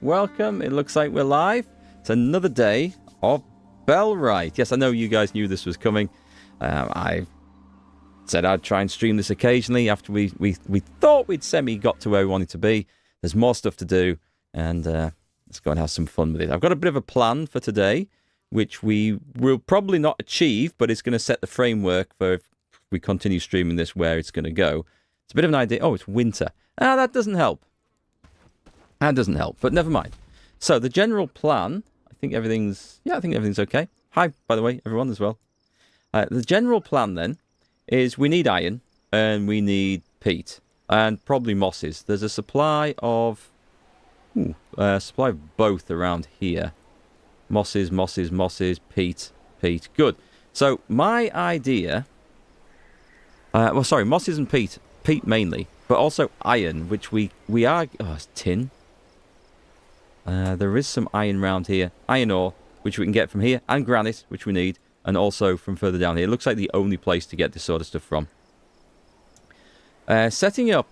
welcome. It looks like we're live. It's another day of Bellwright. Yes, I know you guys knew this was coming. I said I'd try and stream this occasionally after we thought we'd got to where we wanted to be. There's more stuff to do, and let's go and have some fun with it. I've got a bit of a plan for today, which we will probably not achieve, but it's going to set the framework for if we continue streaming this, where it's going to go. It's a bit of an idea. Oh, it's winter. That doesn't help. That doesn't help, but never mind. So the general plan, I think everything's okay. Hi, by the way, everyone as well. The general plan then is we need iron and we need peat and probably mosses. There's a supply of both around here. Mosses, peat. Good. So my idea, mosses and peat mainly, but also iron, which we are. Oh, it's tin. There is some iron around here. Iron ore, which we can get from here, and granite, which we need, and also from further down here. It looks like the only place to get this sort of stuff from. Setting up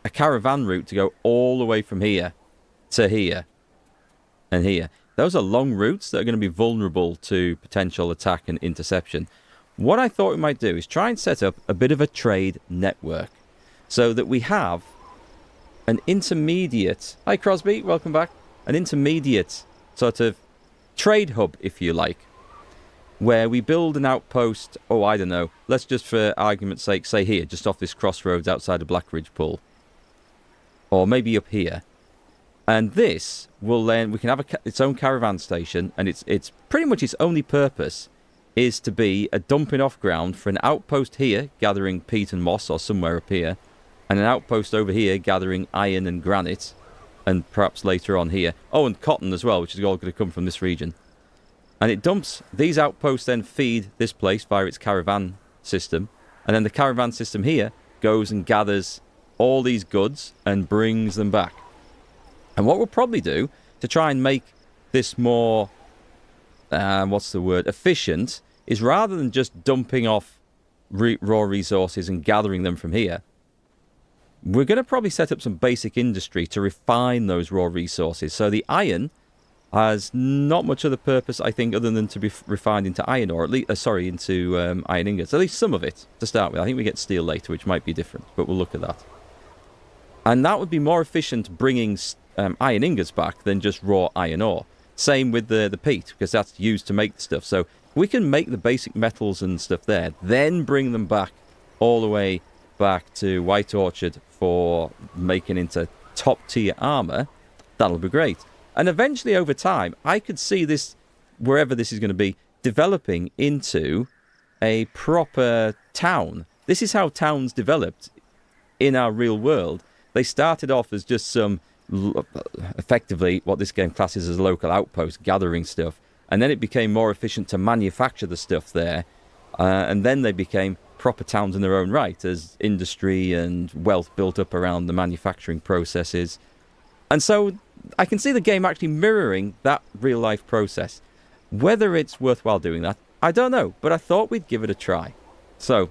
a caravan route to go all the way from here to here and here. Those are long routes that are going to be vulnerable to potential attack and interception. What I thought we might do is try and set up a bit of a trade network so that we have an intermediate... Hi, Crosby, welcome back. An intermediate sort of trade hub, if you like, where we build an outpost. Oh, I don't know. Let's just, for argument's sake, say here, just off this crossroads outside of Blackridge Pool. Or maybe up here. And this will then... We can have its own caravan station, and it's pretty much its only purpose is to be a dumping off ground for an outpost here, gathering peat and moss, or somewhere up here, and an outpost over here, gathering iron and granite, and perhaps later on here. Oh, and cotton as well, which is all going to come from this region. And it dumps... These outposts then feed this place via its caravan system, and then the caravan system here goes and gathers all these goods and brings them back. And what we'll probably do to try and make this more... efficient, is rather than just dumping off raw resources and gathering them from here, we're going to probably set up some basic industry to refine those raw resources. So the iron has not much other purpose, I think, other than to be refined into iron ore, at least, into iron ingots. At least some of it to start with. I think we get steel later, which might be different, but we'll look at that. And that would be more efficient bringing iron ingots back than just raw iron ore. Same with the peat, because that's used to make the stuff. So we can make the basic metals and stuff there, then bring them back all the way back to White Orchard for making into top-tier armor. That'll be great. And eventually, over time, I could see this, wherever this is going to be, developing into a proper town. This is how towns developed in our real world. They started off as just some... effectively what this game classes as a local outpost gathering stuff, and then it became more efficient to manufacture the stuff there, and then they became proper towns in their own right as industry and wealth built up around the manufacturing processes. And so I can see the game actually mirroring that real life process. Whether it's worthwhile doing that, I don't know, but I thought we'd give it a try. So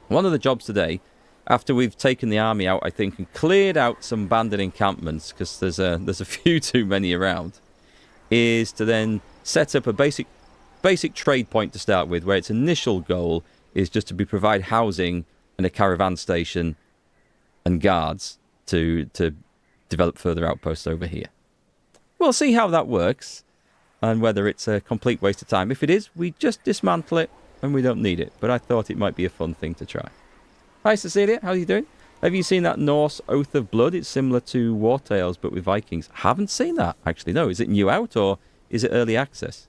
one of the jobs today, after we've taken the army out, I think, and cleared out some bandit encampments, because there's a few too many around, is to then set up a basic trade point to start with, where its initial goal is just to provide housing and a caravan station and guards to develop further outposts over here. We'll see how that works, and whether it's a complete waste of time. If it is, we just dismantle it, and we don't need it. But I thought it might be a fun thing to try. Hi Cecilia, how are you doing? Have you seen that Norse Oath of Blood? It's similar to War Tales, but with Vikings. Haven't seen that, actually, no. Is it new out, or is it early access?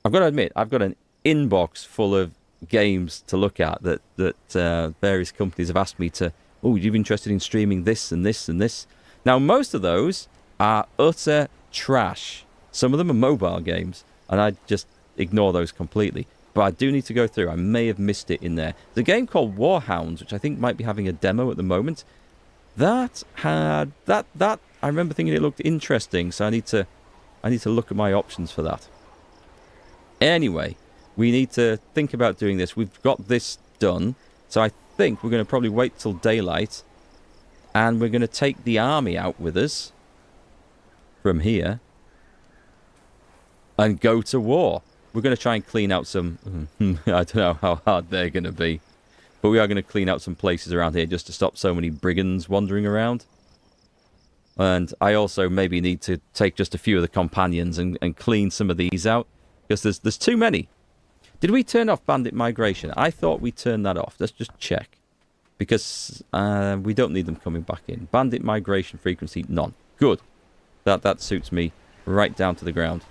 I've got to admit, I've got an inbox full of games to look at that various companies have asked me to, oh, you're interested in streaming this and this and this. Now, most of those are utter trash. Some of them are mobile games, and I just ignore those completely. But I do need to go through. I may have missed it in there. There's a game called Warhounds, which I think might be having a demo at the moment. That I remember thinking it looked interesting, so I need to look at my options for that. Anyway, we need to think about doing this. We've got this done, so I think we're going to probably wait till daylight, and we're going to take the army out with us, from here and go to war. We're going to try and clean out some... I don't know how hard they're going to be. But we are going to clean out some places around here just to stop so many brigands wandering around. And I also maybe need to take just a few of the companions and clean some of these out. Because there's too many. Did we turn off bandit migration? I thought we turned that off. Let's just check. Because we don't need them coming back in. Bandit migration frequency, none. Good. That suits me right down to the ground.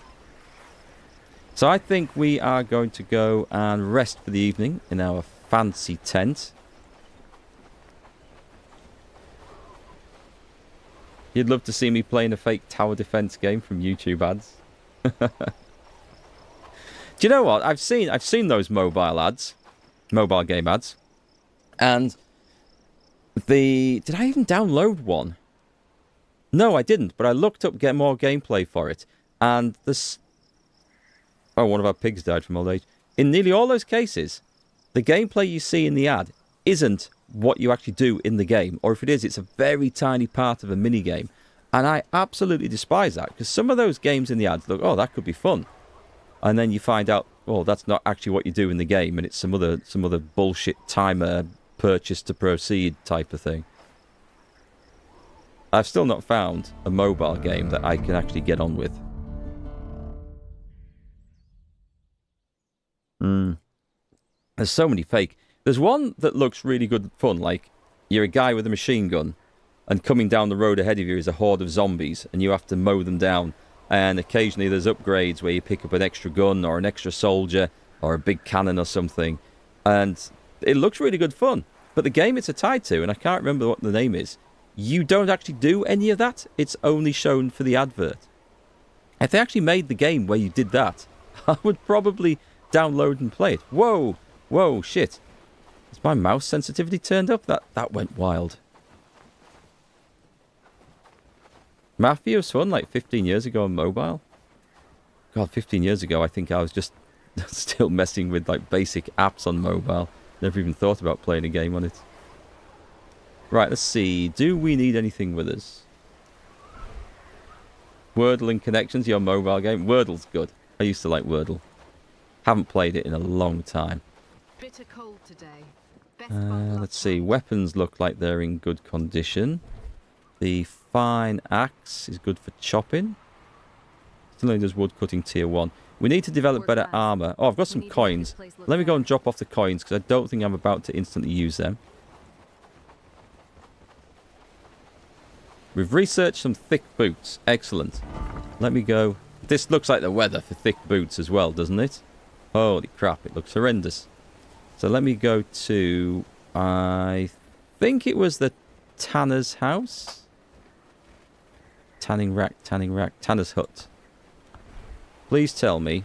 So I think we are going to go and rest for the evening in our fancy tent. You'd love to see me playing a fake tower defense game from YouTube ads. Do you know what? I've seen those mobile game ads. And did I even download one? No, I didn't, but I looked up get more gameplay for it. And this... Oh, one of our pigs died from old age. In nearly all those cases, the gameplay you see in the ad isn't what you actually do in the game. Or if it is, it's a very tiny part of a mini-game. And I absolutely despise that. Because some of those games in the ads look, oh, that could be fun. And then you find out, oh, that's not actually what you do in the game. And it's some other bullshit timer purchase to proceed type of thing. I've still not found a mobile game that I can actually get on with. There's so many fake. There's one that looks really good fun, like you're a guy with a machine gun and coming down the road ahead of you is a horde of zombies and you have to mow them down. And occasionally there's upgrades where you pick up an extra gun or an extra soldier or a big cannon or something. And it looks really good fun. But the game it's tied to, and I can't remember what the name is, you don't actually do any of that. It's only shown for the advert. If they actually made the game where you did that, I would probably download and play it. Whoa! Whoa, shit. Is my mouse sensitivity turned up? That went wild. Mafia was fun like 15 years ago on mobile. God, 15 years ago I think I was just still messing with like basic apps on mobile. Never even thought about playing a game on it. Right, let's see. Do we need anything with us? Wordle and Connections, your mobile game. Wordle's good. I used to like Wordle. Haven't played it in a long time. Bitter cold today. Let's see. Weapons look like they're in good condition. The fine axe is good for chopping. Still only does wood cutting tier 1. We need to develop better armor. Oh, I've got some coins. Let me go and drop off the coins because I don't think I'm about to instantly use them. We've researched some thick boots. Excellent. Let me go. This looks like the weather for thick boots as well, doesn't it? Holy crap, it looks horrendous. So let me go to... I think it was the Tanner's house? Tanning rack, Tanner's hut. Please tell me.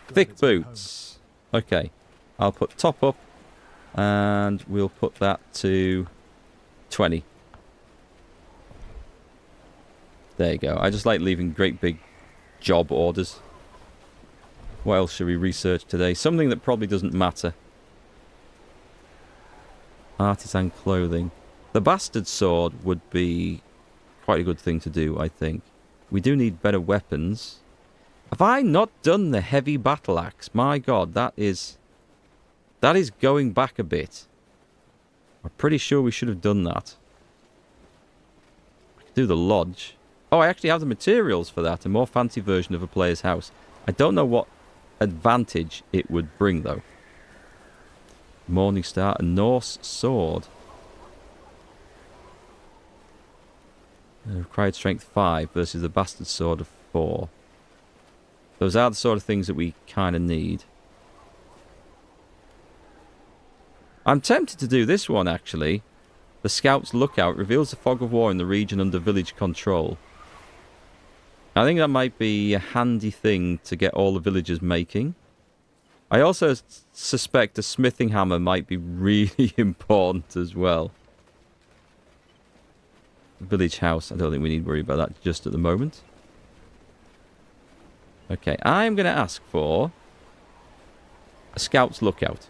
Thick boots. Okay. I'll put top up. And we'll put that to 20. There you go. I just like leaving great big job orders. What else should we research today? Something that probably doesn't matter. Artisan clothing. The bastard sword would be quite a good thing to do, I think. We do need better weapons. Have I not done the heavy battle axe? My god, that is going back a bit. I'm pretty sure we should have done that. I could do the lodge. Oh, I actually have the materials for that. A more fancy version of a player's house. I don't know what advantage it would bring, though. Morningstar, a Norse sword. Required strength 5 versus the bastard sword of 4. Those are the sort of things that we kind of need. I'm tempted to do this one, actually. The Scout's Lookout reveals the fog of war in the region under village control. I think that might be a handy thing to get all the villagers making. I also suspect a smithing hammer might be really important as well. Village house. I don't think we need to worry about that just at the moment. Okay, I'm going to ask for a Scout's Lookout.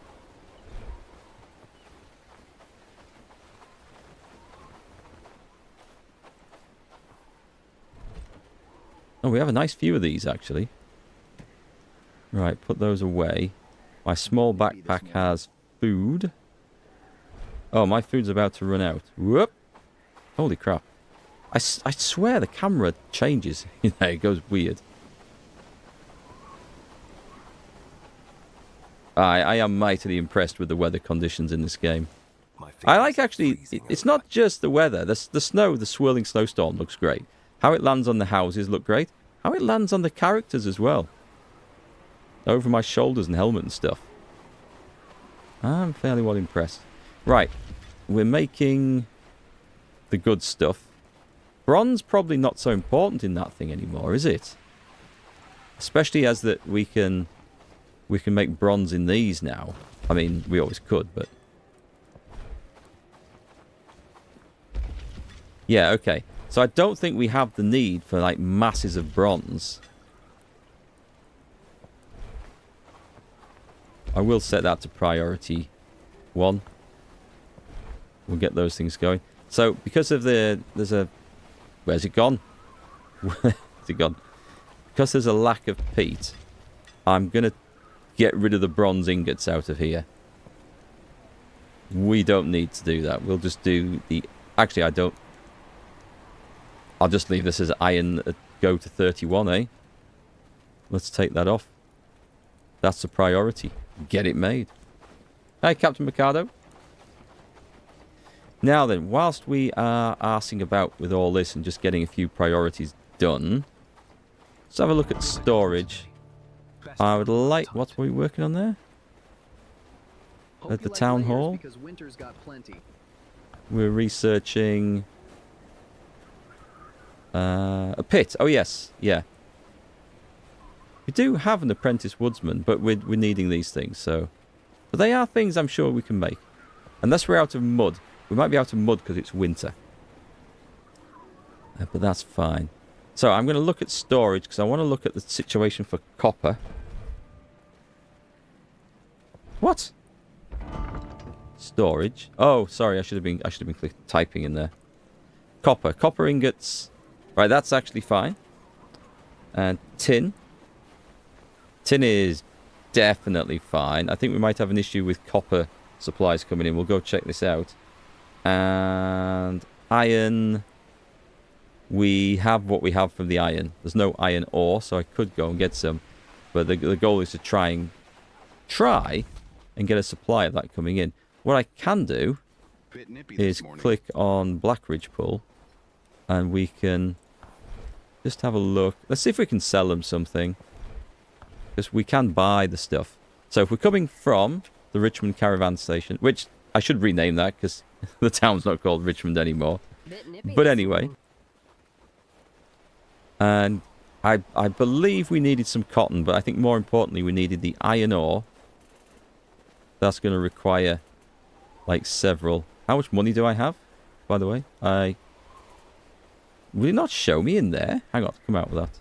Oh, we have a nice few of these, actually. Right, put those away. My small backpack has food. Oh, my food's about to run out. Whoop! Holy crap. I swear the camera changes. It goes weird. I am mightily impressed with the weather conditions in this game. I like, actually, it's not just the weather. The snow, the swirling snowstorm looks great. How it lands on the houses look great. How it lands on the characters as well. Over my shoulders and helmet and stuff. I'm fairly well impressed. Right. We're making the good stuff. Bronze probably not so important in that thing anymore, is it? Especially as that we can make bronze in these now. I mean, we always could, but... Yeah, okay. So I don't think we have the need for, like, masses of bronze. I will set that to priority 1. We'll get those things going. So, because of there's a... Where's it gone? Where's it gone? Because there's a lack of peat, I'm going to get rid of the bronze ingots out of here. We don't need to do that. We'll just do the... Actually, I don't... I'll just leave this as iron go to 31, eh? Let's take that off. That's the priority. Get it made. Hey, Captain Mikado. Now then, whilst we are arsing about with all this and just getting a few priorities done, let's have a look at storage. I would like... What were we working on there? At the town hall? We're researching... a pit. Oh, yes. Yeah. We do have an apprentice woodsman, but we're needing these things, so... But they are things I'm sure we can make. Unless we're out of mud. We might be out of mud because it's winter. But that's fine. So I'm going to look at storage because I want to look at the situation for copper. What? Storage. Oh, sorry. I should have been typing in there. Copper ingots. Right, that's actually fine. And tin. Tin is definitely fine. I think we might have an issue with copper supplies coming in. We'll go check this out. And iron. We have what we have from the iron. There's no iron ore, so I could go and get some. But the goal is to try and get a supply of that coming in. What I can do is click on Blackridge Pool. And we can just have a look. Let's see if we can sell them something. Because we can buy the stuff. So if we're coming from the Richmond Caravan Station, which I should rename that because the town's not called Richmond anymore. But anyway. And I believe we needed some cotton, but I think more importantly we needed the iron ore. That's going to require like several. How much money do I have, by the way? Will it not show me in there? Hang on, come out with that.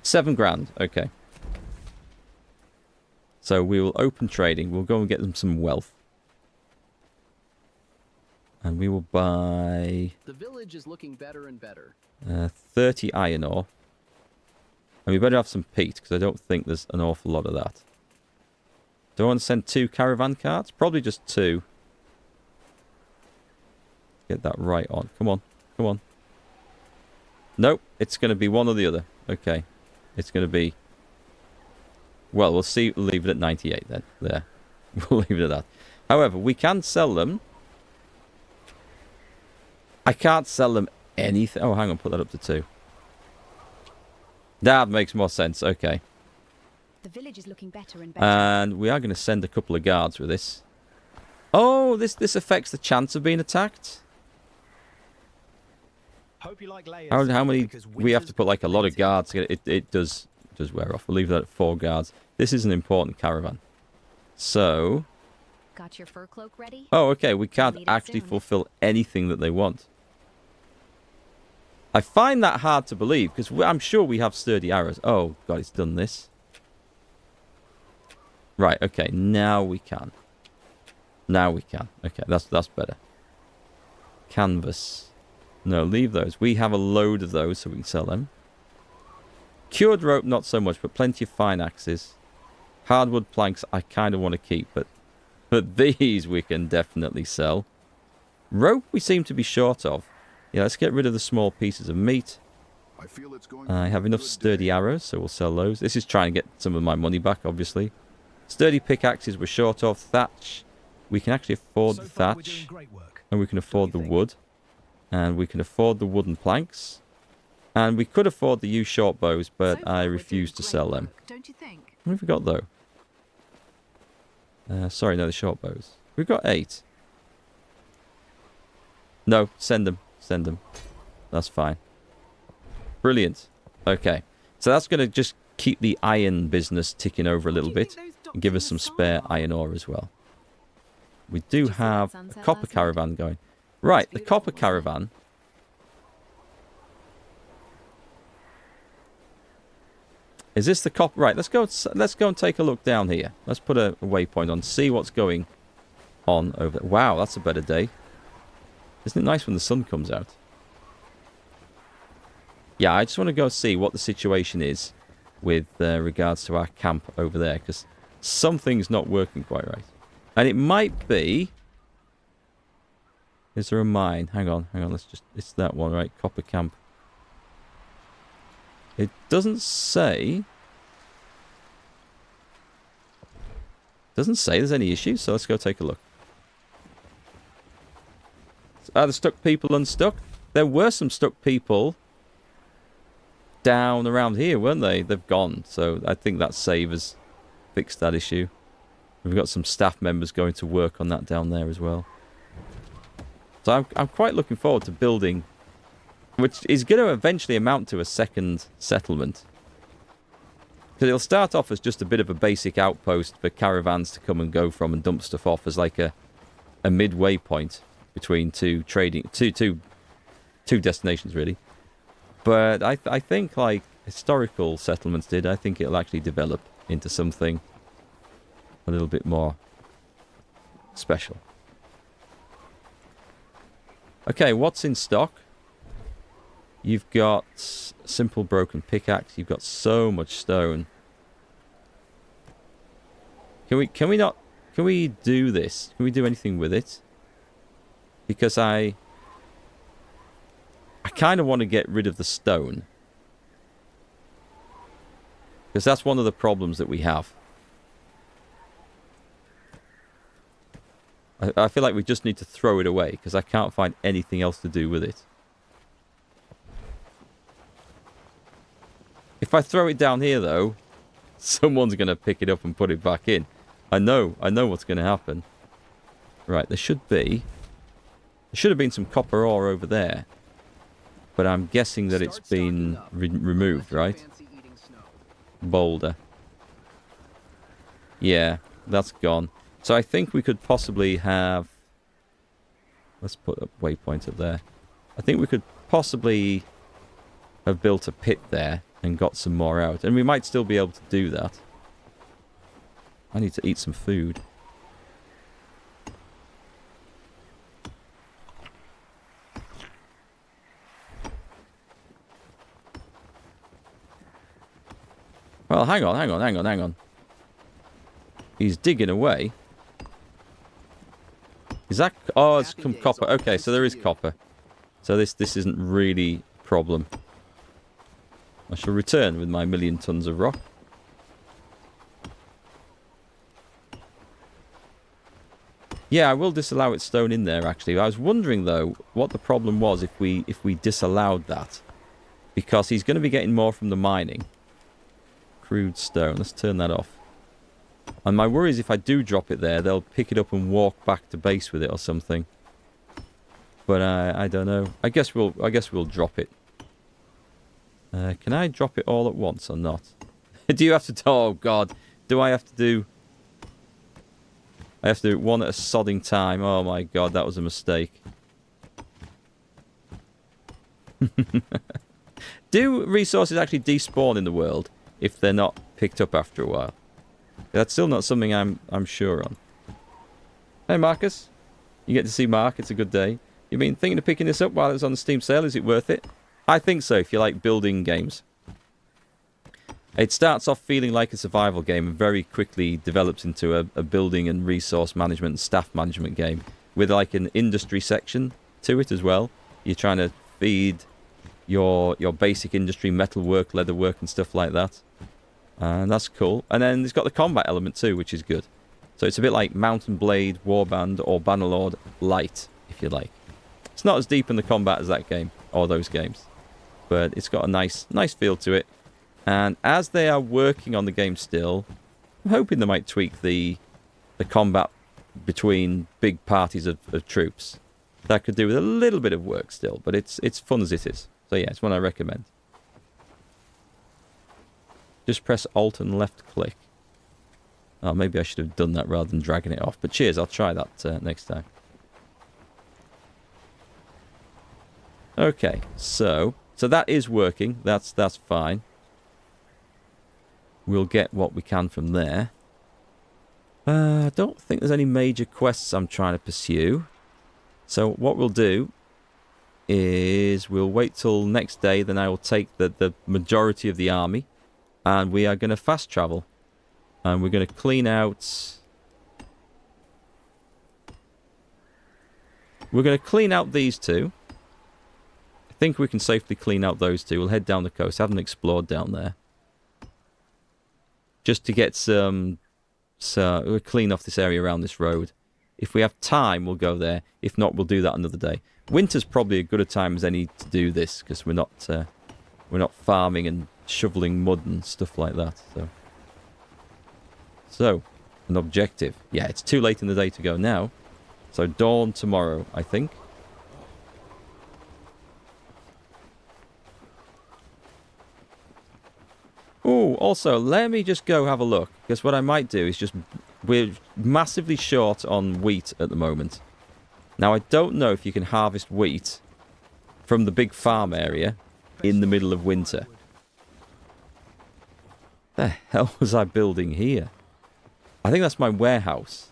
7 grand, okay. So we will open trading. We'll go and get them some wealth. And we will buy... The village is looking better and better. 30 iron ore. And we better have some peat, because I don't think there's an awful lot of that. Do I want to send 2 caravan carts? Probably just 2. Get that right on. Come on. Come on. Nope. It's going to be one or the other. Okay. It's going to be... Well, we'll see. We'll leave it at 98 then. There. We'll leave it at that. However, we can sell them. I can't sell them anything. Oh, hang on. Put that up to 2. That makes more sense. Okay. The village is looking better and better. And we are going to send a couple of guards with this. Oh, this affects the chance of being attacked. Hope you like layers, How many? We have to put like a lot of guards. It does wear off. We'll leave that at 4 guards. This is an important caravan. So. Got your fur cloak ready? Oh, okay. We can't actually fulfill anything that they want. I find that hard to believe because I'm sure we have sturdy arrows. Oh God, it's done this. Right. Okay. Now we can. Now we can. Okay. That's better. Canvas. No, leave those. We have a load of those, so we can sell them. Cured rope, not so much, but plenty of fine axes. Hardwood planks, I kind of want to keep, but these we can definitely sell. Rope, we seem to be short of. Yeah, let's get rid of the small pieces of meat. I have enough sturdy arrows, so we'll sell those. This is trying to get some of my money back, obviously. Sturdy pickaxes we're short of. Thatch, we can actually afford the thatch. And we can afford the wood. And we can afford the wooden planks. And we could afford the used short bows, but I refuse to sell them. Don't you think? What have we got, though? Sorry, no, the short bows. We've got 8. No, send them. Send them. That's fine. Brilliant. Okay. So that's going to just keep the iron business ticking over a little bit. And give us some spare iron ore as well. We do have a copper caravan going. Right, the copper caravan. Is this the copper? Right, let's go and take a look down here. Let's put a waypoint on, see what's going on over there. Wow, that's a better day. Isn't it nice when the sun comes out? Yeah, I just want to go see what the situation is with regards to our camp over there, because something's not working quite right. And it might be... Is there a mine? Hang on, let's just... It's that one, right? Copper camp. It doesn't say... Doesn't say there's any issues, so let's go take a look. Are the stuck people unstuck? There were some stuck people down around here, weren't they? They've gone, so I think that save has fixed that issue. We've got some staff members going to work on that down there as well. So I'm quite looking forward to building, which is going to eventually amount to a second settlement. Because it'll start off as just a bit of a basic outpost for caravans to come and go from and dump stuff off as like a midway point between two destinations, really. But I think, like historical settlements did, I think it'll actually develop into something a little bit more special. Okay, what's in stock? You've got simple broken pickaxe. You've got so much stone. Can we do this? Can we do anything with it? Because I kind of want to get rid of the stone. Because that's one of the problems that we have. I feel like we just need to throw it away, because I can't find anything else to do with it. If I throw it down here, though, someone's going to pick it up and put it back in. I know what's going to happen. Right, there should have been some copper ore over there. But I'm guessing that it's been removed, right? Boulder. Yeah, that's gone. So I think we could possibly have... Let's put a waypoint up there. I think we could possibly have built a pit there and got some more out. And we might still be able to do that. I need to eat some food. Well, hang on. He's digging away. Is that... Oh, it's some copper. Okay, so there is copper. So this isn't really a problem. I shall return with my 1,000,000 tons of rock. Yeah, I will disallow its stone in there, actually. I was wondering, though, what the problem was if we disallowed that. Because he's going to be getting more from the mining. Crude stone. Let's turn that off. And my worry is if I do drop it there, they'll pick it up and walk back to base with it or something. But I don't know. I guess we'll drop it. Can I drop it all at once or not? Do you have to... Oh, God. Do I have to do... I have to do it one at a sodding time. Oh, my God. That was a mistake. Do resources actually despawn in the world if they're not picked up after a while? That's still not something I'm sure on. Hey, Marcus. You get to see Mark. It's a good day. You've been thinking of picking this up while it's on the Steam sale. Is it worth it? I think so, if you like building games. It starts off feeling like a survival game and very quickly develops into a building and resource management and staff management game with like an industry section to it as well. You're trying to feed your basic industry, metalwork, leatherwork and stuff like that. And that's cool. And then it's got the combat element too, which is good. So it's a bit like Mountain Blade, Warband or Bannerlord Light, if you like. It's not as deep in the combat as that game, or those games. But it's got a nice feel to it. And as they are working on the game still, I'm hoping they might tweak the combat between big parties of troops. That could do with a little bit of work still, but it's fun as it is. So yeah, it's one I recommend. Just press Alt and left click. Oh, maybe I should have done that rather than dragging it off. But cheers, I'll try that next time. Okay, so that is working. That's fine. We'll get what we can from there. I don't think there's any major quests I'm trying to pursue. So what we'll do is we'll wait till next day. Then I will take the majority of the army. And we are going to fast travel. And we're going to clean out... We're going to clean out these two. I think we can safely clean out those two. We'll head down the coast. I haven't explored down there. Just to get some... So we'll clean off this area around this road. If we have time, we'll go there. If not, we'll do that another day. Winter's probably as good a time as any to do this, because we're not farming and shoveling mud and stuff like that. So, an objective. Yeah, it's too late in the day to go now. So dawn tomorrow, I think. Oh, also, let me just go have a look. Because what I might do is just... We're massively short on wheat at the moment. Now, I don't know if you can harvest wheat from the big farm area in the middle of winter. The hell was I building here? I think that's my warehouse.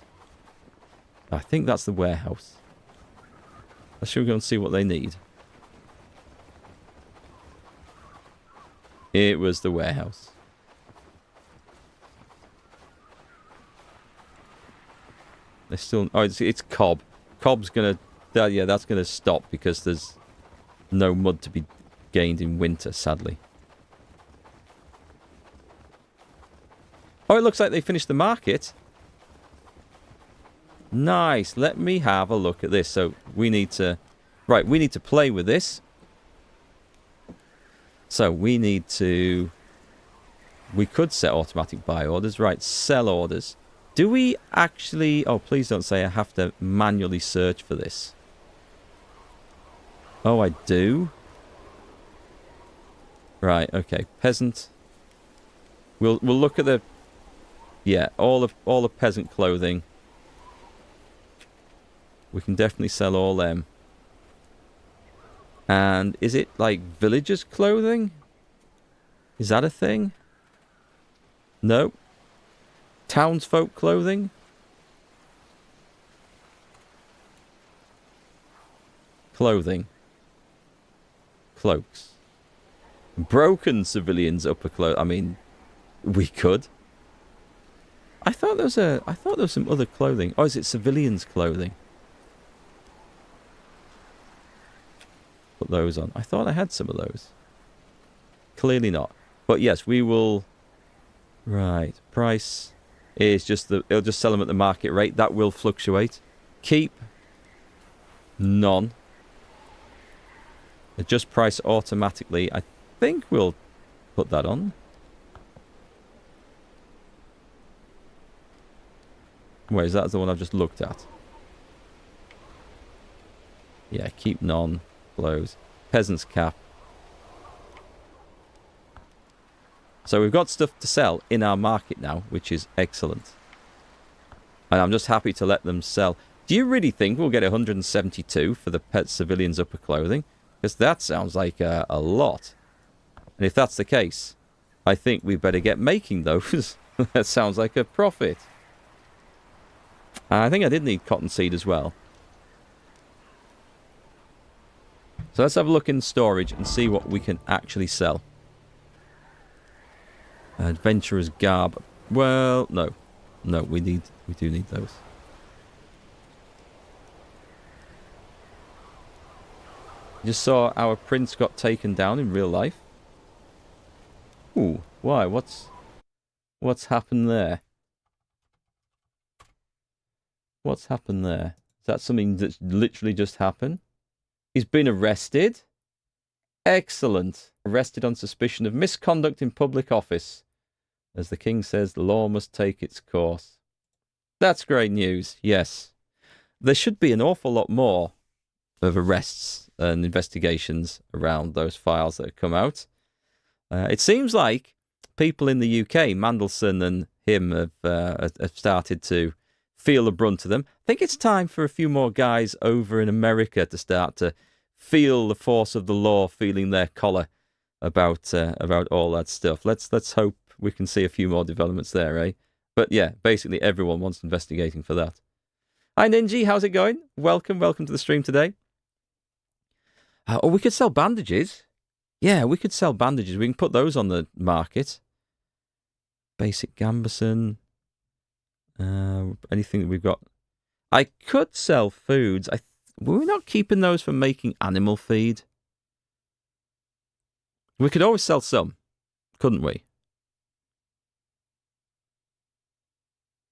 I think that's the warehouse. Let's go and see what they need. It was the warehouse. They still... Oh, it's cob. Cob's gonna... Yeah, that's gonna stop because there's no mud to be gained in winter, sadly. Oh, it looks like they finished the market. Nice. Let me have a look at this. So we need to... Right, we need to play with this. So we need to... We could set automatic buy orders. Right, sell orders. Do we actually... Oh, please don't say I have to manually search for this. Oh, I do? Right, okay. Peasant. We'll look at the... Yeah, all the peasant clothing. We can definitely sell all them. And is it like villagers' clothing? Is that a thing? No. Townsfolk clothing? Clothing. Cloaks. Broken civilians upper clothing. I mean, we could. I thought there was some other clothing. Oh, is it civilians' clothing? Put those on. I thought I had some of those. Clearly not. But yes, we will... Right. Price is just the... It'll just sell them at the market rate. That will fluctuate. Keep. None. Adjust price automatically. I think we'll put that on. Wait, is that the one I've just looked at? Yeah, keep none. Close. Peasant's cap. So we've got stuff to sell in our market now, which is excellent. And I'm just happy to let them sell. Do you really think we'll get 172 for the pet civilians upper clothing? Because that sounds like a lot. And if that's the case, I think we better get making those. That sounds like a profit. I think I did need cottonseed as well. So let's have a look in storage and see what we can actually sell. Adventurer's garb. Well, no. No, we do need those. Just saw our prince got taken down in real life. Ooh, why? What's happened there? What's happened there? Is that something that's literally just happened? He's been arrested. Excellent. Arrested on suspicion of misconduct in public office. As the king says, the law must take its course. That's great news, yes. There should be an awful lot more of arrests and investigations around those files that have come out. It seems like people in the UK, Mandelson and him, have started to feel the brunt of them. I think it's time for a few more guys over in America to start to feel the force of the law, feeling their collar about all that stuff. Let's hope we can see a few more developments there, eh? But yeah, basically everyone wants investigating for that. Hi Ninji, how's it going? Welcome to the stream today. We could sell bandages. Yeah, we could sell bandages. We can put those on the market. Basic Gambeson. Anything that we've got. I could sell foods. Were we not keeping those for making animal feed? We could always sell some, couldn't we?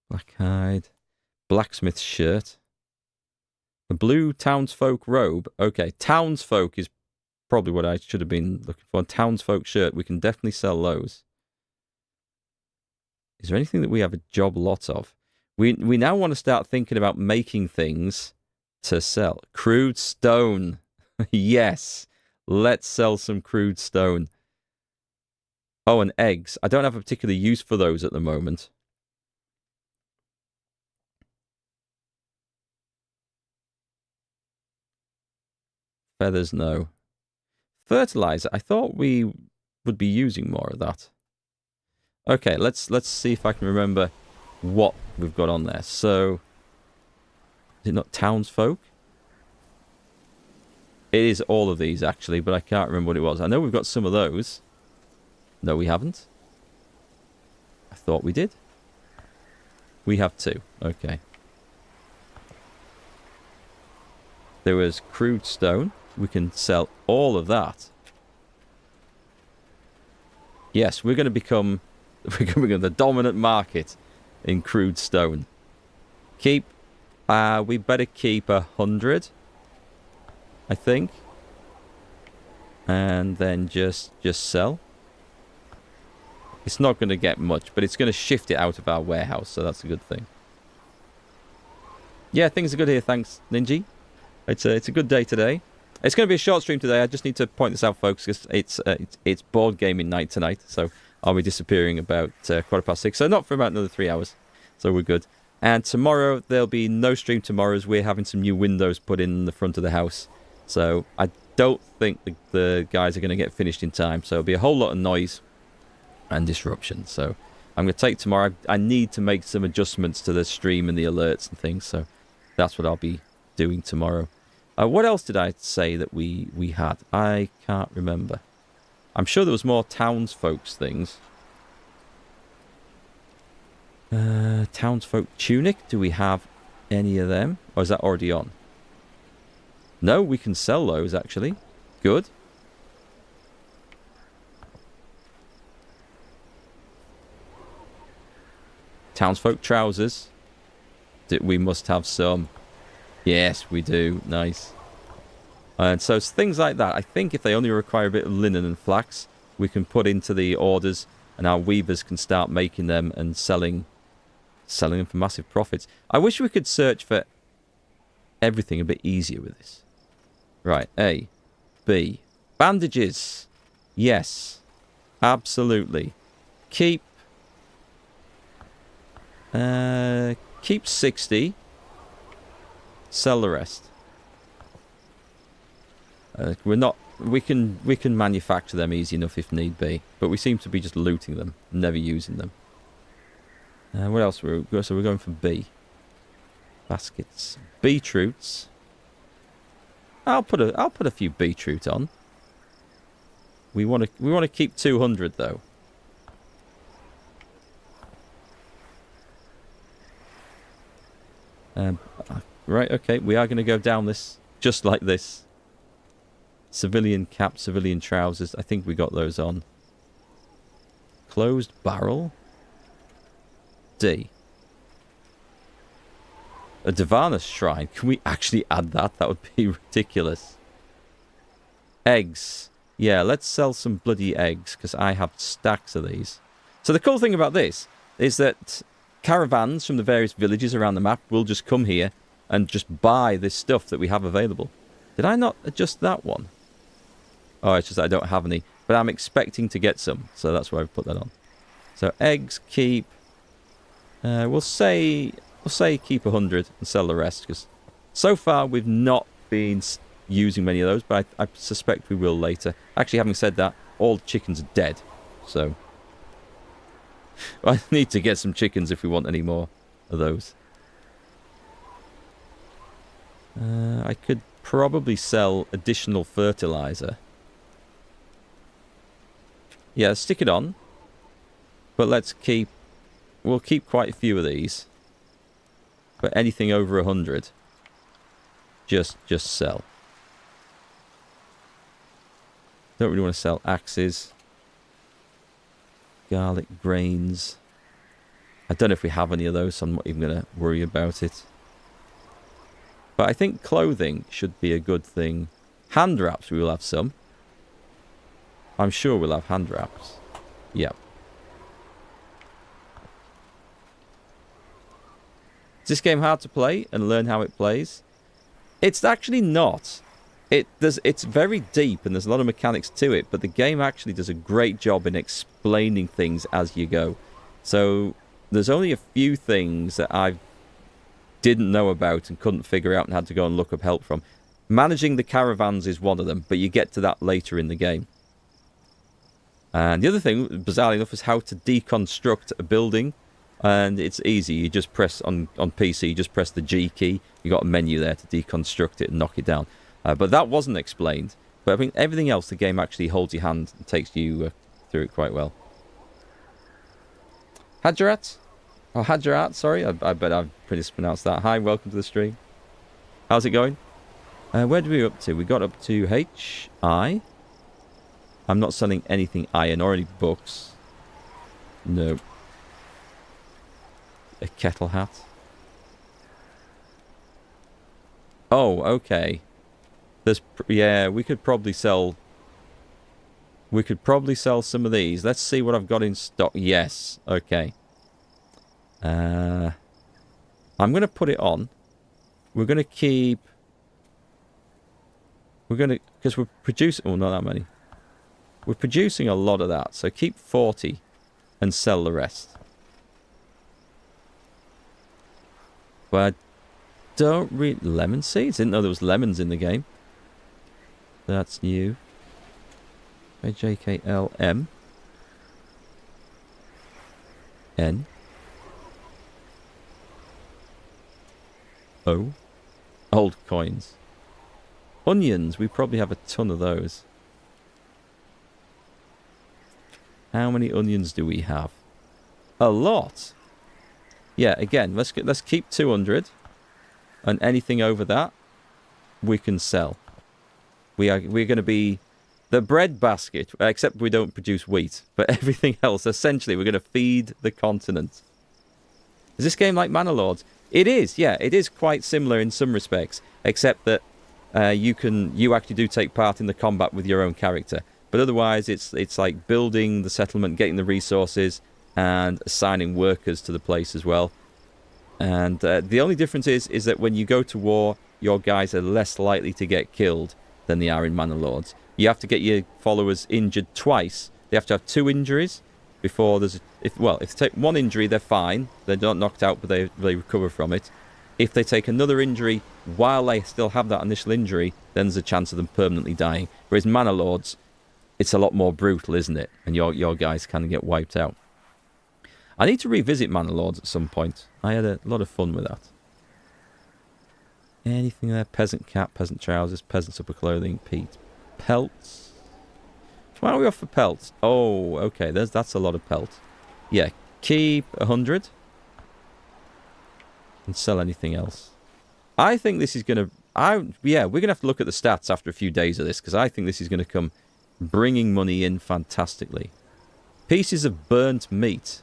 Black hide. Blacksmith's shirt. The blue townsfolk robe. Okay, townsfolk is probably what I should have been looking for. Townsfolk shirt. We can definitely sell those. Is there anything that we have a job lot of? We now want to start thinking about making things to sell. Crude stone. Yes. Let's sell some crude stone. Oh, and eggs. I don't have a particular use for those at the moment. Feathers, no. Fertilizer. I thought we would be using more of that. Okay, let's see if I can remember what we've got on there. So, is it not townsfolk? It is all of these, actually, but I can't remember what it was. I know we've got some of those. No, we haven't. I thought we did. We have two. Okay. There was crude stone. We can sell all of that. Yes, we're going to become the dominant market in crude stone. We better keep 100, I think, and then just sell. It's not going to get much, but it's going to shift it out of our warehouse, so that's a good thing. Yeah, things are good here, thanks, Ninji. It's a good day today. It's going to be a short stream today. I just need to point this out, folks, because it's board gaming night tonight, so I'll be disappearing about 6:15, so not for about another 3 hours, so we're good. And tomorrow, there'll be no stream tomorrow as we're having some new windows put in the front of the house. So I don't think the guys are going to get finished in time, so it'll be a whole lot of noise and disruption. So I'm going to take tomorrow. I need to make some adjustments to the stream and the alerts and things, so that's what I'll be doing tomorrow. What else did I say that we had? I can't remember. I'm sure there was more townsfolk's things. Townsfolk tunic. Do we have any of them? Or is that already on? No, we can sell those, actually. Good. Townsfolk trousers. We must have some. Yes, we do. Nice. And so it's things like that. I think if they only require a bit of linen and flax, we can put into the orders and our weavers can start making them and selling them for massive profits. I wish we could search for everything a bit easier with this. Right, A, B. Bandages. Yes, absolutely. Keep 60. Sell the rest. We can manufacture them easy enough if need be, but we seem to be just looting them, never using them. What else? So we're going for B. Baskets. Beetroots. I'll put a few beetroot on. We want to keep 200 though. Right, okay, we are going to go down this just like this. Civilian cap, civilian trousers. I think we got those on. Closed barrel. D. A Divanus shrine. Can we actually add that? That would be ridiculous. Eggs. Yeah, let's sell some bloody eggs, because I have stacks of these. So the cool thing about this is that caravans from the various villages around the map will just come here and just buy this stuff that we have available. Did I not adjust that one? Oh, it's just I don't have any. But I'm expecting to get some, so that's why I've put that on. So eggs, keep. We'll say keep 100 and sell the rest, because so far we've not been using many of those, but I suspect we will later. Actually, having said that, all the chickens are dead, so I need to get some chickens if we want any more of those. I could probably sell additional fertilizer. Yeah, stick it on. But we'll keep quite a few of these. But anything over 100, just sell. Don't really want to sell axes. Garlic, grains. I don't know if we have any of those, so I'm not even going to worry about it. But I think clothing should be a good thing. Hand wraps, we will have some. I'm sure we'll have hand wraps. Yeah. Is this game hard to play and learn how it plays? It's actually not. It's very deep and there's a lot of mechanics to it, but the game actually does a great job in explaining things as you go. So there's only a few things that I didn't know about and couldn't figure out and had to go and look up help from. Managing the caravans is one of them, but you get to that later in the game. And the other thing, bizarrely enough, is how to deconstruct a building. And it's easy. You just press on PC, you just press the G key. You got a menu there to deconstruct it and knock it down. But that wasn't explained. But I think everything else, the game actually holds your hand and takes you through it quite well. Hadjarat? Oh, Hadjarat, sorry. I bet I've mispronounced that. Hi, welcome to the stream. How's it going? Where did we up to? We got up to HI. I'm not selling anything iron or any books. No. A kettle hat. Oh, okay. Yeah, we could probably sell some of these. Let's see what I've got in stock. Yes, okay. I'm going to put it on. We're going to keep... Because we're producing... Oh, not that many. We're producing a lot of that. So keep 40 and sell the rest. But I don't read... Lemon seeds? Didn't know there was lemons in the game. That's new. JKLM. N. O. Old coins. Onions. We probably have a ton of those. How many onions do we have? A lot. Yeah, again, let's keep 200. And anything over that, we can sell. We're going to be the bread basket, except we don't produce wheat. But everything else, essentially, we're going to feed the continent. Is this game like Manor Lords? It is, yeah. It is quite similar in some respects, except that you actually do take part in the combat with your own character. But otherwise, it's like building the settlement, getting the resources, and assigning workers to the place as well. And the only difference is that when you go to war, your guys are less likely to get killed than they are in Manor Lords. You have to get your followers injured twice. They have to have 2 injuries before there's... If they take 1 injury, they're fine. They're not knocked out, but they recover from it. If they take another injury while they still have that initial injury, then there's a chance of them permanently dying. Whereas Manor Lords, it's a lot more brutal, isn't it? And your guys kind of get wiped out. I need to revisit Manor Lords at some point. I had a lot of fun with that. Anything there? Peasant cap, peasant trousers, peasant's upper clothing, peat. Pelts. Why don't we offer pelts? Oh, okay. That's a lot of pelt. Yeah, keep 100. And sell anything else. I think this is going to... yeah, we're going to have to look at the stats after a few days of this, because I think this is going to come bringing money in fantastically. Pieces of burnt meat.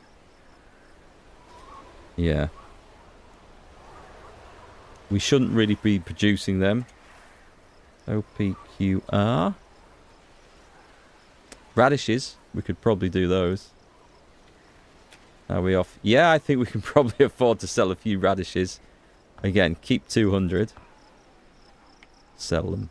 Yeah. We shouldn't really be producing them. OPQR. Radishes. We could probably do those. Are we off? Yeah, I think we can probably afford to sell a few radishes. Again, keep 200. Sell them.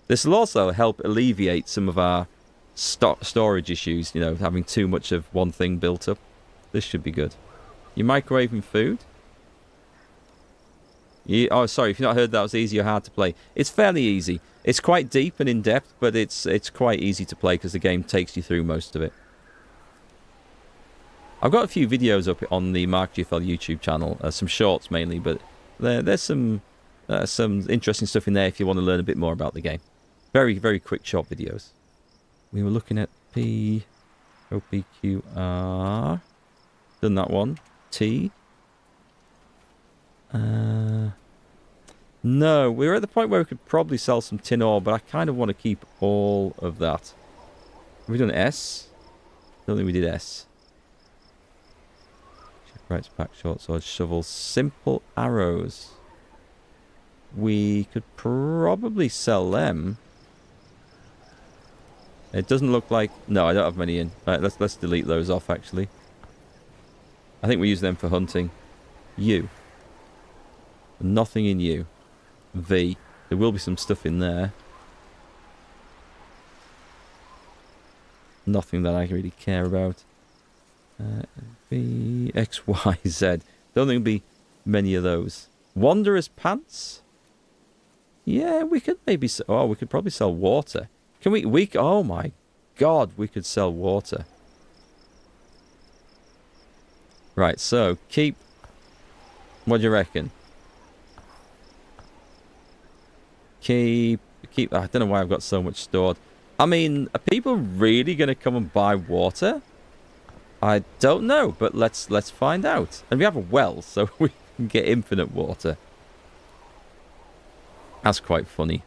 This will also help alleviate some of our storage issues, you know, having too much of one thing built up. This should be good. You microwaving food? Oh, sorry, if you've not heard that, it was easy or hard to play. It's fairly easy. It's quite deep and in-depth, but it's quite easy to play because the game takes you through most of it. I've got a few videos up on the MarkGFL YouTube channel, some shorts mainly, but there's some interesting stuff in there if you want to learn a bit more about the game. Very, very quick, short videos. We were looking at P, OPQR, done that one, T. No, we're at the point where we could probably sell some tin ore, but I kind of want to keep all of that. Have we done S? Don't think we did S. Right, back, short sword, shovel, simple arrows. We could probably sell them. It doesn't look like... No, I don't have many in. Right, let's delete those off, actually. I think we use them for hunting. U. Nothing in U. V. There will be some stuff in there. Nothing that I really care about. V, X, Y, Z. Don't think there'll be many of those. Wanderer's pants? Yeah, we could maybe... Oh, we could probably sell water. Can we... Oh my god, we could sell water. Right, so keep... What do you reckon? Keep... I don't know why I've got so much stored. I mean, are people really going to come and buy water? I don't know, but let's find out. And we have a well, so we can get infinite water. That's quite funny.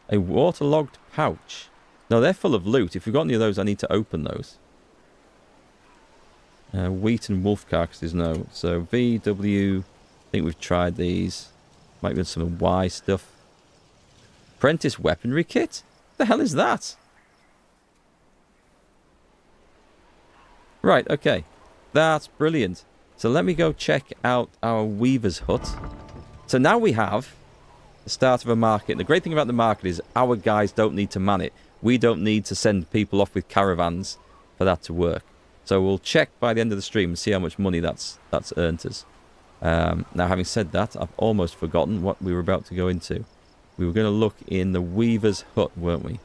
A waterlogged pouch. No, they're full of loot. If we've got any of those, I need to open those. Wheat and wolf carcasses, no. So V, W, I think we've tried these. Might be some Y stuff. Apprentice weaponry kit? What the hell is that? Right, okay. That's brilliant. So let me go check out our weaver's hut. So now we have the start of a market. The great thing about the market is our guys don't need to man it. We don't need to send people off with caravans for that to work. So we'll check by the end of the stream and see how much money that's earned us. Now, having said that, I've almost forgotten what we were about to go into. We were going to look in the weaver's hut, weren't we?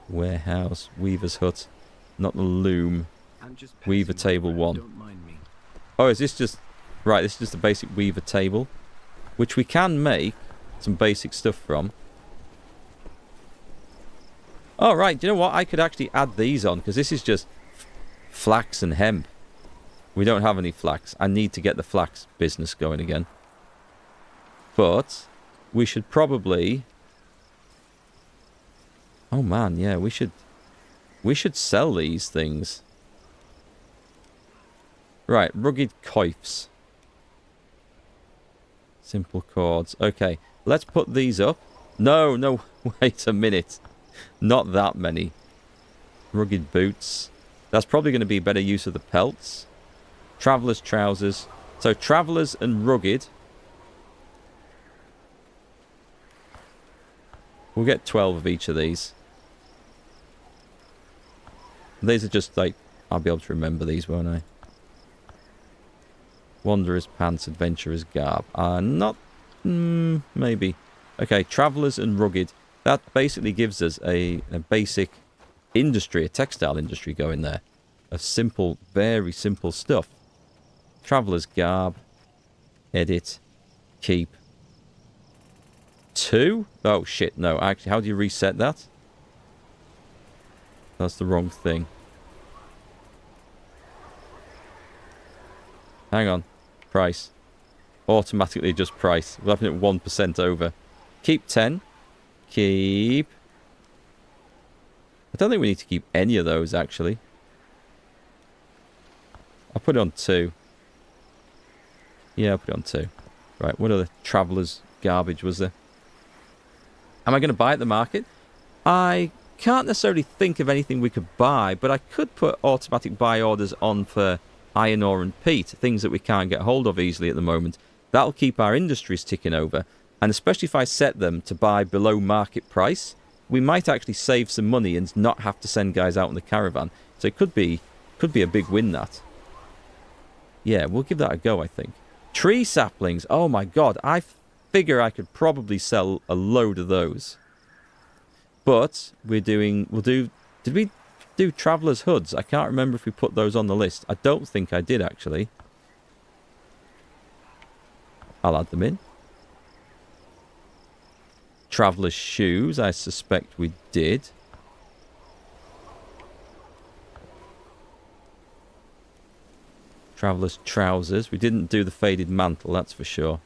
Warehouse, weaver's hut. Not the loom. Weaver table 1. Oh, is this just... Right, this is just a basic weaver table. Which we can make some basic stuff from. Oh, right. Do you know what? I could actually add these on. Because this is just flax and hemp. We don't have any flax. I need to get the flax business going again. But we should probably... Oh, man. Yeah, we should sell these things. Right, rugged coifs. Simple cords. Okay, let's put these up. No, wait a minute. Not that many. Rugged boots. That's probably going to be better use of the pelts. Traveller's trousers. So, travellers and rugged. We'll get 12 of each of these. These are just like... I'll be able to remember these, won't I? Wanderer's pants, adventurer's garb. Not... maybe. Okay, travellers and rugged. That basically gives us a basic industry, a textile industry going there. Of simple, very simple stuff. Traveller's garb. Edit. Keep. 2? Oh, shit. No, actually, how do you reset that? That's the wrong thing. Hang on. Price. Automatically adjust price. We're having it 1% over. Keep 10. Keep. I don't think we need to keep any of those, actually. I'll put it on 2. Yeah, I'll put it on 2. Right, what other traveller's garbage was there? Am I going to buy at the market? I can't necessarily think of anything we could buy, but I could put automatic buy orders on for iron ore and peat, things that we can't get hold of easily at the moment. That'll keep our industries ticking over, and especially if I set them to buy below market price, we might actually save some money and not have to send guys out in the caravan. So it could be a big win, that. Yeah, we'll give that a go, I think. Tree saplings. Oh my god, I figure I could probably sell a load of those. But we'll do, did we do Traveller's Hoods? I can't remember if we put those on the list. I don't think I did, actually. I'll add them in. Traveller's Shoes, I suspect we did. Traveller's Trousers. We didn't do the faded mantle, that's for sure.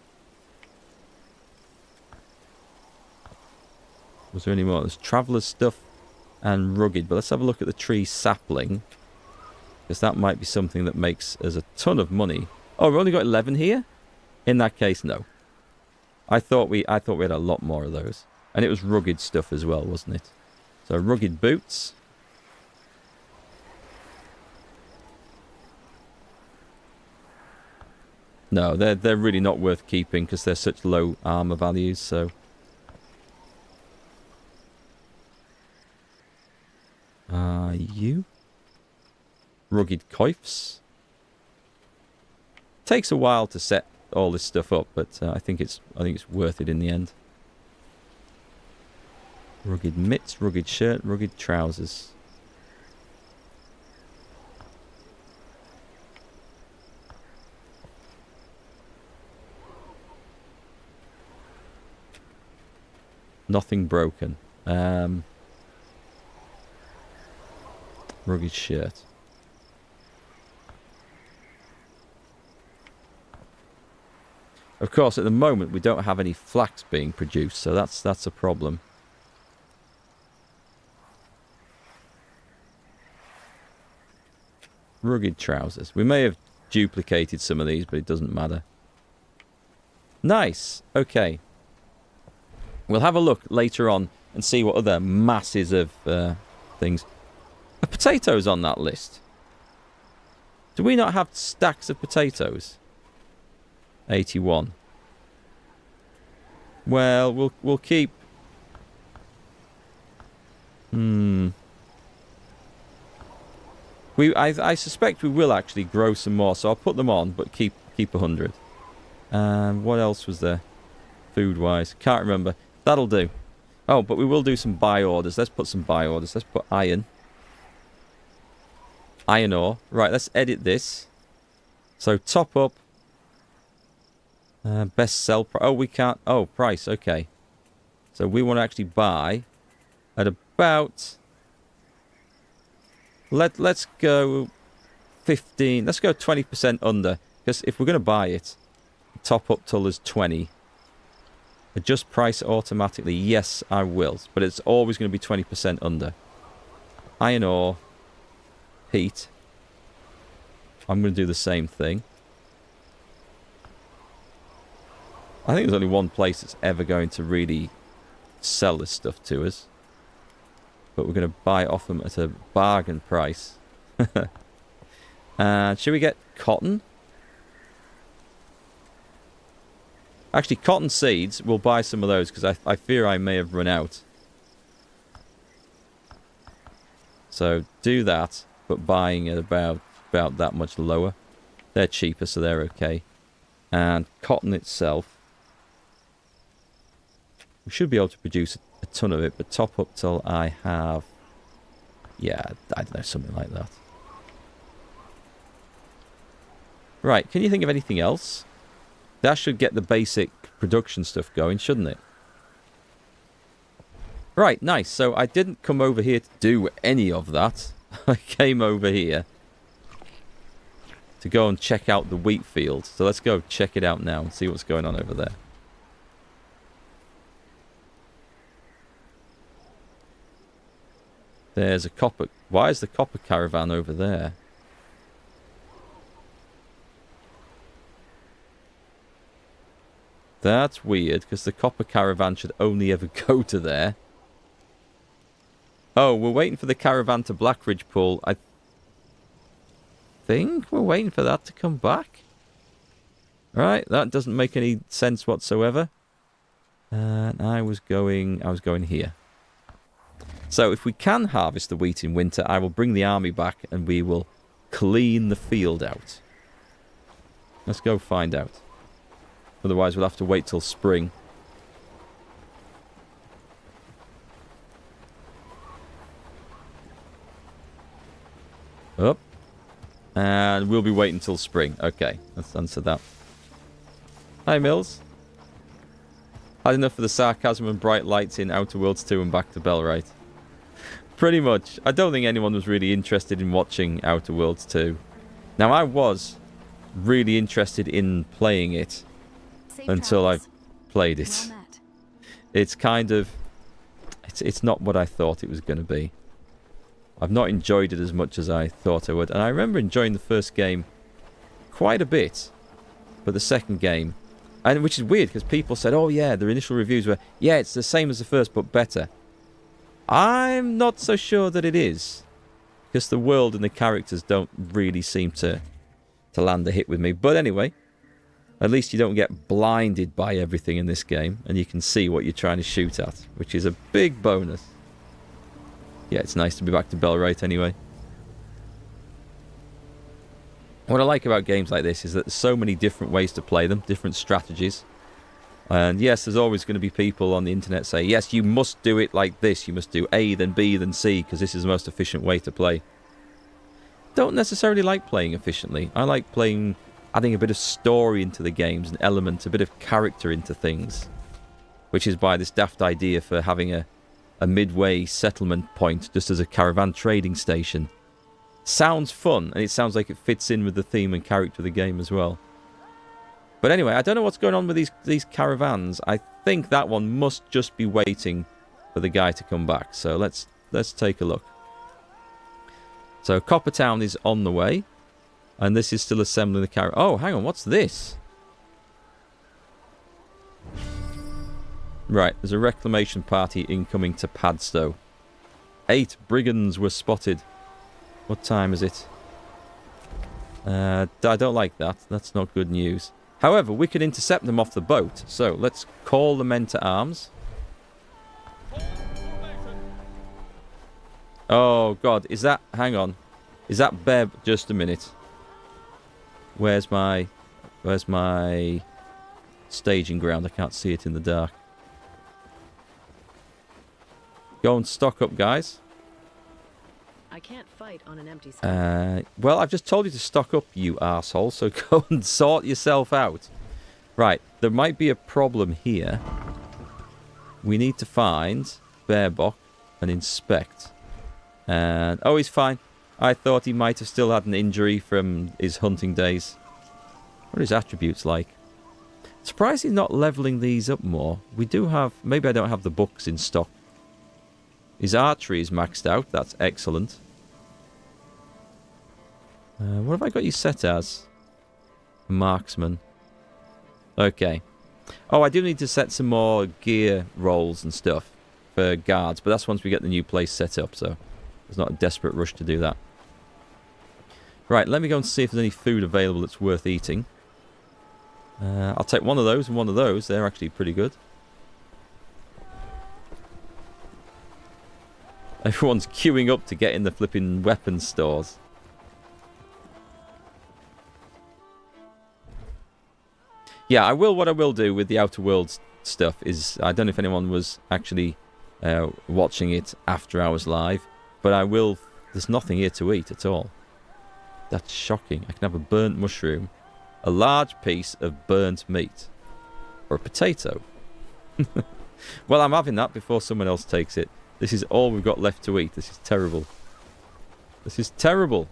Was there any more? There's Traveller's Stuff and Rugged. But let's have a look at the tree sapling, because that might be something that makes us a ton of money. Oh, we've only got 11 here? In that case, no. I thought we had a lot more of those. And it was rugged stuff as well, wasn't it? So rugged boots. No, they're really not worth keeping because they're such low armor values, so. You? Rugged coifs. Takes a while to set all this stuff up, but I think it's worth it in the end. Rugged mitts, rugged shirt, rugged trousers. Nothing broken. Rugged shirt. Of course, at the moment we don't have any flax being produced, so that's a problem. Rugged trousers. We may have duplicated some of these, but it doesn't matter. Nice. Okay. We'll have a look later on and see what other masses of things. Are potatoes on that list? Do we not have stacks of potatoes? 81. Well, we'll keep. I suspect we will actually grow some more, so I'll put them on, but keep 100. What else was there? Food-wise, can't remember. That'll do. Oh, but we will do some buy orders. Let's put some buy orders. Let's put iron. Iron ore. Right, let's edit this. So top up. Best sell price. Oh, we can't. Oh, price. Okay. So we want to actually buy at about. Let's go 15. Let's go 20% under. Because if we're going to buy it, top up till there's 20. Adjust price automatically. Yes, I will. But it's always going to be 20% under. Iron ore. Heat. I'm going to do the same thing. I think there's only one place that's ever going to really sell this stuff to us. But we're going to buy it off them at a bargain price. Should we get cotton? Actually, cotton seeds, we'll buy some of those because I fear I may have run out. So do that, but buying at about that much lower. They're cheaper, so they're okay. And cotton itself. We should be able to produce a ton of it, but top up till I have... Yeah, I don't know, something like that. Right, can you think of anything else That should get the basic production stuff going, shouldn't it? Right, nice. So I didn't come over here to do any of that. I came over here to go and check out the wheat field. So let's go check it out now and see what's going on over there. There's a copper... Why is the copper caravan over there? That's weird, because the copper caravan should only ever go to there. Oh, we're waiting for the caravan to Blackridge Pool. I think we're waiting for that to come back. Right, that doesn't make any sense whatsoever. And I was going here. So if we can harvest the wheat in winter, I will bring the army back and we will clean the field out. Let's go find out. Otherwise we'll have to wait till spring. Up. And we'll be waiting till spring. Okay, let's answer that. Hi, Mills. Had enough of the sarcasm and bright lights in Outer Worlds 2 and back to Bellwright. Pretty much. I don't think anyone was really interested in watching Outer Worlds 2. Now, I was really interested in playing it until I played it. It's kind of... It's not what I thought it was going to be. I've not enjoyed it as much as I thought I would. And I remember enjoying the first game quite a bit. But the second game... And which is weird, because people said, oh yeah, their initial reviews were, yeah, it's the same as the first, but better. I'm not so sure that it is. Because the world and the characters don't really seem to land a hit with me. But anyway, at least you don't get blinded by everything in this game. And you can see what you're trying to shoot at, which is a big bonus. Yeah, it's nice to be back to Bellwright anyway. What I like about games like this is that there's so many different ways to play them, different strategies. And yes, there's always going to be people on the internet say, yes, you must do it like this. You must do A, then B, then C, because this is the most efficient way to play. Don't necessarily like playing efficiently. I like playing, adding a bit of story into the games, an element, a bit of character into things. Which is why this daft idea for having a midway settlement point just as a caravan trading station sounds fun, and it sounds like it fits in with the theme and character of the game as well. But anyway, I don't know what's going on with these caravans. I think that one must just be waiting for the guy to come back. So let's take a look. So Coppertown is on the way, and this is still assembling the caravan. Oh, hang on, what's this? Right, there's a reclamation party incoming to Padstow. 8 brigands were spotted. What time is it? I don't like that. That's not good news. However, we can intercept them off the boat. So, let's call the men to arms. Oh, God. Is that... Hang on. Is that Beb? Just a minute. Where's my staging ground? I can't see it in the dark. Go and stock up, guys. I can't fight on an empty stomach. Well, I've just told you to stock up, you arsehole, so go and sort yourself out. Right, there might be a problem here. We need to find Bearbok and inspect. And oh, he's fine. I thought he might have still had an injury from his hunting days. What are his attributes like? Surprised he's not leveling these up more. We do have... Maybe I don't have the books in stock. His archery is maxed out. That's excellent. What have I got you set as? Marksman. Okay. Oh, I do need to set some more gear rolls and stuff for guards, but that's once we get the new place set up, so there's not a desperate rush to do that. Right, let me go and see if there's any food available that's worth eating. I'll take one of those and one of those. They're actually pretty good. Everyone's queuing up to get in the flipping weapons stores. Yeah, what I will do with the Outer Worlds stuff is... I don't know if anyone was actually watching it after I was live, but I will... There's nothing here to eat at all. That's shocking. I can have a burnt mushroom, A large piece of burnt meat. Or a potato. Well, I'm having that before someone else takes it. This is all we've got left to eat. This is terrible. This is terrible.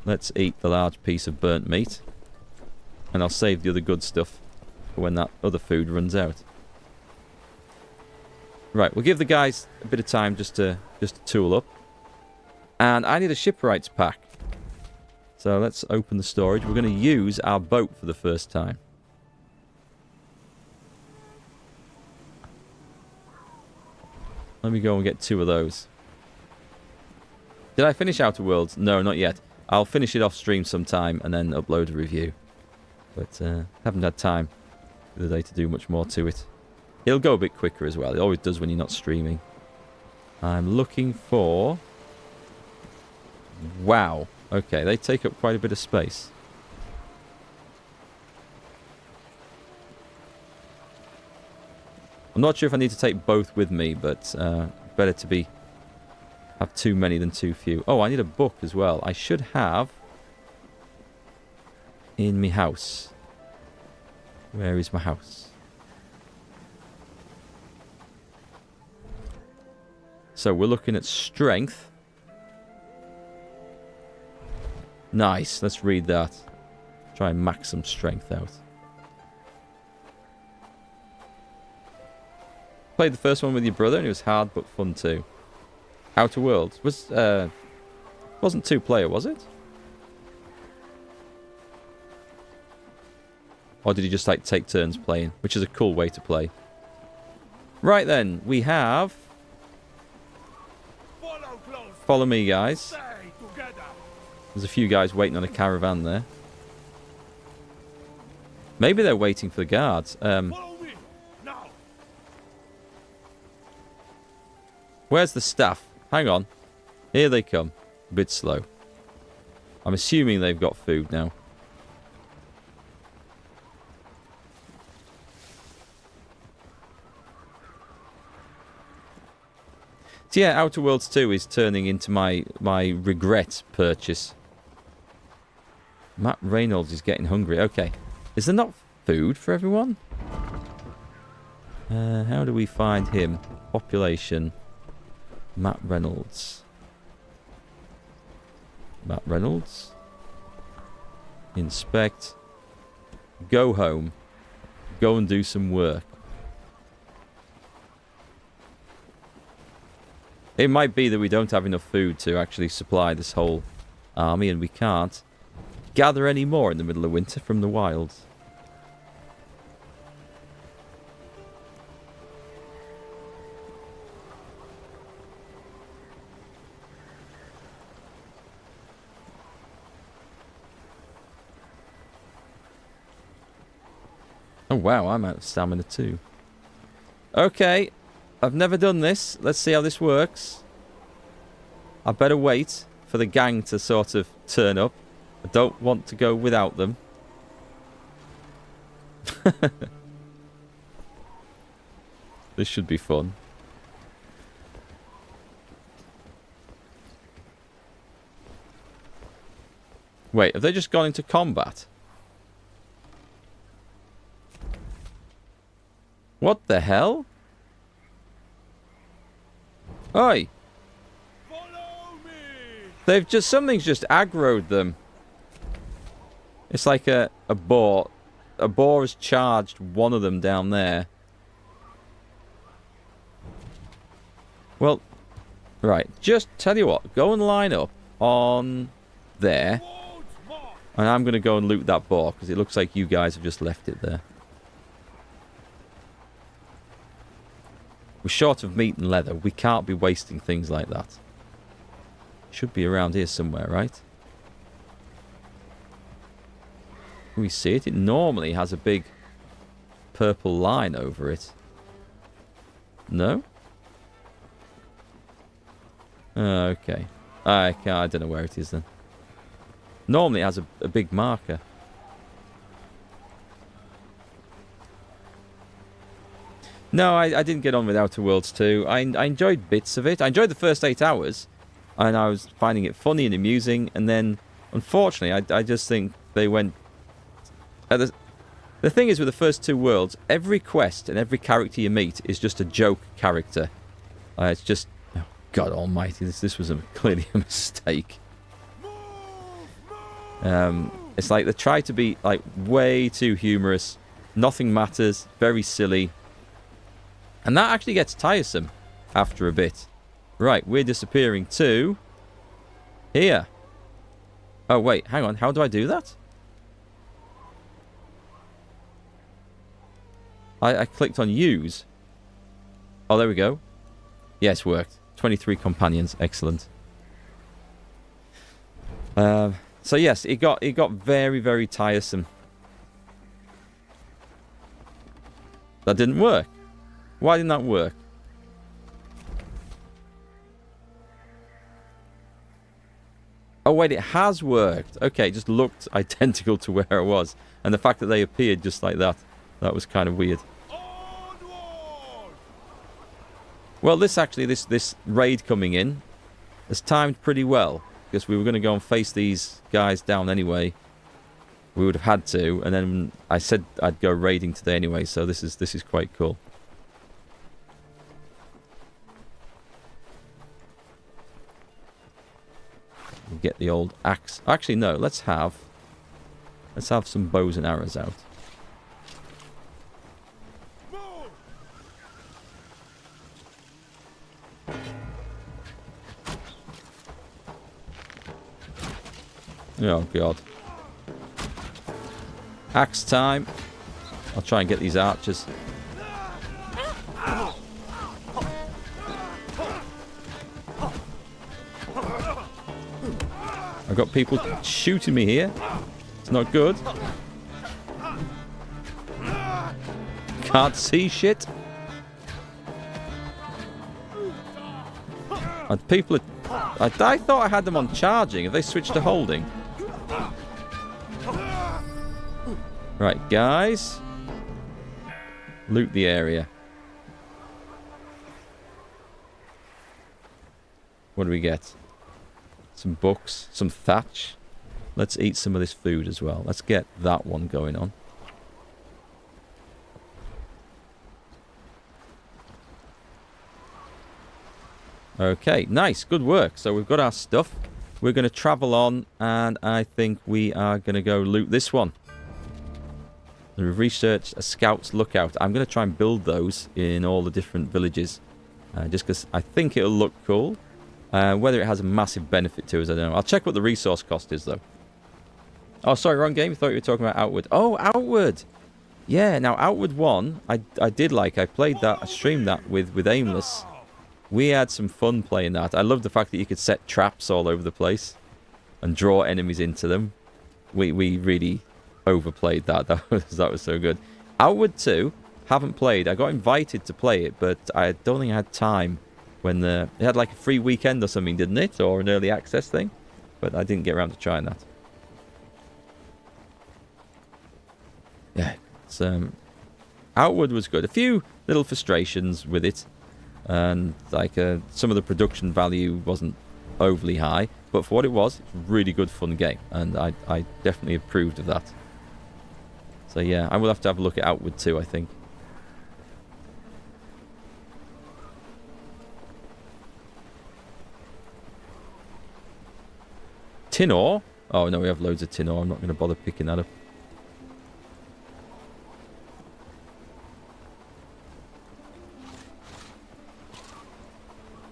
Let's eat the large piece of burnt meat. And I'll save the other good stuff for when that other food runs out. Right, we'll give the guys a bit of time just to tool up. And I need a shipwright's pack. So let's open the storage. We're going to use our boat for the first time. Let me go and get 2 of those. Did I finish Outer Worlds? No, not yet. I'll finish it off stream sometime and then upload a review. But haven't had time the other day to do much more to it. It'll go a bit quicker as well. It always does when you're not streaming. I'm looking for... Wow. Okay, they take up quite a bit of space. I'm not sure if I need to take both with me, but better to have too many than too few. Oh, I need a book as well. I should have in my house. Where is my house? So we're looking at strength. Nice. Let's read that. Try and max some strength out. Played the first one with your brother and it was hard but fun too. Outer Worlds was wasn't 2-player, was it? Or did you just like take turns playing, which is a cool way to play. Right then, we have follow me, guys. There's a few guys waiting on a caravan there. Maybe they're waiting for the guards. Where's the staff? Hang on. Here they come. A bit slow. I'm assuming they've got food now. So yeah, Outer Worlds 2 is turning into my regret purchase. Matt Reynolds is getting hungry. Okay. Is there not food for everyone? How do we find him? Population. Matt Reynolds. Matt Reynolds. Inspect. Go home. Go and do some work. It might be that we don't have enough food to actually supply this whole army, and we can't gather any more in the middle of winter from the wilds. Oh wow, I'm out of stamina too. Okay, I've never done this. Let's see how this works. I better wait for the gang to sort of turn up. I don't want to go without them. This should be fun. Wait, have they just gone into combat? What the hell? Oi! Follow me. They've just... Something's just aggroed them. It's like a boar. A boar has charged one of them down there. Well, right. Just tell you what. Go and line up on there. And I'm going to go and loot that boar because it looks like you guys have just left it there. We're short of meat and leather. We can't be wasting things like that. Should be around here somewhere, right? Can we see it? It normally has a big purple line over it. No? Okay. I don't know where it is then. Normally it has a big marker. No, I didn't get on with Outer Worlds 2. I enjoyed bits of it. I enjoyed the first 8 hours. And I was finding it funny and amusing. And then Unfortunately, I just think they went... The thing is with the first two worlds, every quest and every character you meet is just a joke character. It's just... Oh, God almighty, this was clearly a mistake. It's like they try to be like way too humorous. Nothing matters. Very silly. And that actually gets tiresome after a bit. Right, we're disappearing to... here. Oh, wait, hang on. How do I do that? I clicked on use. Oh, there we go. Yes, worked. 23 companions. Excellent. So yes, it got very, very tiresome. That didn't work. Why didn't that work? Oh wait, it has worked. Okay, it just looked identical to where I was. And the fact that they appeared just like that, that was kind of weird. Well, this raid coming in has timed pretty well. Because we were going to go and face these guys down anyway. We would have had to. And then I said I'd go raiding today anyway. So this is quite cool. We'll get the old axe. Actually, no. Let's have some bows and arrows out. Oh, God. Axe time. I'll try and get these archers. I've got people shooting me here. It's not good. Can't see shit. And people are... I thought I had them on charging. Have they switched to holding? Right, guys. Loot the area. What do we get? Some books, some thatch. Let's eat some of this food as well. Let's get that one going on. Okay, nice. Good work. So we've got our stuff. We're going to travel on, and I think we are going to go loot this one. We've researched a scout's lookout. I'm going to try and build those in all the different villages. Just because I think it'll look cool. Whether it has a massive benefit to us, I don't know. I'll check what the resource cost is, though. Oh, sorry, wrong game. I thought you were talking about Outward. Oh, Outward! Yeah, now Outward 1, I did like. I played that, I streamed that with Aimless. We had some fun playing that. I love the fact that you could set traps all over the place and draw enemies into them. We really overplayed that. That was so good. Outward 2, haven't played. I got invited to play it, but I don't think I had time when it had like a free weekend or something, didn't it? Or an early access thing. But I didn't get around to trying that. Yeah, it's, Outward was good. A few little frustrations with it. And like some of the production value wasn't overly high. But for what it was, it's a really good fun game. And I definitely approved of that. So yeah, I will have to have a look at Outward 2, I think. Tin ore? Oh no, we have loads of tin ore. I'm not going to bother picking that up.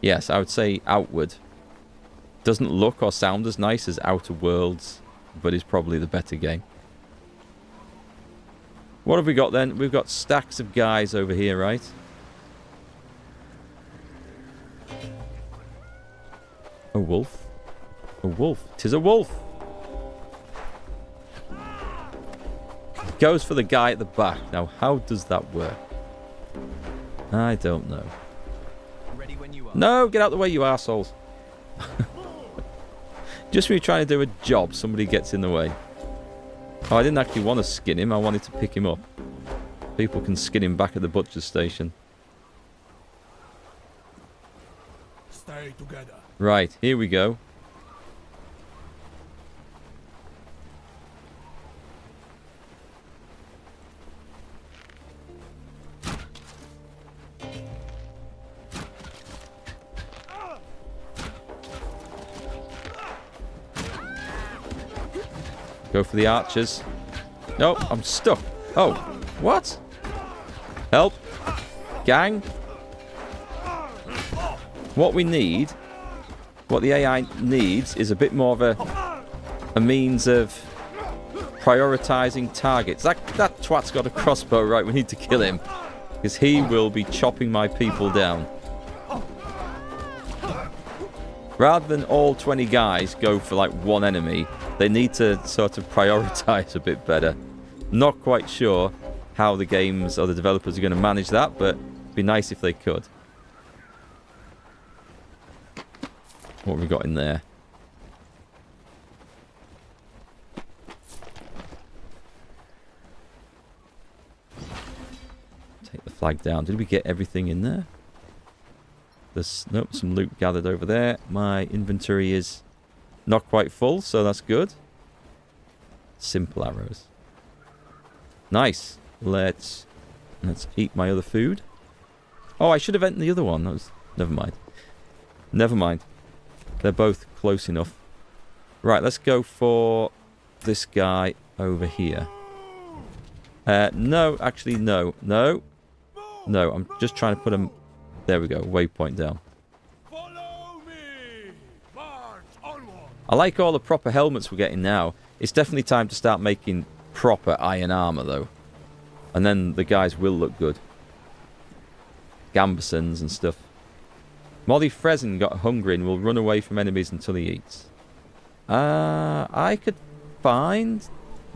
Yes, I would say Outward. Doesn't look or sound as nice as Outer Worlds, but is probably the better game. What have we got then? We've got stacks of guys over here, right? A wolf? A wolf. 'Tis a wolf! Goes for the guy at the back. Now, how does that work? I don't know. Ready when you are. No, get out the way, you arseholes. Just when you're trying to do a job, somebody gets in the way. Oh, I didn't actually want to skin him. I wanted to pick him up. People can skin him back at the butcher's station. Stay together. Right, here we go. Go for the archers. No, I'm stuck. Oh, what? Help. Gang. What we need, what the AI needs, is a bit more of a means of prioritizing targets. That twat's got a crossbow, right? We need to kill him. Because he will be chopping my people down. Rather than all 20 guys go for like one enemy, they need to sort of prioritize a bit better. Not quite sure how the games or the developers are going to manage that, but it'd be nice if they could. What have we got in there? Take the flag down. Did we get everything in there? There's nope, some loot gathered over there. My inventory is not quite full, so that's good. Simple arrows. Nice. Let's eat my other food. Oh, I should have eaten the other one. That was, never mind. Never mind. They're both close enough. Right, let's go for this guy over here. No, actually, no. No. No, I'm just trying to put him... There we go, waypoint down. Follow me. March onward. I like all the proper helmets we're getting now. It's definitely time to start making proper iron armor, though. And then the guys will look good. Gambesons and stuff. Molly Frezin got hungry and will run away from enemies until he eats. I could find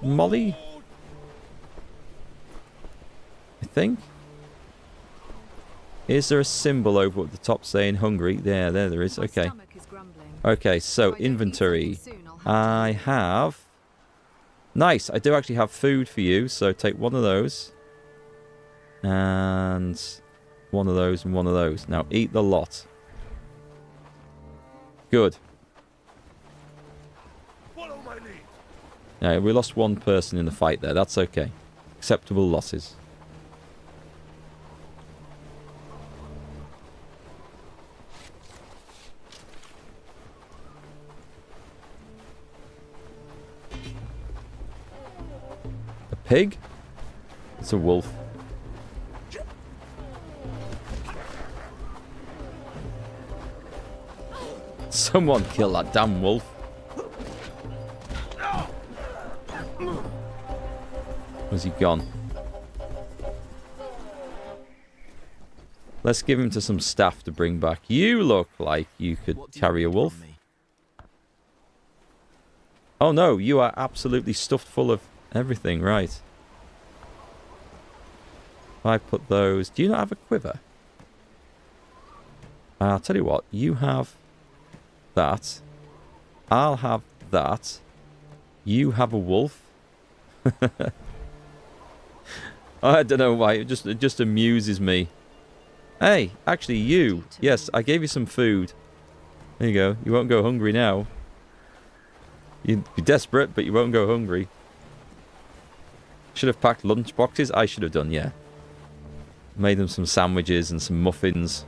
Molly. I think. Is there a symbol over at the top saying hungry? There is. Okay. Okay, so inventory. I have... Nice, I do actually have food for you, so take one of those. And one of those and one of those. Now eat the lot. Good. Follow my lead. Yeah, we lost one person in the fight there. That's okay. Acceptable losses. A pig? It's a wolf. Someone kill that damn wolf. Where's he gone? Let's give him to some staff to bring back. You look like you could carry a wolf. Oh no, you are absolutely stuffed full of everything, right. If I put those... Do you not have a quiver? I'll tell you what, you have that. I'll have that. You have a wolf. I don't know why, it just amuses me. Hey, actually you. Yes, I gave you some food. There you go. You won't go hungry now. You'd be desperate, but you won't go hungry. Should have packed lunch boxes. I should have done, yeah. Made them some sandwiches and some muffins.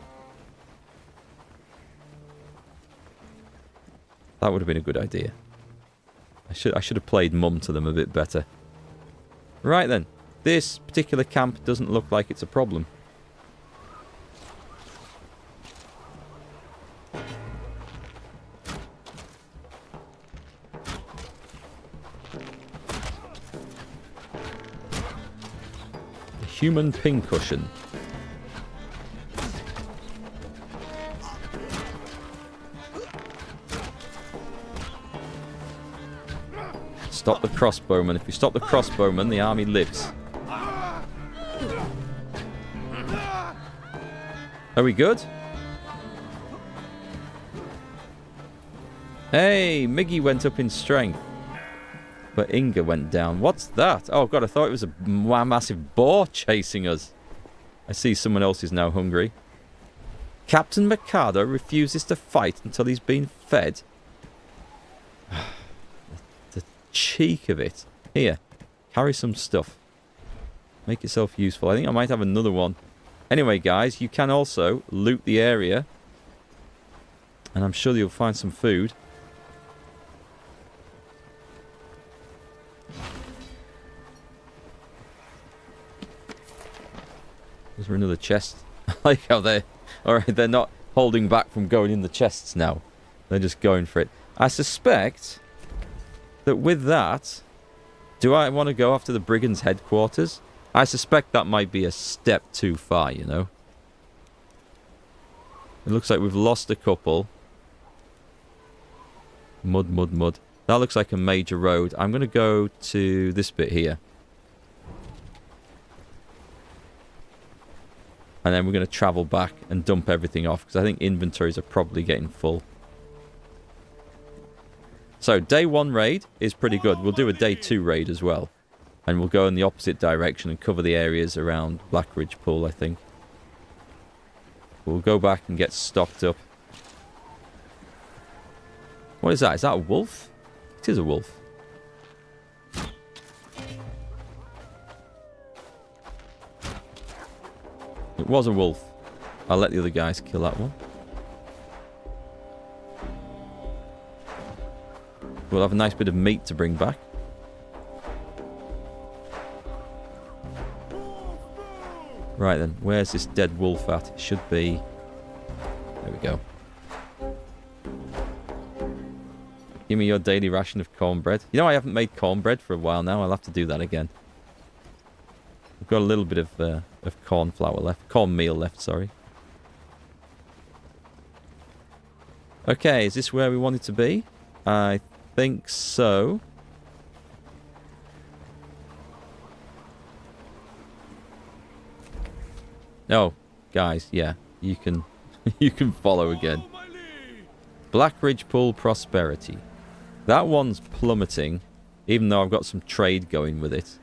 That would have been a good idea. I should have played mum to them a bit better. Right then. This particular camp doesn't look like it's a problem. A human pincushion. Stop the crossbowman. If you stop the crossbowman, the army lives. Are we good? Hey, Miggy went up in strength. But Inga went down. What's that? Oh god, I thought it was a massive boar chasing us. I see someone else is now hungry. Captain Mikado refuses to fight until he's been fed. The cheek of it. Here, carry some stuff. Make yourself useful. I think I might have another one. Anyway, guys, you can also loot the area. And I'm sure you'll find some food. Is there another chest? I like how they're not holding back from going in the chests now. They're just going for it. I suspect that with that, do I want to go after the brigands' headquarters? I suspect that might be a step too far, you know. It looks like we've lost a couple. Mud, mud, mud. That looks like a major road. I'm going to go to this bit here. And then we're going to travel back and dump everything off, because I think inventories are probably getting full. So, day 1 raid is pretty good. We'll do a day 2 raid as well. And we'll go in the opposite direction and cover the areas around Blackridge Pool, I think. We'll go back and get stocked up. What is that? Is that a wolf? It is a wolf. It was a wolf. I'll let the other guys kill that one. We'll have a nice bit of meat to bring back. Right then, where's this dead wolf at? It should be... There we go. Give me your daily ration of cornbread. You know, I haven't made cornbread for a while now. I'll have to do that again. I've got a little bit of corn flour left. Cornmeal left, sorry. Okay, is this where we want it to be? I think so. Oh, guys, yeah, you can you can follow again. Blackridge Pool Prosperity. That one's plummeting, even though I've got some trade going with it.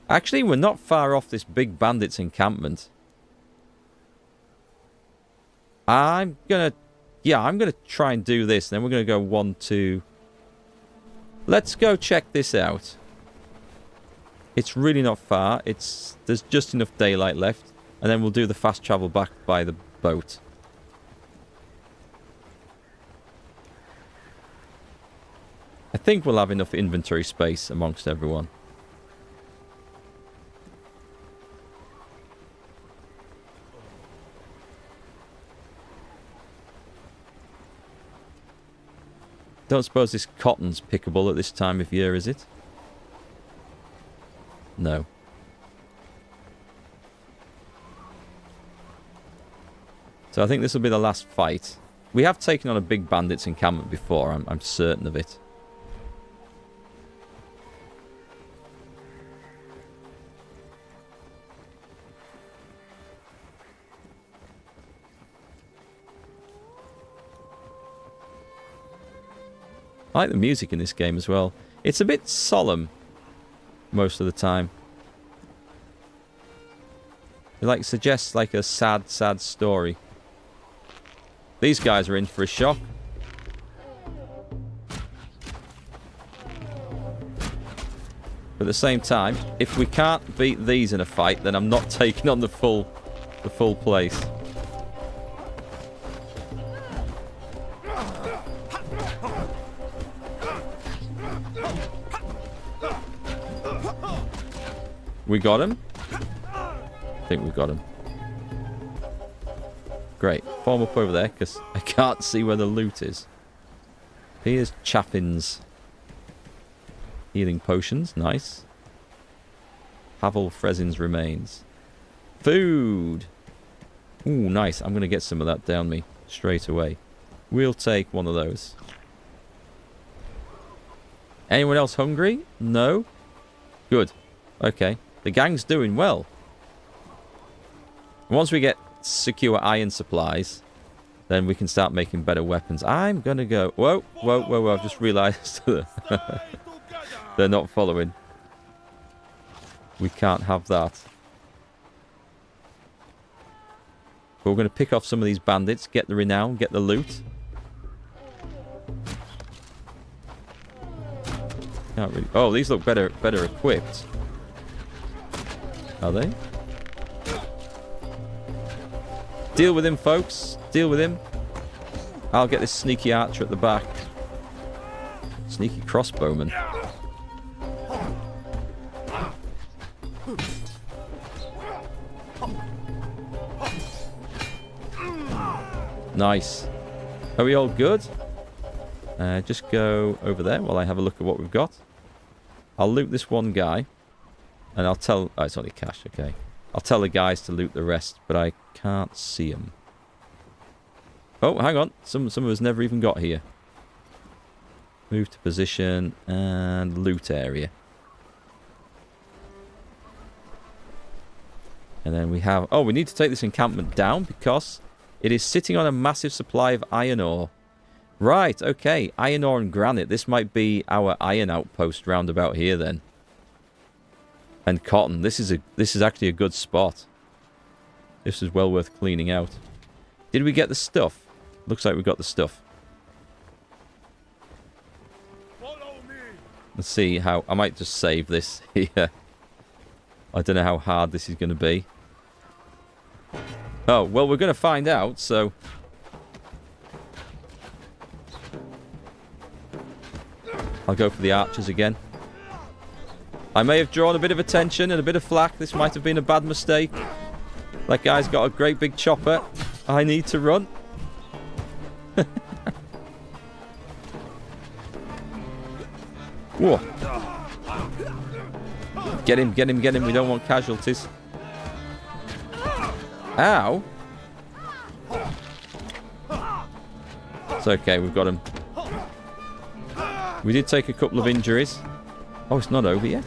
Actually, we're not far off this big bandits encampment. I'm gonna try and do this. Then we're gonna go 1, 2. Let's go check this out. It's really not far. There's just enough daylight left, and then we'll do the fast travel back by the boat. I think we'll have enough inventory space amongst everyone. Don't suppose this cotton's pickable at this time of year, is it? No. So I think this will be the last fight. We have taken on a big bandits encampment before, I'm certain of it. I like the music in this game as well. It's a bit solemn most of the time. It like suggests like a sad, sad story. These guys are in for a shock. But at the same time, if we can't beat these in a fight, then I'm not taking on the full place. We got him? I think we got him. Great. Form up over there, because I can't see where the loot is. Here's Chappin's healing potions. Nice. Pavel Frezin's remains. Food! Ooh, nice. I'm going to get some of that down me straight away. We'll take one of those. Anyone else hungry? No? Good. Okay. The gang's doing well. Once we get secure iron supplies, then we can start making better weapons. I'm gonna go... Whoa, whoa, whoa, whoa. I've just realised they're not following. We can't have that. But we're going to pick off some of these bandits, get the renown, get the loot. Can't really... Oh, these look better equipped. Are they? Deal with him, folks. Deal with him. I'll get this sneaky archer at the back. Sneaky crossbowman. Nice. Are we all good? Just go over there while I have a look at what we've got. I'll loot this one guy. And I'll tell... Oh, it's only cash. Okay. I'll tell the guys to loot the rest, but I can't see them. Oh, hang on. Some of us never even got here. Move to position and loot area. And then we have... Oh, we need to take this encampment down because it is sitting on a massive supply of iron ore. Right, okay. Iron ore and granite. This might be our iron outpost round about here then. And cotton. This is actually a good spot. This is well worth cleaning out. Did we get the stuff? Looks like we got the stuff. Follow me. Let's see how... I might just save this here. I don't know how hard this is going to be. Oh, well, we're going to find out, so... I'll go for the archers again. I may have drawn a bit of attention and a bit of flack. This might have been a bad mistake. That guy's got a great big chopper. I need to run. Whoa. Get him, get him, get him. We don't want casualties. Ow. It's okay, we've got him. We did take a couple of injuries. Oh, it's not over yet.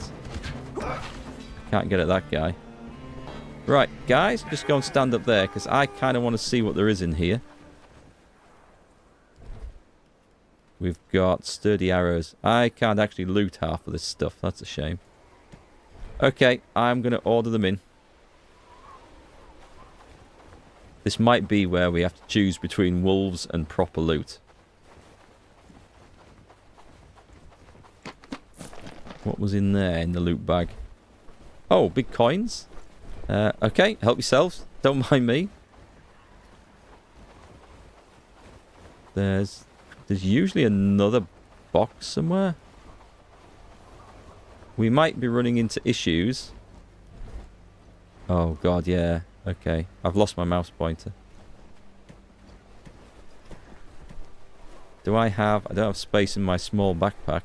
Can't get at that guy. Right, guys, just go and stand up there, because I kind of want to see what there is in here. We've got sturdy arrows. I can't actually loot half of this stuff. That's a shame. Okay, I'm going to order them in. This might be where we have to choose between wolves and proper loot. What was in there in the loot bag? Oh, big coins. Okay, help yourselves. Don't mind me. There's usually another box somewhere. We might be running into issues. Oh, God, yeah. Okay, I've lost my mouse pointer. Do I have... I don't have space in my small backpack.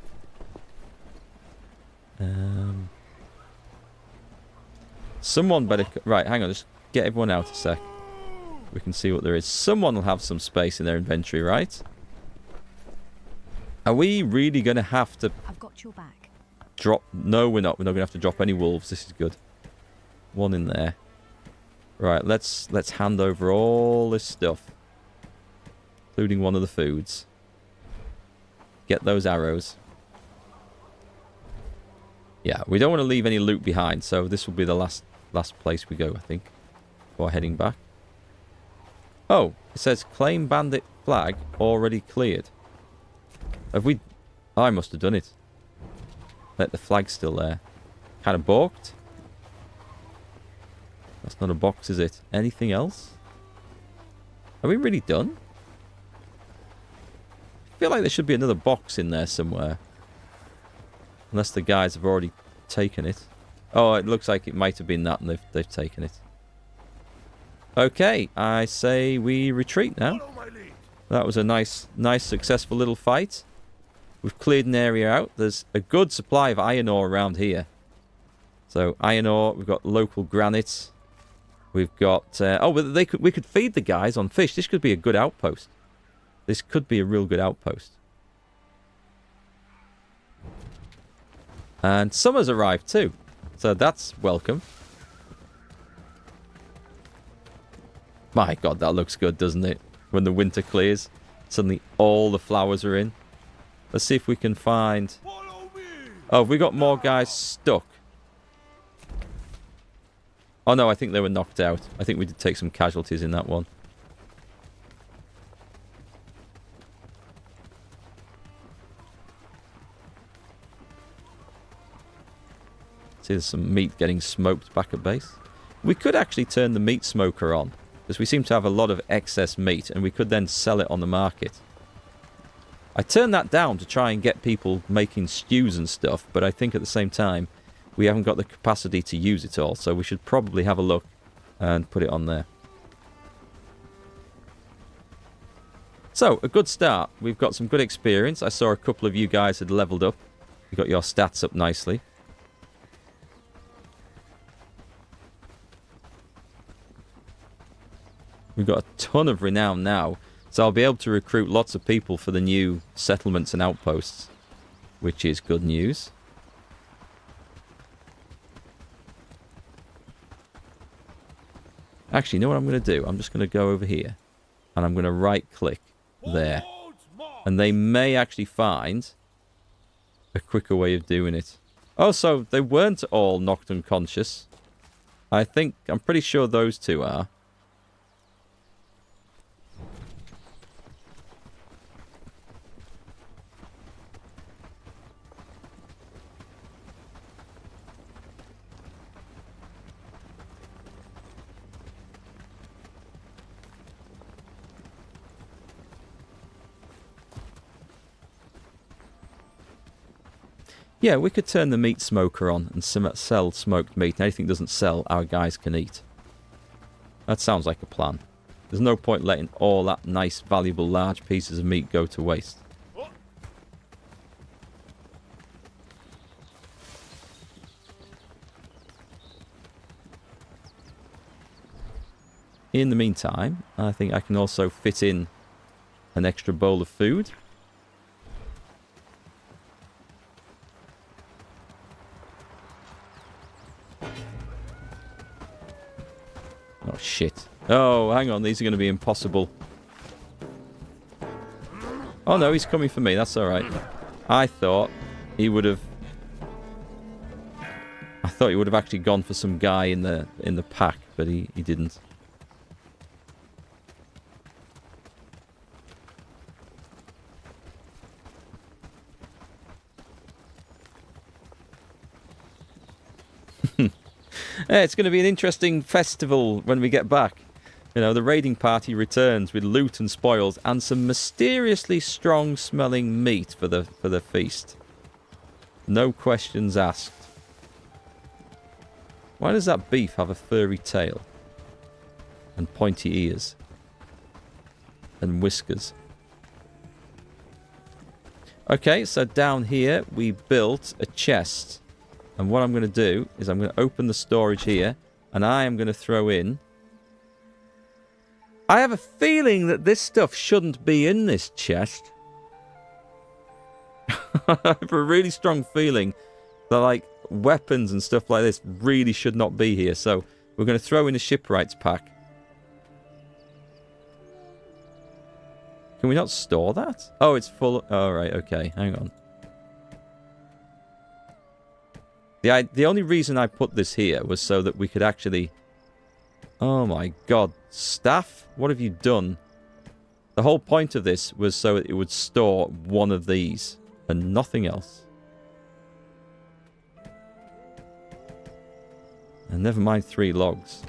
Someone better... Right, hang on. Just get everyone out a sec. We can see what there is. Someone will have some space in their inventory, right? Are we really going to have to... I've got your back. Drop... No, we're not. We're not going to have to drop any wolves. This is good. One in there. Right, let's hand over all this stuff. Including one of the foods. Get those arrows. Yeah, we don't want to leave any loot behind, so this will be the last place we go, I think. Before heading back. Oh, it says claim bandit flag already cleared. Have we... I must have done it. Let the flag still there. Kind of balked. That's not a box, is it? Anything else? Are we really done? I feel like there should be another box in there somewhere. Unless the guys have already taken it. Oh, it looks like it might have been that and they've taken it. Okay, I say we retreat now. That was a nice successful little fight. We've cleared an area out. There's a good supply of iron ore around here. So, iron ore, we've got local granite. We've got... oh, we could feed the guys on fish. This could be a good outpost. This could be a real good outpost. And summer's arrived too. So that's welcome. My God, that looks good, doesn't it? When the winter clears, suddenly all the flowers are in. Let's see if we can find... Oh, have we got more guys stuck? Oh no, I think they were knocked out. I think we did take some casualties in that one. See, there's some meat getting smoked back at base. We could actually turn the meat smoker on, because we seem to have a lot of excess meat, and we could then sell it on the market. I turned that down to try and get people making stews and stuff, but I think at the same time, we haven't got the capacity to use it all, so we should probably have a look and put it on there. So, a good start. We've got some good experience. I saw a couple of you guys had leveled up. You got your stats up nicely. We've got a ton of renown now. So I'll be able to recruit lots of people for the new settlements and outposts, which is good news. Actually, you know what I'm going to do? I'm just going to go over here. And I'm going to right-click there. And they may actually find a quicker way of doing it. Oh, so they weren't all knocked unconscious. I'm pretty sure those two are. Yeah, we could turn the meat smoker on and sell smoked meat. Anything that doesn't sell, our guys can eat. That sounds like a plan. There's no point letting all that nice, valuable, large pieces of meat go to waste. In the meantime, I think I can also fit in an extra bowl of food. Oh, shit. Oh, hang on. These are going to be impossible. Oh, no. He's coming for me. That's all right. I thought he would have actually gone for some guy in the pack, but he didn't. Yeah, it's going to be an interesting festival when we get back. You know, the raiding party returns with loot and spoils and some mysteriously strong-smelling meat for the feast. No questions asked. Why does that beef have a furry tail? And pointy ears? And whiskers? Okay, so down here we built a chest. And what I'm going to do is I'm going to open the storage here. And I am going to throw in... I have a feeling that this stuff shouldn't be in this chest. I have a really strong feeling that, like, weapons and stuff like this really should not be here. So we're going to throw in a shipwrights pack. Can we not store that? Oh, it's full. All right, okay. Hang on. The only reason I put this here was so that we could actually... Oh my god. Staff? What have you done? The whole point of this was so it would store one of these and nothing else. And never mind 3 logs.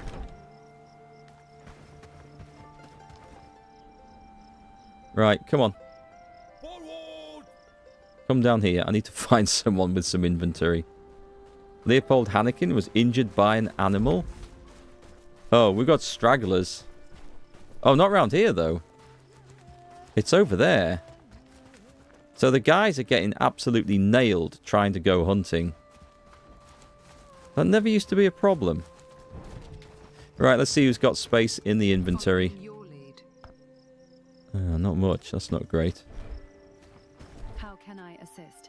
Right, come on. Come down here. I need to find someone with some inventory. Leopold Hannekin was injured by an animal. Oh, we've got stragglers. Oh, not round here, though. It's over there. So the guys are getting absolutely nailed trying to go hunting. That never used to be a problem. Right, let's see who's got space in the inventory. Not much. That's not great. How can I assist?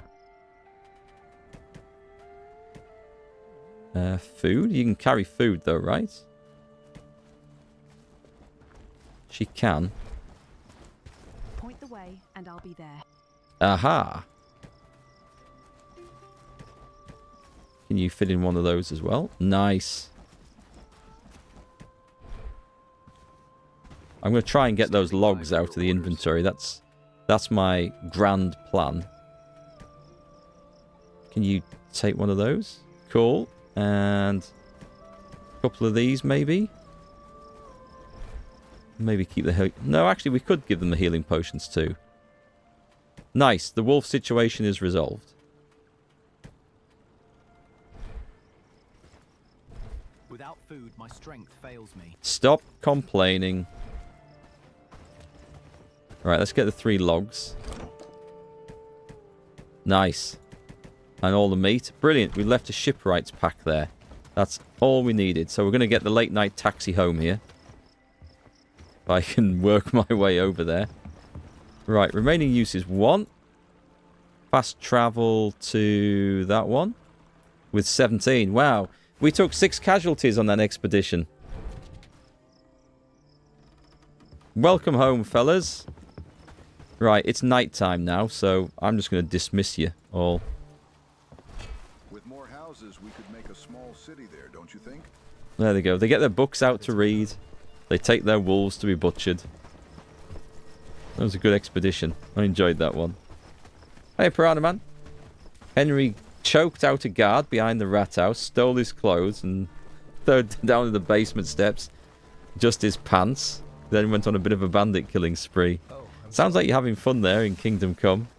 Food? You can carry food, though, right? She can. Point the way, and I'll be there. Aha! Can you fit in one of those as well? Nice. I'm going to try and get those logs out of the inventory. That's my grand plan. Can you take one of those? Cool. And a couple of these, maybe? Maybe keep the... No, actually, we could give them the healing potions, too. Nice. The wolf situation is resolved. Without food, my strength fails me. Stop complaining. Right, let's get the 3 logs. Nice. And all the meat. Brilliant. We left a shipwrights pack there. That's all we needed. So we're going to get the late night taxi home here. If I can work my way over there. Right, remaining use is 1. Fast travel to that one. With 17. Wow. We took 6 casualties on that expedition. Welcome home, fellas. Right, it's night time now, so I'm just going to dismiss you all. With more houses, we could make a small city there, don't you think? There they go. They get their books out to read. They take their wolves to be butchered. That was a good expedition. I enjoyed that one. Hey, Piranha Man. Henry choked out a guard behind the rat house, stole his clothes, and threw down to the basement steps. Just his pants. Then went on a bit of a bandit killing spree. Sounds like you're having fun there in Kingdom Come.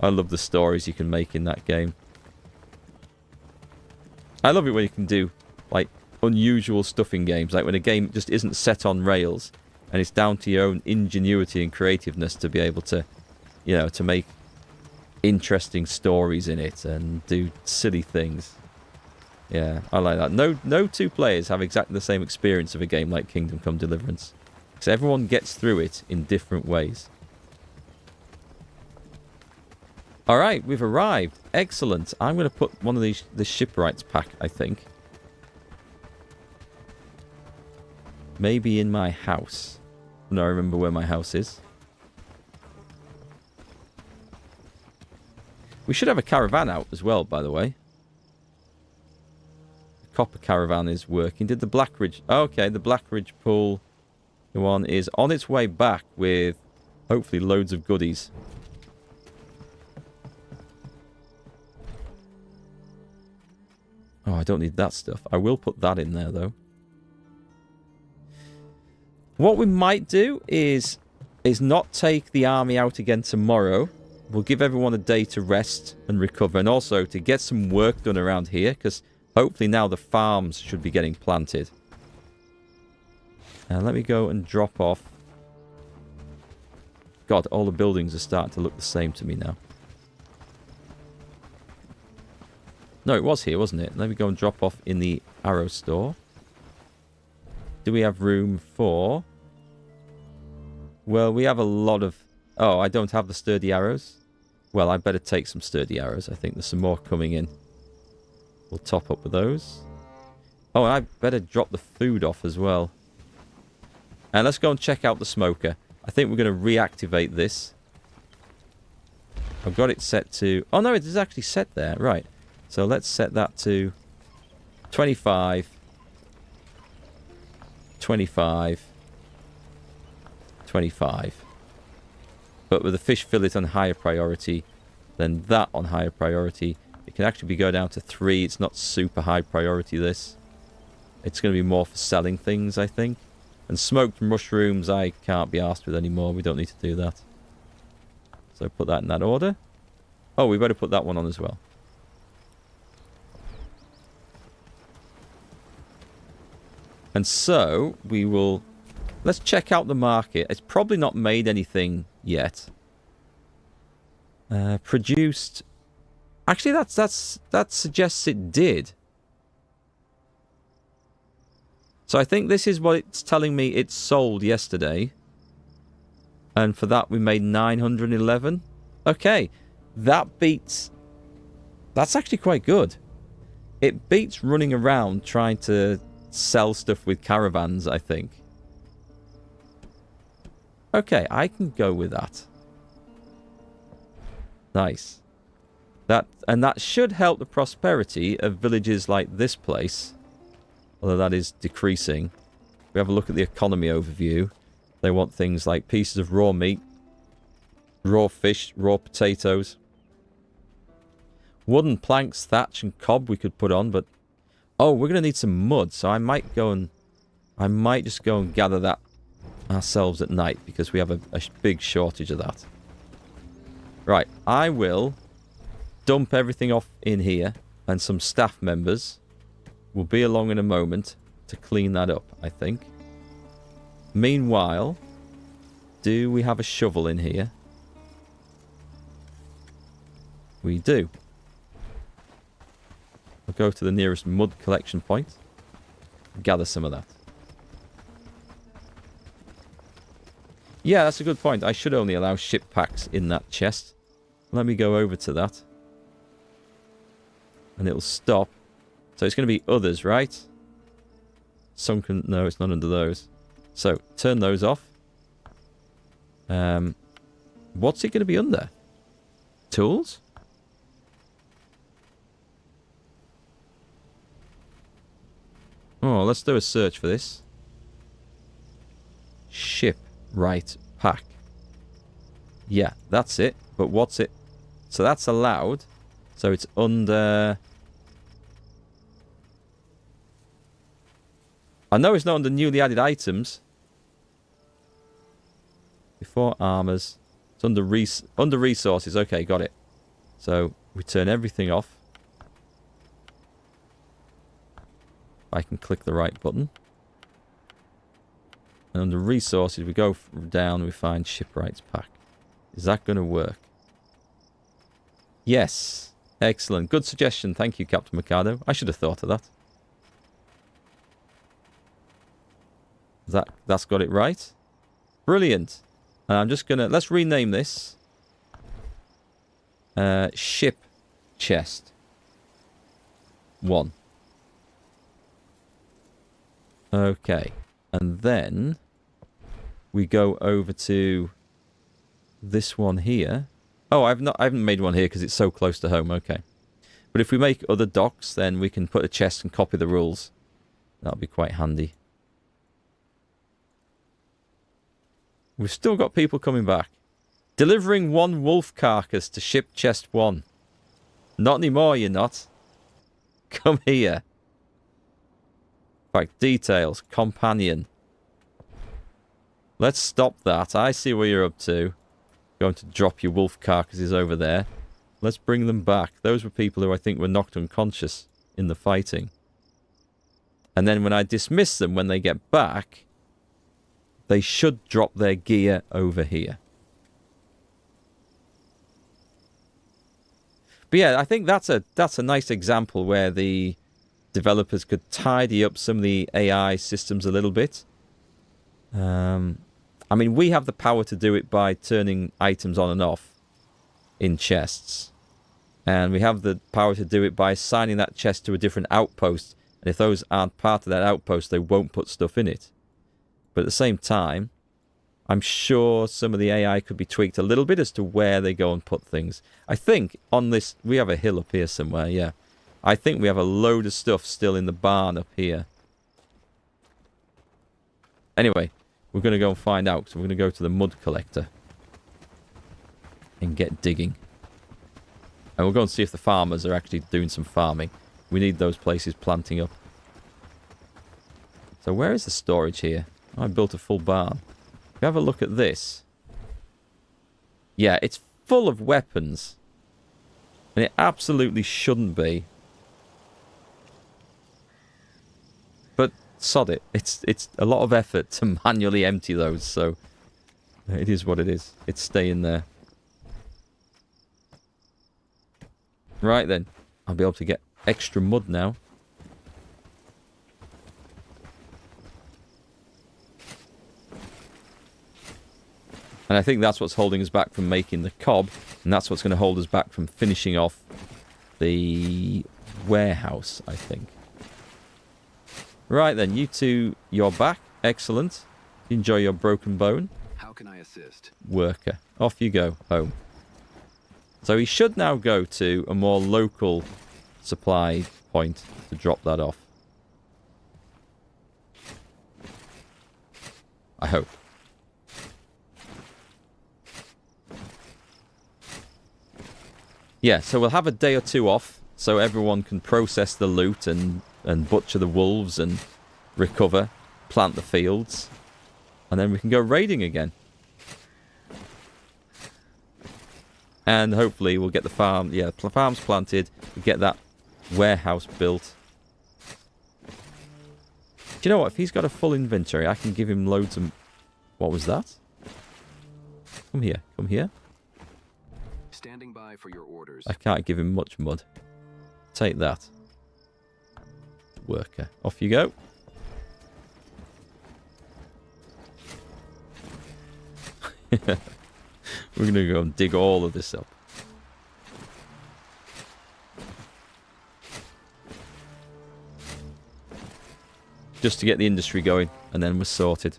I love the stories you can make in that game. I love it when you can do, like, unusual stuff in games. Like when a game just isn't set on rails, and it's down to your own ingenuity and creativeness to be able to, you know, to make interesting stories in it and do silly things. Yeah, I like that. No 2 players have exactly the same experience of a game like Kingdom Come Deliverance. Because everyone gets through it in different ways. Alright, we've arrived. Excellent. I'm going to put one of these, the shipwrights pack, I think. Maybe in my house. No, I remember where my house is. We should have a caravan out as well, by the way. The copper caravan is working. Did the Blackridge... Oh, okay, the Blackridge pool... The one is on its way back with hopefully loads of goodies. Oh, I don't need that stuff. I will put that in there, though. What we might do is not take the army out again tomorrow. We'll give everyone a day to rest and recover, and also to get some work done around here, because hopefully now the farms should be getting planted. Let me go and drop off. God, all the buildings are starting to look the same to me now. No, it was here, wasn't it? Let me go and drop off in the arrow store. Do we have room for... Well, we have a lot of... Oh, I don't have the sturdy arrows. Well, I better take some sturdy arrows. I think there's some more coming in. We'll top up with those. Oh, and I better drop the food off as well. And let's go and check out the smoker. I think we're going to reactivate this. I've got it set to... Oh, no, it is actually set there. Right. So let's set that to 25. 25. 25. But with the fish fillet on higher priority, then that on higher priority. It can actually go down to 3. It's not super high priority, this. It's going to be more for selling things, I think. And smoked mushrooms, I can't be asked with anymore. We don't need to do that. So put that in that order. Oh, we better put that one on as well. And so, we will... Let's check out the market. It's probably not made anything yet. Produced... Actually, that suggests it did. So I think this is what it's telling me it sold yesterday. And for that we made 911. Okay, that beats... That's actually quite good. It beats running around trying to sell stuff with caravans, I think. Okay, I can go with that. Nice. And that should help the prosperity of villages like this place. Although that is decreasing. We have a look at the economy overview. They want things like pieces of raw meat, raw fish, raw potatoes, wooden planks, thatch and cob we could put on, but... Oh, we're going to need some mud, so I might just go and gather that ourselves at night, because we have a big shortage of that. Right, I will dump everything off in here, and some staff members will be along in a moment to clean that up, I think. Meanwhile, do we have a shovel in here? We do. We'll go to the nearest mud collection point. Gather some of that. Yeah, that's a good point. I should only allow ship packs in that chest. Let me go over to that. And it'll stop. So it's going to be others, right? Sunken... No, it's not under those. So, turn those off. What's it going to be under? Tools? Oh, let's do a search for this. Shipwright pack. Yeah, that's it. But what's it? So that's allowed. So it's under... I know it's not under newly added items. Before armors. It's under resources. Okay, got it. So we turn everything off. I can click the right button. And under resources, we go down and we find Shipwright's pack. Is that going to work? Yes. Excellent. Good suggestion. Thank you, Captain Mikado. I should have thought of that. That's got it right. Brilliant. And I'm just going to... Let's rename this. Ship Chest 1. Okay. And then we go over to this one here. Oh, I haven't made one here because it's so close to home. Okay. But if we make other docks, then we can put a chest and copy the rules. That'll be quite handy. We've still got people coming back. Delivering 1 wolf carcass to ship chest 1. Not anymore, you're not. Come here. In fact, details. Companion. Let's stop that. I see what you're up to. Going to drop your wolf carcasses over there. Let's bring them back. Those were people who I think were knocked unconscious in the fighting. And then when I dismiss them when they get back, they should drop their gear over here. But yeah, I think that's a nice example where the developers could tidy up some of the AI systems a little bit. I mean, we have the power to do it by turning items on and off in chests. And we have the power to do it by assigning that chest to a different outpost. And if those aren't part of that outpost, they won't put stuff in it. But at the same time, I'm sure some of the AI could be tweaked a little bit as to where they go and put things. I think on this, we have a hill up here somewhere, yeah. I think we have a load of stuff still in the barn up here. Anyway, we're going to go and find out. So we're going to go to the mud collector and get digging. And we'll go and see if the farmers are actually doing some farming. We need those places planting up. So where is the storage here? Oh, I built a full barn. If you have a look at this. Yeah, it's full of weapons. And it absolutely shouldn't be. But sod it. It's a lot of effort to manually empty those, so it is what it is. It's staying there. Right then. I'll be able to get extra mud now. And I think that's what's holding us back from making the cob. And that's what's going to hold us back from finishing off the warehouse, I think. Right then, you two, you're back. Excellent. Enjoy your broken bone. How can I assist? Worker. Off you go, home. So he should now go to a more local supply point to drop that off. I hope. Yeah, so we'll have a day or two off so everyone can process the loot and butcher the wolves and recover, plant the fields, and then we can go raiding again. And hopefully we'll get the farm, yeah, farms planted, we'll get that warehouse built. Do you know what? If he's got a full inventory, I can give him loads of... What was that? Come here. Come here. Standing by for your orders. I can't give him much mud. Take that. Worker. Off you go. We're going to go and dig all of this up. Just to get the industry going, and then we're sorted.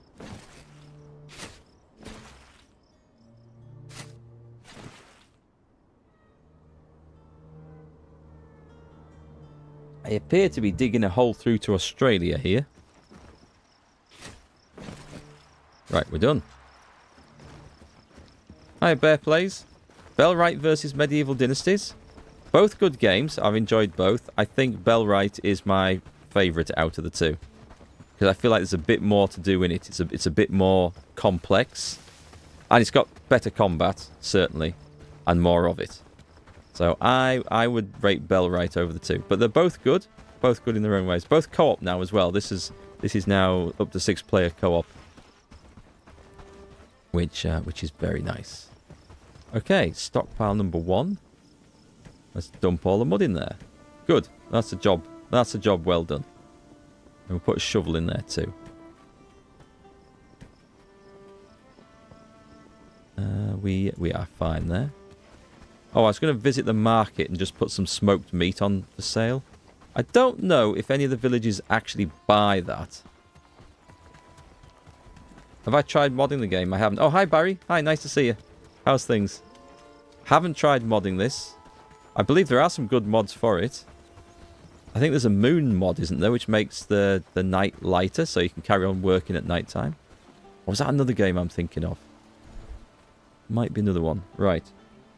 I appear to be digging a hole through to Australia here. Right, we're done. Hi, Bear Plays. Bellwright versus Medieval Dynasties. Both good games. I've enjoyed both. I think Bellwright is my favourite out of the two. Because I feel like there's a bit more to do in it. It's a bit more complex. And it's got better combat, certainly. And more of it. So I would rate Bellwright over the two. But they're both good. Both good in their own ways. Both co-op now as well. This is now up to 6-player co-op. Which is very nice. Okay, stockpile number 1. Let's dump all the mud in there. Good. That's a job. That's a job well done. And we'll put a shovel in there too. We are fine there. Oh, I was going to visit the market and just put some smoked meat on for sale. I don't know if any of the villages actually buy that. Have I tried modding the game? I haven't. Oh, hi Barry. Hi, nice to see you. How's things? Haven't tried modding this. I believe there are some good mods for it. I think there's a moon mod, isn't there, which makes the night lighter so you can carry on working at night time. Or was that another game I'm thinking of? Might be another one. Right.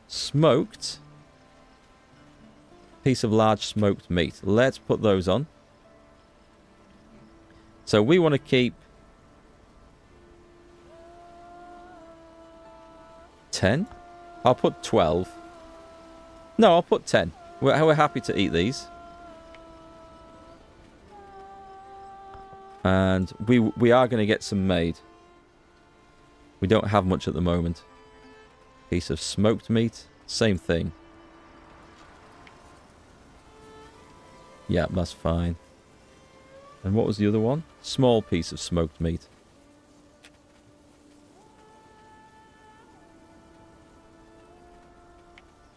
Smoked. Piece of large smoked meat. Let's put those on. So we want to keep 10. I'll put 12. No, I'll put 10. We're happy to eat these. And we are going to get some made. We don't have much at the moment. Piece of smoked meat. Same thing. Yeah, that's fine. And what was the other one? Small piece of smoked meat.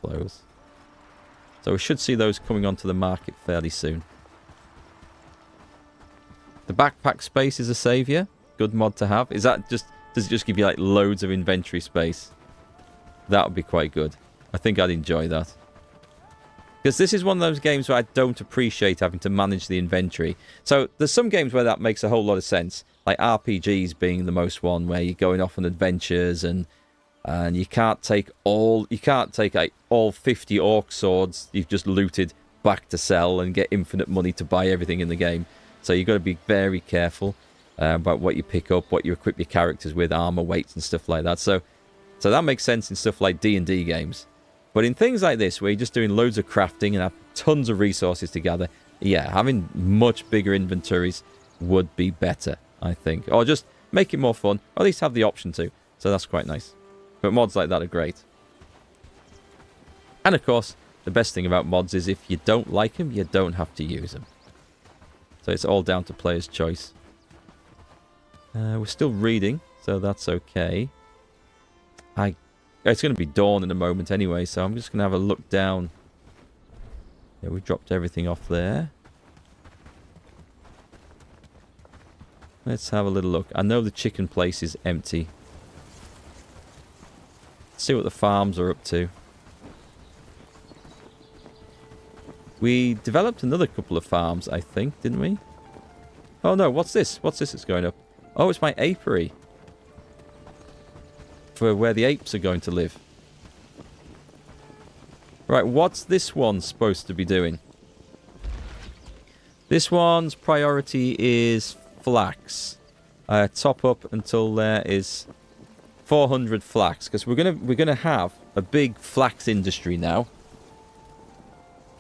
Close. So we should see those coming onto the market fairly soon. The backpack space is a saviour. Good mod to have. Is that just... Does it just give you like loads of inventory space? That would be quite good. I think I'd enjoy that. Because this is one of those games where I don't appreciate having to manage the inventory. So there's some games where that makes a whole lot of sense. Like RPGs being the most one, where you're going off on adventures and you can't take like all 50 orc swords you've just looted back to sell and get infinite money to buy everything in the game. So you've got to be very careful about what you pick up, what you equip your characters with, armor weights and stuff like that. So that makes sense in stuff like D&D games. But in things like this, where you're just doing loads of crafting and have tons of resources to gather, yeah, having much bigger inventories would be better, I think. Or just make it more fun, or at least have the option to. So that's quite nice. But mods like that are great. And of course, the best thing about mods is if you don't like them, you don't have to use them. So it's all down to player's choice. We're still reading, so that's okay. It's going to be dawn in a moment anyway, so I'm just going to have a look down. Yeah, we dropped everything off there. Let's have a little look. I know the chicken place is empty. Let's see what the farms are up to. We developed another couple of farms, I think, didn't we? Oh no, what's this? What's this that's going up? Oh, it's my apiary. For where the apes are going to live. Right, what's this one supposed to be doing? This one's priority is flax. Top up until there is 400 flax, because we're gonna have a big flax industry now.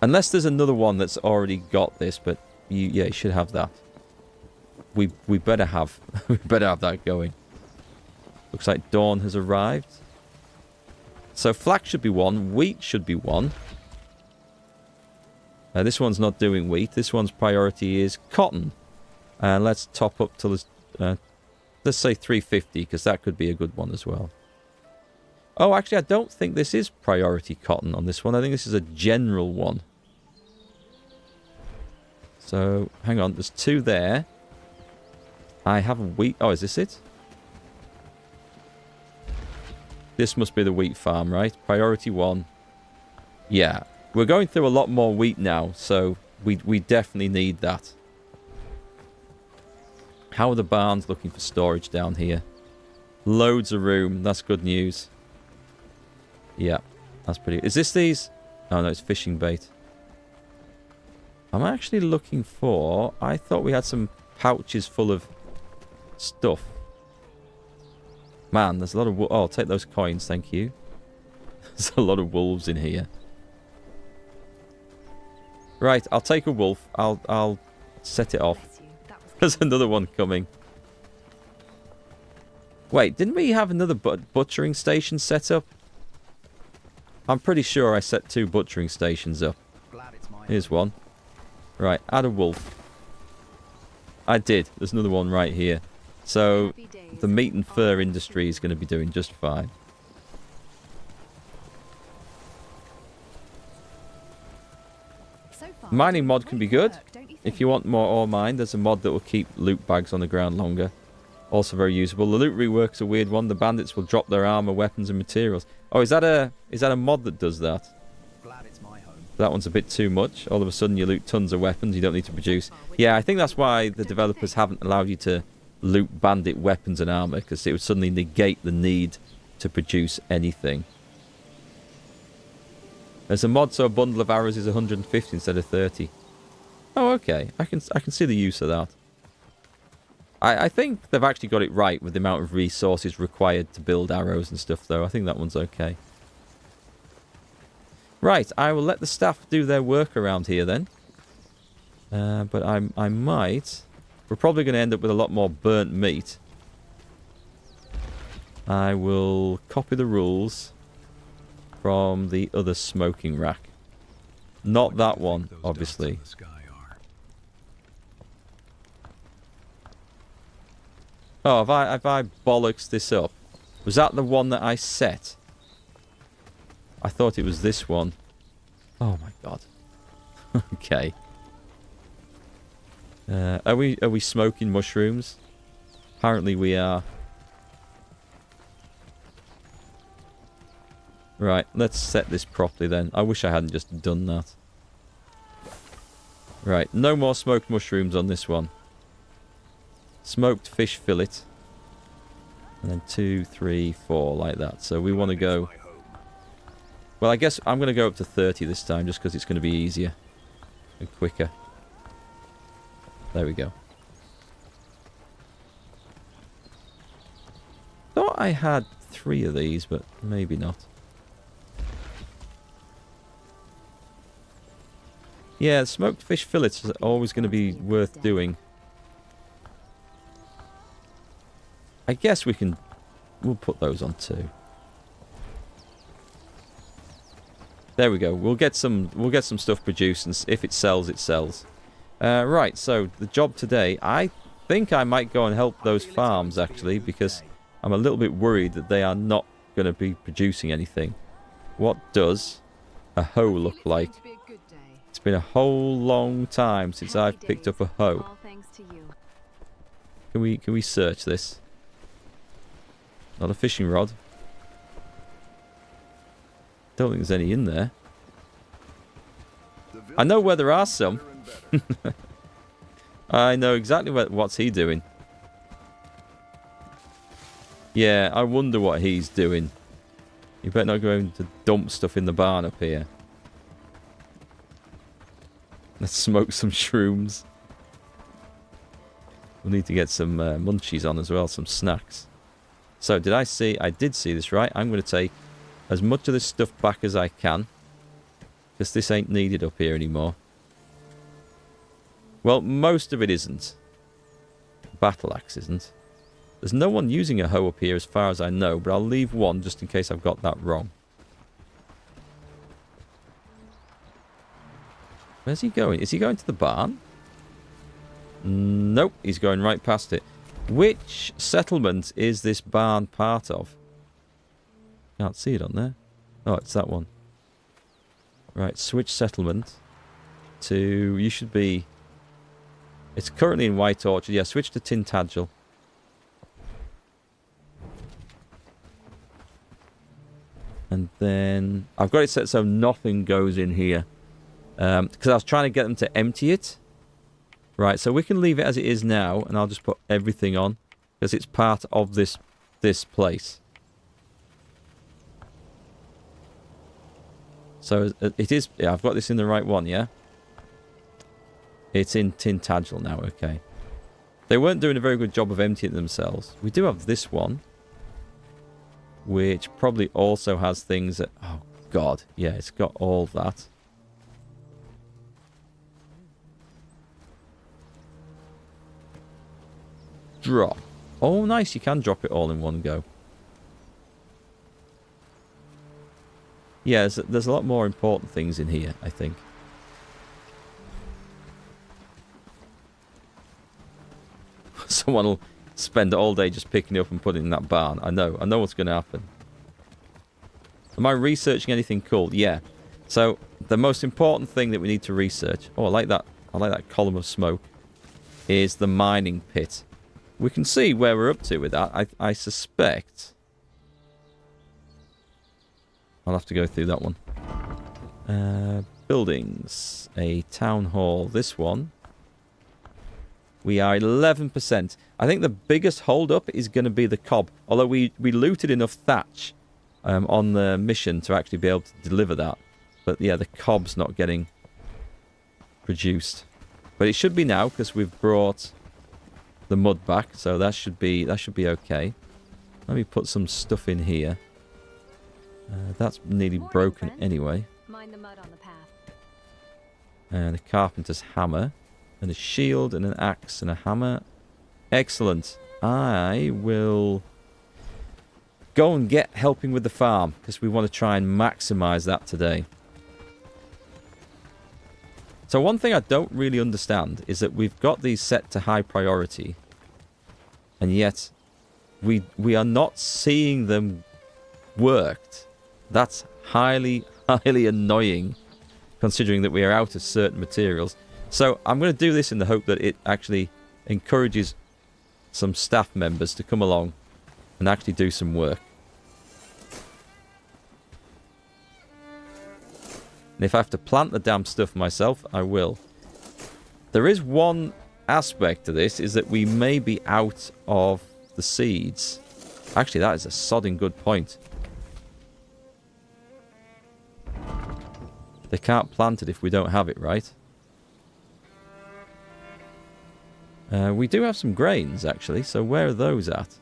Unless there's another one that's already got this, but you should have that. we better have we better have that going. Looks like dawn has arrived. So flax should be 1, wheat should be 1. This one's not doing wheat. This one's priority is cotton. And let's top up to let's say 350, because that could be a good one as well. Oh, actually, I don't think this is priority cotton on this one. I think this is a general one. So, hang on. There's 2 there. I have a wheat. Oh, is this it? This must be the wheat farm, right? Priority 1. Yeah. We're going through a lot more wheat now, so we definitely need that. How are the barns looking for storage down here? Loads of room. That's good news. Yeah, that's pretty... Is this these? Oh, no, it's fishing bait. I'm actually looking for... I thought we had some pouches full of stuff. Man, there's a lot of... Oh, I'll take those coins, thank you. There's a lot of wolves in here. Right, I'll take a wolf. I'll set it off. There's another one coming. Wait, didn't we have another butchering station set up? I'm pretty sure I set 2 butchering stations up. Here's one. Right, add a wolf. I did. There's another one right here. So, the meat and fur industry is going to be doing just fine. Mining mod can be good. If you want more ore mined, there's a mod that will keep loot bags on the ground longer. Also very usable. The loot rework's a weird one. The bandits will drop their armor, weapons, and materials. Oh, is that a mod that does that? That one's a bit too much. All of a sudden you loot tons of weapons you don't need to produce. Yeah, I think that's why the developers haven't allowed you to loot bandit weapons and armor, because it would suddenly negate the need to produce anything. There's a mod so a bundle of arrows is 150 instead of 30. Oh, okay. I can see the use of that. I think they've actually got it right with the amount of resources required to build arrows and stuff, though. I think that one's okay. Right, I will let the staff do their work around here then. But I might... We're probably going to end up with a lot more burnt meat. I will copy the rules from the other smoking rack. Not that one, obviously. Oh, have I bollocks this up? Was that the one that I set? I thought it was this one. Oh my god. Okay. Are we smoking mushrooms? Apparently we are. Right, let's set this properly then. I wish I hadn't just done that. Right, no more smoked mushrooms on this one. Smoked fish fillet. And then 2, 3, 4, like that. So we want to go... Well, I guess I'm going to go up to 30 this time, just because it's going to be easier and quicker. There we go. Thought I had 3 of these, but maybe not. Yeah, smoked fish fillets is always going to be worth doing. I guess we'll put those on too. There we go. We'll get some stuff produced, and if it sells, it sells. Right, so the job today, I think I might go and help those farms actually, because I'm a little bit worried that they are not going to be producing anything. What does a hoe look like? It's been a whole long time since I've picked up a hoe. Can we search this? Not a fishing rod. Don't think there's any in there. I know where there are some. I know exactly what's he doing. Yeah, I wonder what he's doing. You better not go to dump stuff in the barn up here. Let's smoke some shrooms. We'll need to get some munchies on as well, some snacks. So, did I see... I did see this, right? I'm going to take as much of this stuff back as I can. Because this ain't needed up here anymore. Well, most of it isn't. battle axe isn't. There's no one using a hoe up here as far as I know, but I'll leave one just in case I've got that wrong. Where's he going? Is he going to the barn? Nope, he's going right past it. Which settlement is this barn part of? Can't see it on there. Oh, it's that one. Right, switch settlement to... You should be... It's currently in White Orchard. Yeah, switch to Tintagel. And then... I've got it set so nothing goes in here. Because I was trying to get them to empty it. Right, so we can leave it as it is now, and I'll just put everything on, because it's part of this place. So it is... Yeah, I've got this in the right one, yeah? It's in Tintagel now, okay. They weren't doing a very good job of emptying it themselves. We do have this one, which probably also has things that... Oh, God. Yeah, it's got all that. Drop. Oh, nice. You can drop it all in one go. Yeah, there's a lot more important things in here, I think. Someone will spend all day just picking it up and putting it in that barn. I know what's going to happen. Am I researching anything cool? Yeah. So, the most important thing that we need to research... Oh, I like that column of smoke. Is the mining pit. We can see where we're up to with that. I suspect... I'll have to go through that one. Buildings. A town hall. This one. We are 11%. I think the biggest hold-up is going to be the cob. Although we looted enough thatch on the mission to actually be able to deliver that. But yeah, the cob's not getting produced. But it should be now because we've brought the mud back. So that should be okay. Let me put some stuff in here. That's nearly broken anyway. Mind the mud on the path. And a carpenter's hammer. And a shield and an axe and a hammer. Excellent. I will go and get helping with the farm. Because we want to try and maximize that today. So one thing I don't really understand is that we've got these set to high priority. And yet we are not seeing them worked. That's highly, highly annoying. Considering that we are out of certain materials. So I'm going to do this in the hope that it actually encourages some staff members to come along and actually do some work. And if I have to plant the damn stuff myself, I will. There is one aspect to this, is that we may be out of the seeds. Actually, that is a sodding good point. They can't plant it if we don't have it, right? We do have some grains, actually. So where are those at?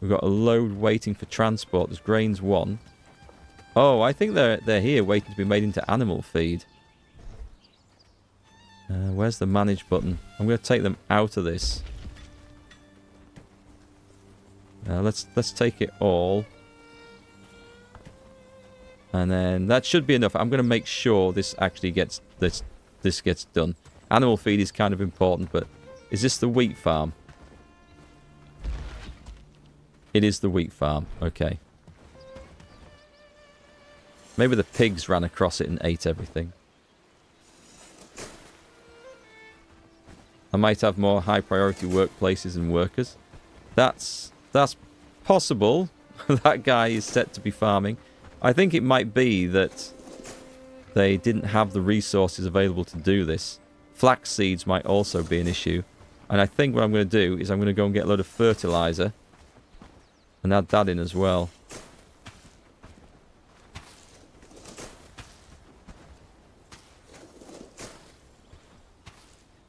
We've got a load waiting for transport. There's grains 1. Oh, I think they're here waiting to be made into animal feed. Where's the manage button? I'm going to take them out of this. Let's take it all. And then that should be enough. I'm going to make sure this actually gets this gets done. Animal feed is kind of important, but is this the wheat farm? It is the wheat farm. Okay. Maybe the pigs ran across it and ate everything. I might have more high priority workplaces and workers. That's possible. That guy is set to be farming. I think it might be that they didn't have the resources available to do this. Flax seeds might also be an issue. And I think what I'm going to do is I'm going to go and get a load of fertilizer and add that in as well.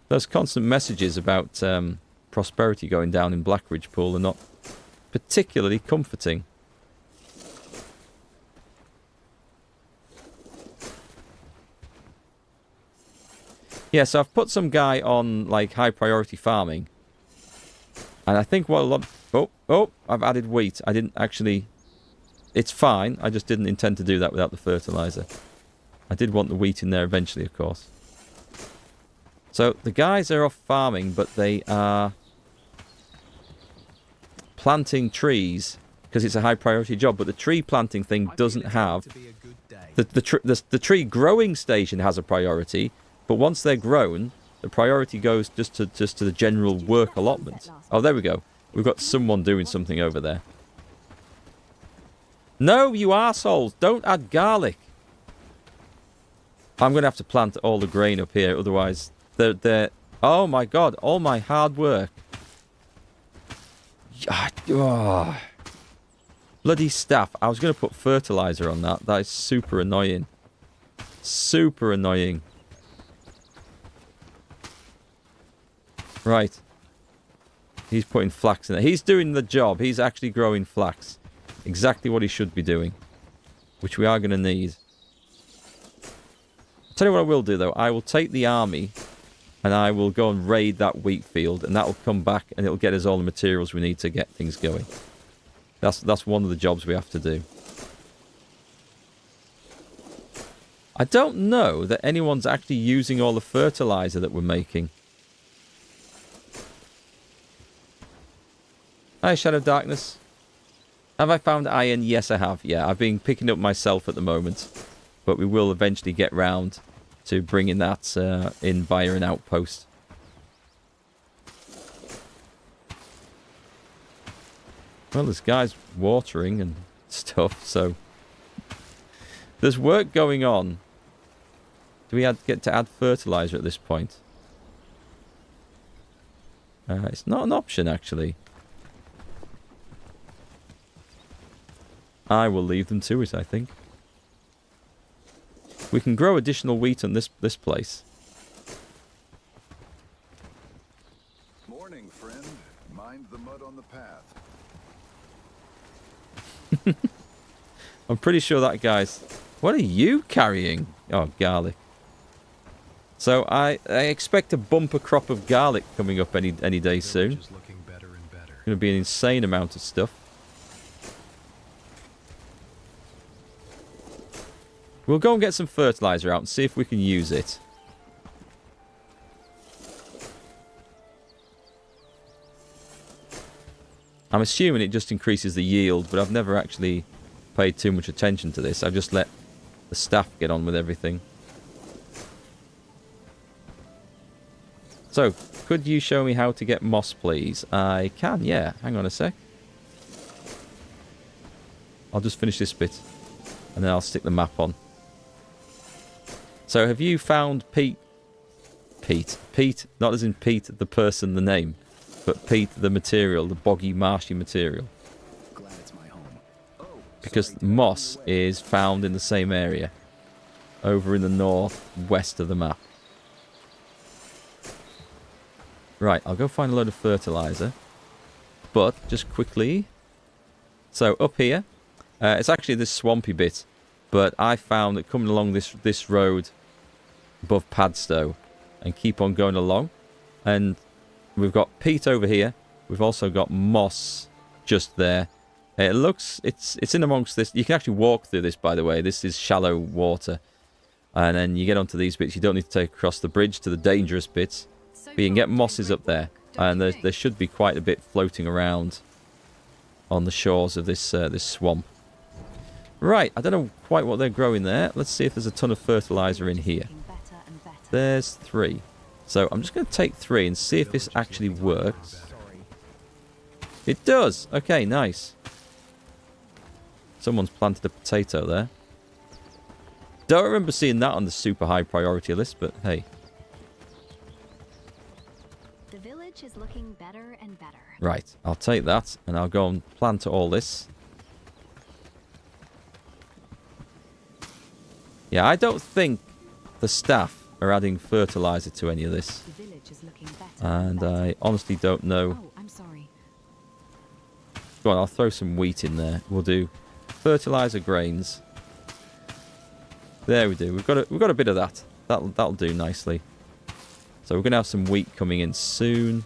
Those constant messages about prosperity going down in Blackridge Pool are not particularly comforting. Yeah, so I've put some guy on, like, high priority farming. And I think what a lot... Oh, I've added wheat. I didn't actually... It's fine. I just didn't intend to do that without the fertilizer. I did want the wheat in there eventually, of course. So the guys are off farming, but they are planting trees because it's a high priority job. But the tree planting thing doesn't have... The tree growing station has a priority, but once they're grown, the priority goes just to the general work allotment. Oh, there we go. We've got someone doing something over there. No, you arseholes! Don't add garlic! I'm going to have to plant all the grain up here, otherwise they're... Oh my god, all my hard work. Oh. Bloody staff. I was going to put fertilizer on that. That is super annoying. Super annoying. Right. He's putting flax in there. He's doing the job. He's actually growing flax. Exactly what he should be doing. Which we are going to need. I'll tell you what I will do, though. I will take the army and I will go and raid that wheat field, and that will come back and it'll get us all the materials we need to get things going. That's one of the jobs we have to do. I don't know that anyone's actually using all the fertilizer that we're making. Hi, Shadow Darkness. Have I found iron? Yes, I have. Yeah, I've been picking up myself at the moment. But we will eventually get round to bringing that in via an outpost. Well, this guy's watering and stuff, so... There's work going on. Do we get to add fertilizer at this point? It's not an option, actually. I will leave them to it, I think. We can grow additional wheat on this place. Morning, friend. Mind the mud on the path. I'm pretty sure that guy's... What are you carrying? Oh, garlic. So I expect a bumper crop of garlic coming up any day soon. It's going to be an insane amount of stuff. We'll go and get some fertilizer out and see if we can use it. I'm assuming it just increases the yield, but I've never actually paid too much attention to this. I've just let the staff get on with everything. So, could you show me how to get moss, please? I can, yeah. Hang on a sec. I'll just finish this bit, and then I'll stick the map on. So, have you found Pete? Pete, not as in Pete, the person, the name, but Pete, the material, the boggy, marshy material. Glad it's my home. Because moss is found in the same area, over in the northwest of the map. Right, I'll go find a load of fertilizer. But, just quickly. So, up here, it's actually this swampy bit. But I found that coming along this road above Padstow and keep on going along. And we've got peat over here. We've also got moss just there. It looks, it's in amongst this. You can actually walk through this, by the way. This is shallow water. And then you get onto these bits. You don't need to take across the bridge to the dangerous bits. But you can get mosses up there. And there should be quite a bit floating around on the shores of this swamp. Right, I don't know quite what they're growing there. Let's see if there's a ton of fertilizer in here. There's 3. So I'm just going to take 3 and see if this actually works. It does! Okay, nice. Someone's planted a potato there. Don't remember seeing that on the super high priority list, but hey. The village is looking better and better. Right, I'll take that and I'll go and plant all this. Yeah, I don't think the staff are adding fertilizer to any of this. The village is looking better And I honestly don't know. Oh, I'm sorry. Go on, I'll throw some wheat in there. We'll do fertilizer grains. There we do. We've got a bit of that. That'll do nicely. So we're going to have some wheat coming in soon.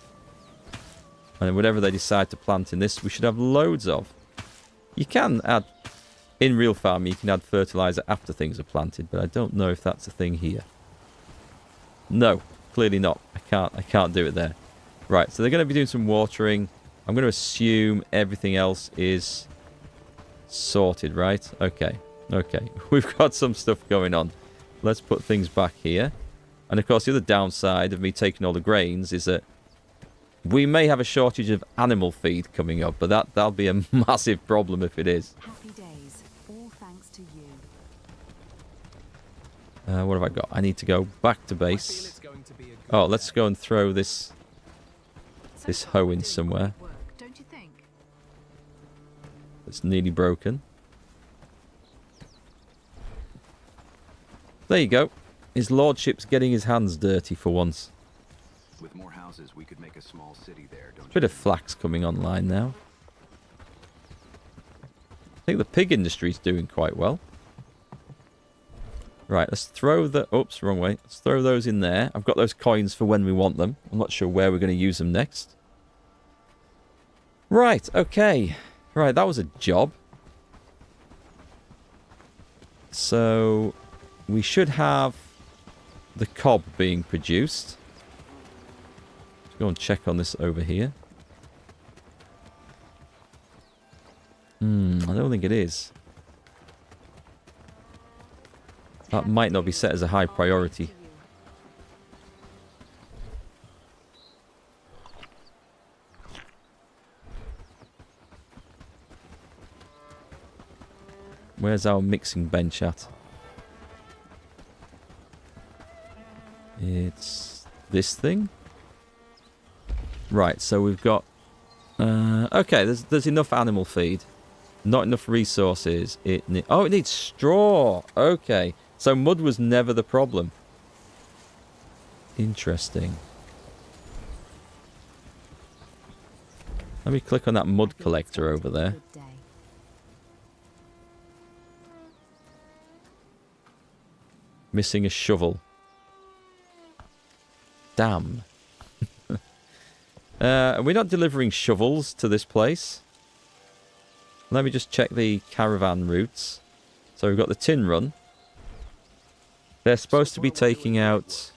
And whatever they decide to plant in this, we should have loads of. You can add, in real farming, you can add fertilizer after things are planted, but I don't know if that's a thing here. No, clearly not. I can't do it there. Right, so they're going to be doing some watering. I'm going to assume everything else is sorted, right? Okay, okay. We've got some stuff going on. Let's put things back here. And of course, the other downside of me taking all the grains is that we may have a shortage of animal feed coming up, but that'll be a massive problem if it is. Happy days, all thanks to you. What have I got? I need to go back to base. Oh, let's go and throw this hoe in somewhere. Work, don't you think? It's nearly broken. There you go. His lordship's getting his hands dirty for once. With more houses, we could make a small city there, don't you? Bit of flax coming online now. I think the pig industry's doing quite well. Right, let's throw the... Oops, wrong way. Let's throw those in there. I've got those coins for when we want them. I'm not sure where we're going to use them next. Right, okay. Right, that was a job. So, we should have the cob being produced. Let's go and check on this over here. I don't think it is. That might not be set as a high priority. Where's our mixing bench at? It's this thing? Right, so we've got... okay, there's enough animal feed. Not enough resources. It needs straw. Okay. So mud was never the problem. Interesting. Let me click on that mud collector over there. Missing a shovel. Damn. Are we not delivering shovels to this place? Let me just check the caravan routes. So we've got the tin run. They're supposed to be taking out...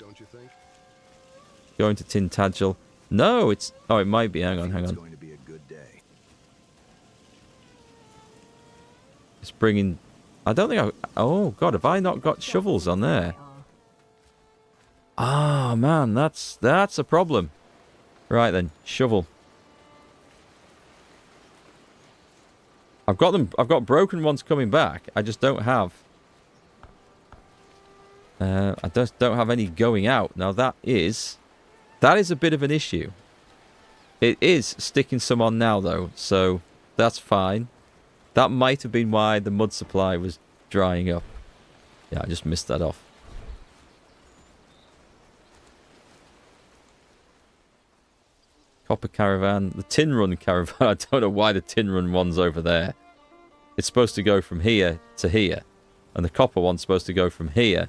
Going to Tintagel. No, it's... Oh, it might be. Hang on. It's bringing... I don't think I... Oh, God, have I not got shovels on there? Ah, man, that's a problem. Right then, shovel. I've got them. I've got broken ones coming back. I just don't have... I just don't have any going out. Now that is a bit of an issue. It is sticking some on now though, so that's fine. That might have been why the mud supply was drying up. Yeah, I just missed that off. Copper caravan. The tin run caravan. I don't know why the tin run one's over there. It's supposed to go from here to here. And the copper one's supposed to go from here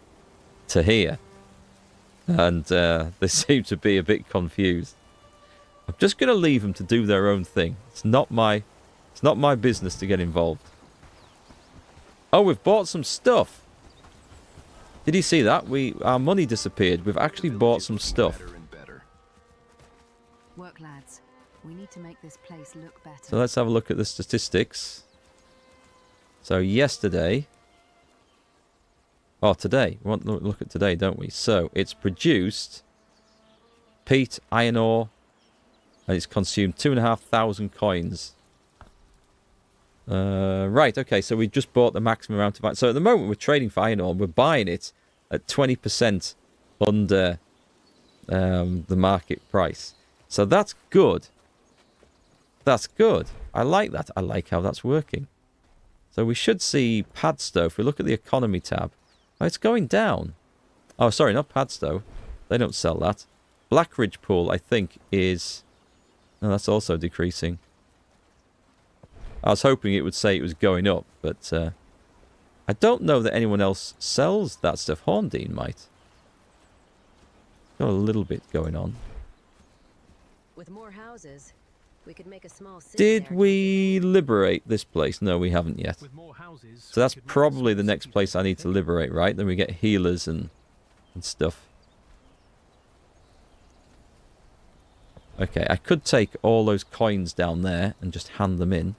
to here. And they seem to be a bit confused. I'm just going to leave them to do their own thing. It's not my business to get involved. Oh, we've bought some stuff. Did you see that? Our money disappeared. We've actually bought some stuff. Work, lads. We need to make this place look better. So let's have a look at the statistics. So yesterday... Oh, today. We want to look at today, don't we? So, it's produced peat, iron ore, and it's consumed 2,500 coins. Right, okay, so we just bought the maximum amount of iron. So at the moment we're trading for iron ore, and we're buying it at 20% under the market price. So that's good. That's good. I like that. I like how that's working. So we should see Padstow. If we look at the economy tab, oh, it's going down. Oh, sorry, not Padstow. They don't sell that. Blackridge Pool, I think, is... No, that's also decreasing. I was hoping it would say it was going up, but I don't know that anyone else sells that stuff. Horndean might. Got a little bit going on. With more houses, we could make a small city Did there. we liberate this place? No, we haven't yet. With more houses, So that's we could make a probably the small next city place I there. need to liberate, right? Then we get healers and stuff. Okay, I could take all those coins down there and just hand them in.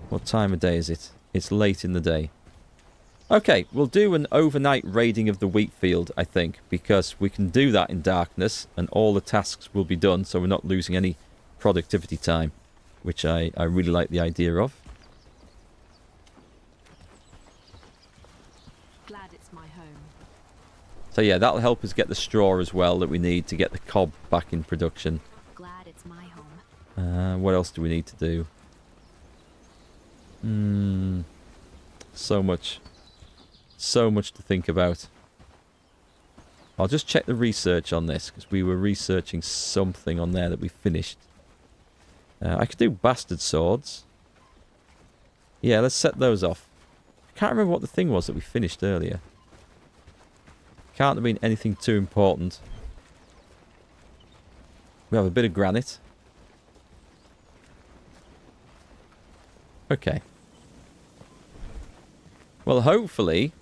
What time of day is it? It's late in the day. Okay, we'll do an overnight raiding of the wheat field, I think, because we can do that in darkness and all the tasks will be done, so we're not losing any productivity time, which I really like the idea of. Glad it's my home. So yeah, that'll help us get the straw as well that we need to get the cob back in production. Glad it's my home. What else do we need to do? So much to think about. I'll just check the research on this, because we were researching something on there that we finished. I could do bastard swords. Yeah, let's set those off. I can't remember what the thing was that we finished earlier. Can't have been anything too important. We have a bit of granite. Okay. Well, hopefully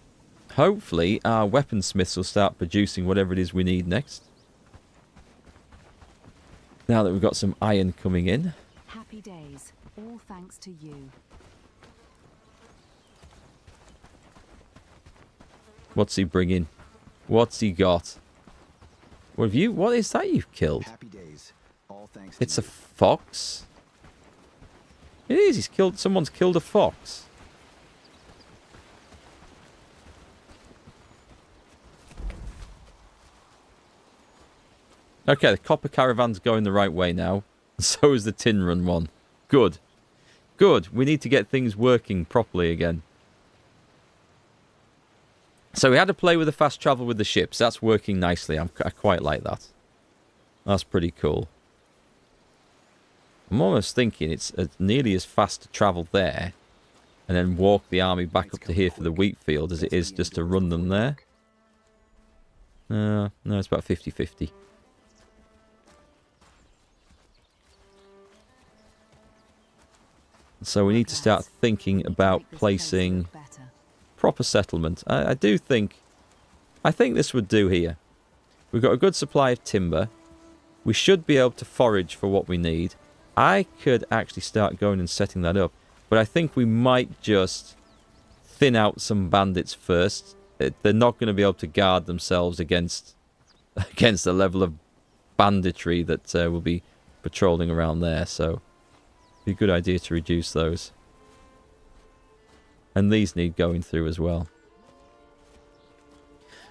our weaponsmiths will start producing whatever it is we need next. Now that we've got some iron coming in. Happy days. All thanks to you. What's he bringing? What's he got? What is that you've killed? Happy days. All thanks to It's a you. fox? It is, someone's killed a fox. Okay, the copper caravan's going the right way now. So is the tin run one. Good. Good. We need to get things working properly again. So we had to play with the fast travel with the ships. That's working nicely. I quite like that. That's pretty cool. I'm almost thinking it's nearly as fast to travel there and then walk the army back up to here for the wheat field as it is just to run them there. No, it's about 50-50. So we need to start thinking about Make this place placing look better. proper settlement. I think this would do here. We've got a good supply of timber. We should be able to forage for what we need. I could actually start going and setting that up. But I think we might just thin out some bandits first. They're not going to be able to guard themselves against the level of banditry that will be patrolling around there. So it'd be a good idea to reduce those. And these need going through as well.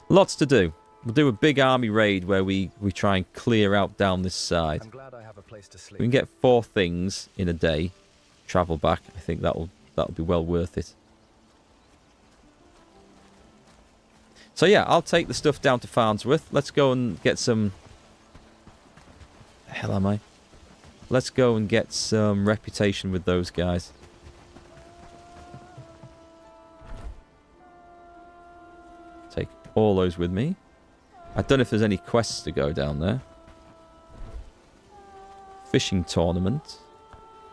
Lots to do. We'll do a big army raid where we try and clear out down this side. I'm glad I have a place to sleep. We can get 4 things in a day. Travel back. I think that'll be well worth it. So yeah, I'll take the stuff down to Farnsworth. Let's go and get some... The hell am I? Let's go and get some reputation with those guys. Take all those with me. I don't know if there's any quests to go down there. Fishing tournament.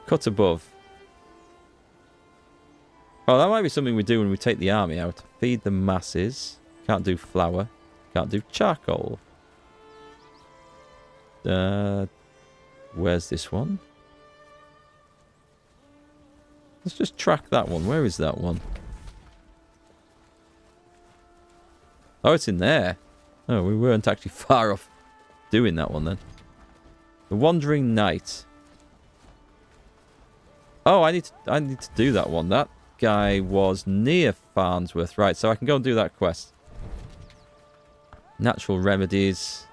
Cut above. Oh, that might be something we do when we take the army out. Feed the masses. Can't do flour. Can't do charcoal. Where's this one? Let's just track that one. Where is that one? Oh, it's in there. Oh, we weren't actually far off doing that one then. The Wandering Knight. Oh, I need to do that one. That guy was near Farnsworth. Right, so I can go and do that quest. Natural remedies.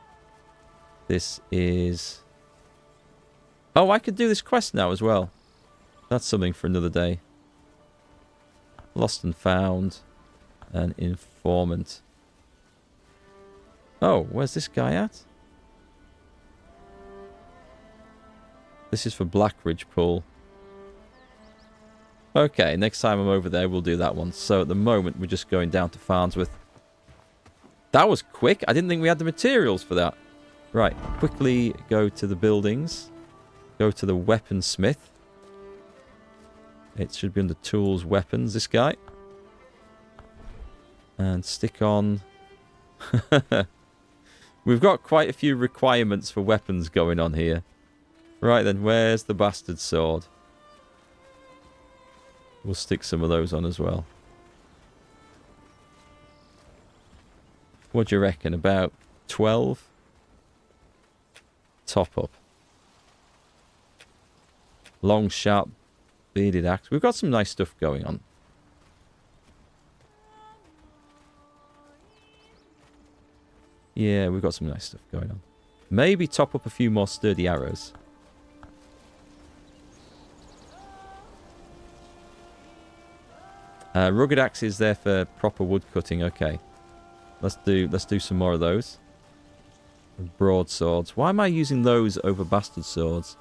This is... Oh, I could do this quest now as well. That's something for another day. Lost and found. An informant. Oh, where's this guy at? This is for Blackridge Pool. Okay, next time I'm over there, we'll do that one. So at the moment, we're just going down to Farnsworth. That was quick. I didn't think we had the materials for that. Right, quickly go to the buildings. Go to the weaponsmith. It should be under tools, weapons, this guy. And stick on... We've got quite a few requirements for weapons going on here. Right then, where's the bastard sword? We'll stick some of those on as well. What do you reckon? About 12? Top up. Long, sharp, bearded axe. We've got some nice stuff going on. Yeah, we've got some nice stuff going on. Maybe top up a few more sturdy arrows. Rugged axe is there for proper wood cutting. Okay, let's do some more of those. Broadswords. Why am I using those over bastard swords?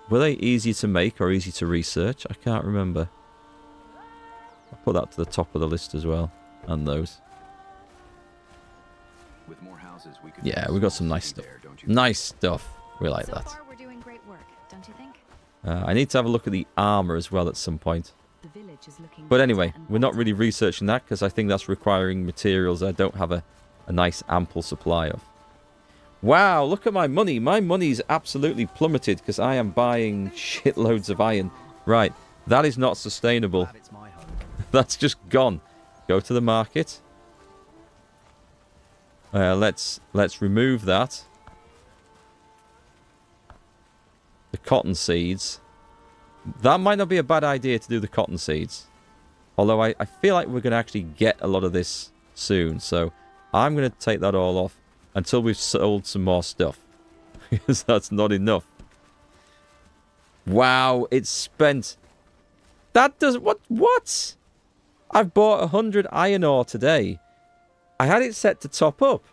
Were they easier to make or easy to research? I can't remember. I'll put that to the top of the list as well, and those. With more houses, we could Yeah, we got some nice stuff. Nice stuff. We like that. So far, we're doing great work, don't you think? I need to have a look at the armor as well at some point. The village is looking But anyway, better and we're not better. really researching that because I think that's requiring materials I don't have a nice ample supply of. Wow, look at my money. My money's absolutely plummeted because I am buying shitloads of iron. Right, that is not sustainable. Glad it's my home. That's just gone. Go to the market. Let's remove that. The cotton seeds. That might not be a bad idea to do the cotton seeds. Although I feel like we're going to actually get a lot of this soon. So I'm going to take that all off until we've sold some more stuff. Because that's not enough. Wow, it's spent. That does... What? I've bought 100 iron ore today. I had it set to top up.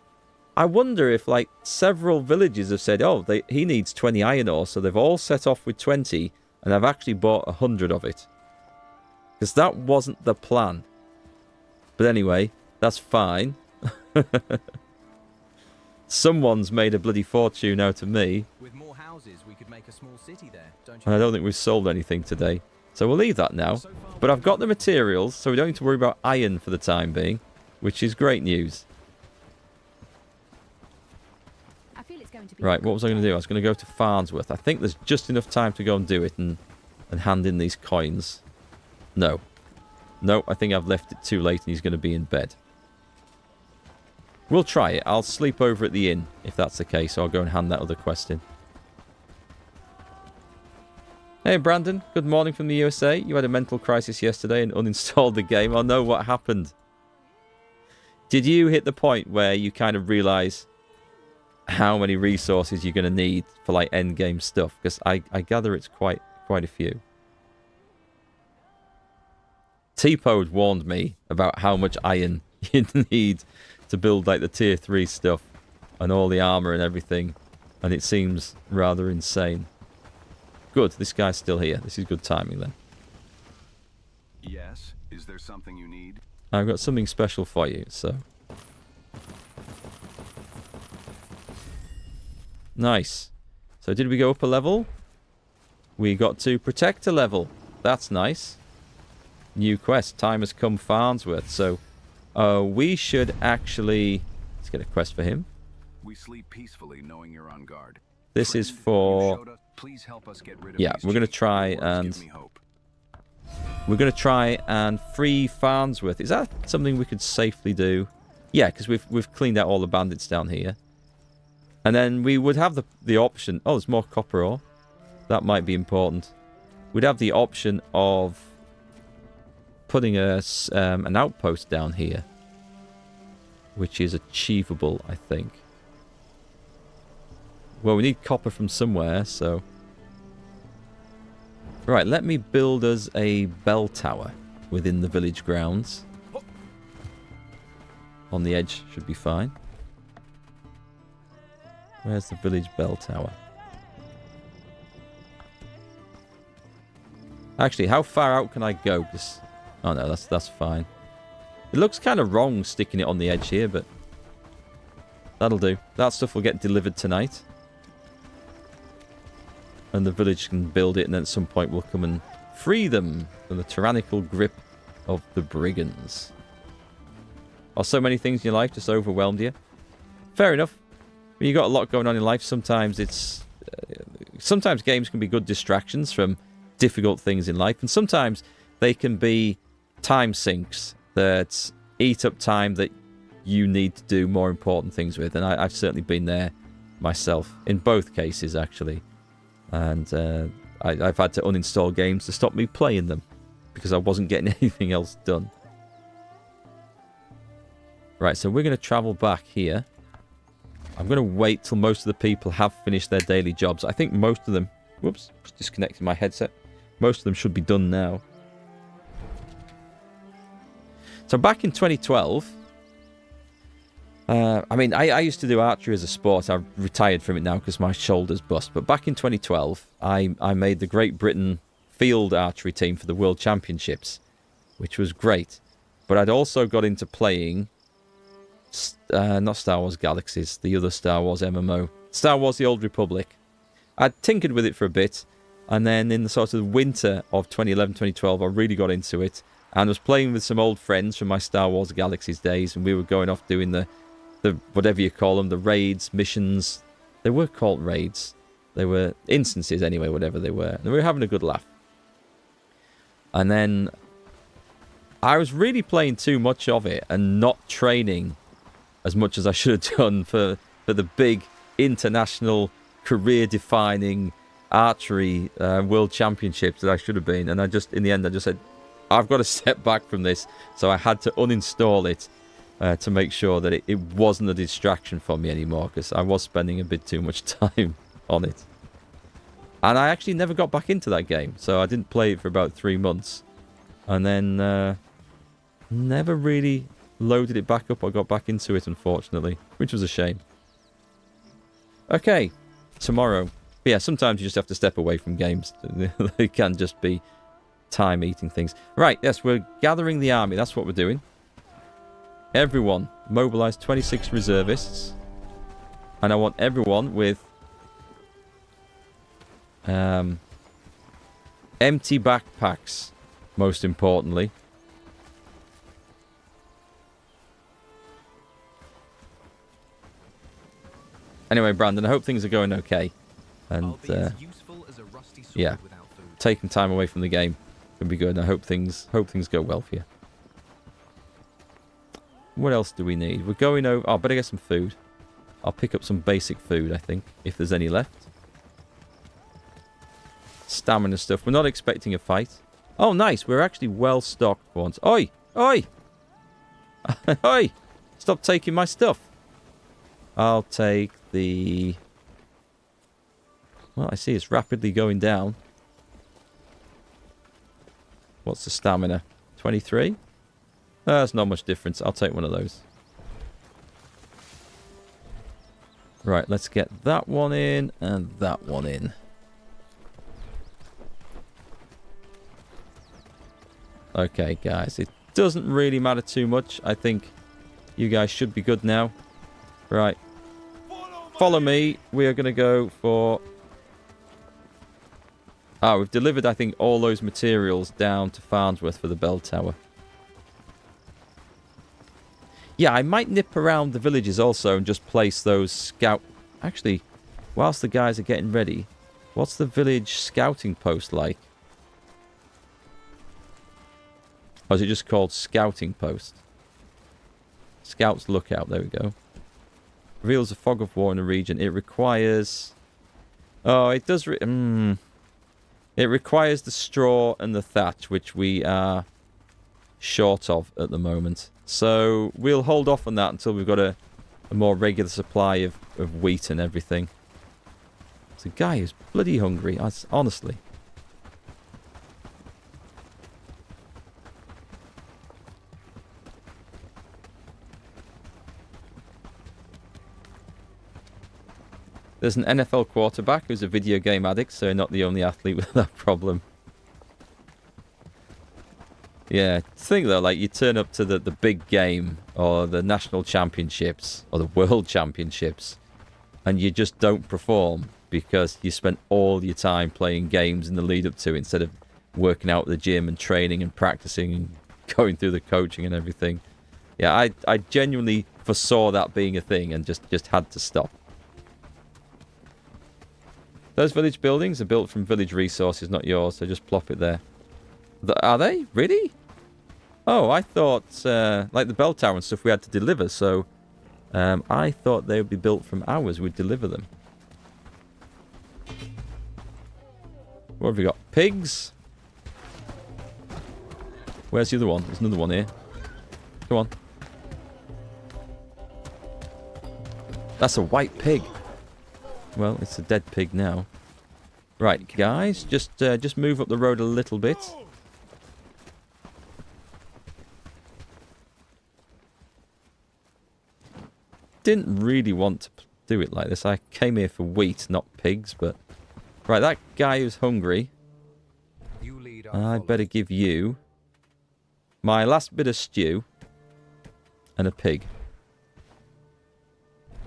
I wonder if, like, several villages have said, oh, he needs 20 iron ore. So they've all set off with 20. And I've actually bought 100 of it. Because that wasn't the plan. But anyway, that's fine. Someone's made a bloody fortune out of me. With more houses, we could make a small city there, don't you? And I don't think we've sold anything today. So we'll leave that now. But I've got the materials, so we don't need to worry about iron for the time being. Which is great news. I feel it's going to be Right, what was I going to do? I was going to go to Farnsworth. I think there's just enough time to go and do it and hand in these coins. No. No, I think I've left it too late and he's going to be in bed. We'll try it. I'll sleep over at the inn if that's the case. So I'll go and hand that other quest in. Hey, Brandon. Good morning from the USA. You had a mental crisis yesterday and uninstalled the game. Oh, no. What happened? Did you hit the point where you kind of realise how many resources you're going to need for, like, end game stuff? Because I gather it's quite a few. T-Pod warned me about how much iron you'd need to build, like, the tier 3 stuff and all the armour and everything. And it seems rather insane. Good, this guy's still here. This is good timing then. Yes, is there something you need? I've got something special for you, so... Nice. So did we go up a level? We got to protector level. That's nice. New quest. Time has come, Farnsworth. So we should actually... Let's get a quest for him. We sleep peacefully knowing you're on guard. This is Friend, you for... showed us- Please help us get rid of Yeah, these we're going to cheap try words. and... Give me hope. We're going to try and free Farnsworth. Is that something we could safely do? Yeah, because we've cleaned out all the bandits down here. And then we would have the option... Oh, there's more copper ore. That might be important. We'd have the option of putting an outpost down here. Which is achievable, I think. Well, we need copper from somewhere, so... Right, let me build us a bell tower within the village grounds. On the edge should be fine. Where's the village bell tower? Actually, how far out can I go? Oh no, that's fine. It looks kind of wrong sticking it on the edge here, but that'll do. That stuff will get delivered tonight. And the village can build it, and then at some point we'll come and free them from the tyrannical grip of the brigands. Are so many things in your life just overwhelmed you? Fair enough. When you've got a lot going on in life, sometimes it's... sometimes games can be good distractions from difficult things in life, and sometimes they can be time sinks that eat up time that you need to do more important things with, and I've certainly been there myself, in both cases, actually. And I've had to uninstall games to stop me playing them, because I wasn't getting anything else done. Right, so we're going to travel back here. I'm going to wait till most of the people have finished their daily jobs. I think most of them... Whoops, just disconnected my headset. Most of them should be done now. So back in 2012... I mean, I used to do archery as a sport. I've retired from it now because my shoulder's bust. But back in 2012, I made the Great Britain field archery team for the World Championships, which was great. But I'd also got into playing... not Star Wars Galaxies, the other Star Wars MMO. Star Wars The Old Republic. I'd tinkered with it for a bit, and then in the sort of winter of 2011-2012, I really got into it, and was playing with some old friends from my Star Wars Galaxies days, and we were going off doing the whatever you call them, the raids, missions. They were called raids. They were instances anyway, whatever they were. And we were having a good laugh. And then I was really playing too much of it and not training as much as I should have done for the big international career-defining archery world championships that I should have been. And in the end, I just said, I've got to step back from this. So I had to uninstall it to make sure that it wasn't a distraction for me anymore, because I was spending a bit too much time on it. And I actually never got back into that game. So I didn't play it for about 3 months. And then never really loaded it back up or got back into it, unfortunately, which was a shame. Okay, tomorrow. But yeah, sometimes you just have to step away from games. They can just be time-eating things. Right, yes, we're gathering the army. That's what we're doing. Everyone, mobilize 26 reservists. And I want everyone with empty backpacks, most importantly. Anyway, Brandon, I hope things are going okay. And yeah, taking time away from the game can be good. I hope things go well for you. What else do we need? We're going over... Oh, better get some food. I'll pick up some basic food, I think, if there's any left. Stamina stuff. We're not expecting a fight. Oh, nice. We're actually well stocked for once. Oi! Oi! Oi! Stop taking my stuff. I'll take the... Well, I see it's rapidly going down. What's the stamina? 23? That's not much difference. I'll take one of those. Right, let's get that one in and that one in. Okay, guys. It doesn't really matter too much. I think you guys should be good now. Right. Follow me. We are going to go for... Ah, we've delivered, I think, all those materials down to Farnsworth for the bell tower. Yeah, I might nip around the villages also and just place those scout... Actually, whilst the guys are getting ready, what's the village scouting post like? Or is it just called scouting post? Scouts lookout, there we go. Reveals a fog of war in the region. It requires... Oh, it does... It requires the straw and the thatch, which we are short of at the moment. So we'll hold off on that until we've got a more regular supply of wheat and everything. The guy is bloody hungry, honestly. There's an NFL quarterback who's a video game addict, so not the only athlete with that problem. Yeah, think though, like you turn up to the big game or the national championships or the world championships and you just don't perform because you spent all your time playing games in the lead up to it instead of working out at the gym and training and practicing and going through the coaching and everything. Yeah, I genuinely foresaw that being a thing and just had to stop. Those village buildings are built from village resources, not yours, so just plop it there. Are they? Really? Oh, I thought, like the bell tower and stuff we had to deliver, so I thought they would be built from ours, we'd deliver them. What have we got? Pigs? Where's the other one? There's another one here. Come on. That's a white pig. Well, it's a dead pig now. Right, guys, just move up the road a little bit. Didn't really want to do it like this. I came here for wheat, not pigs, but... Right, that guy who's hungry. I better give you my last bit of stew and a pig.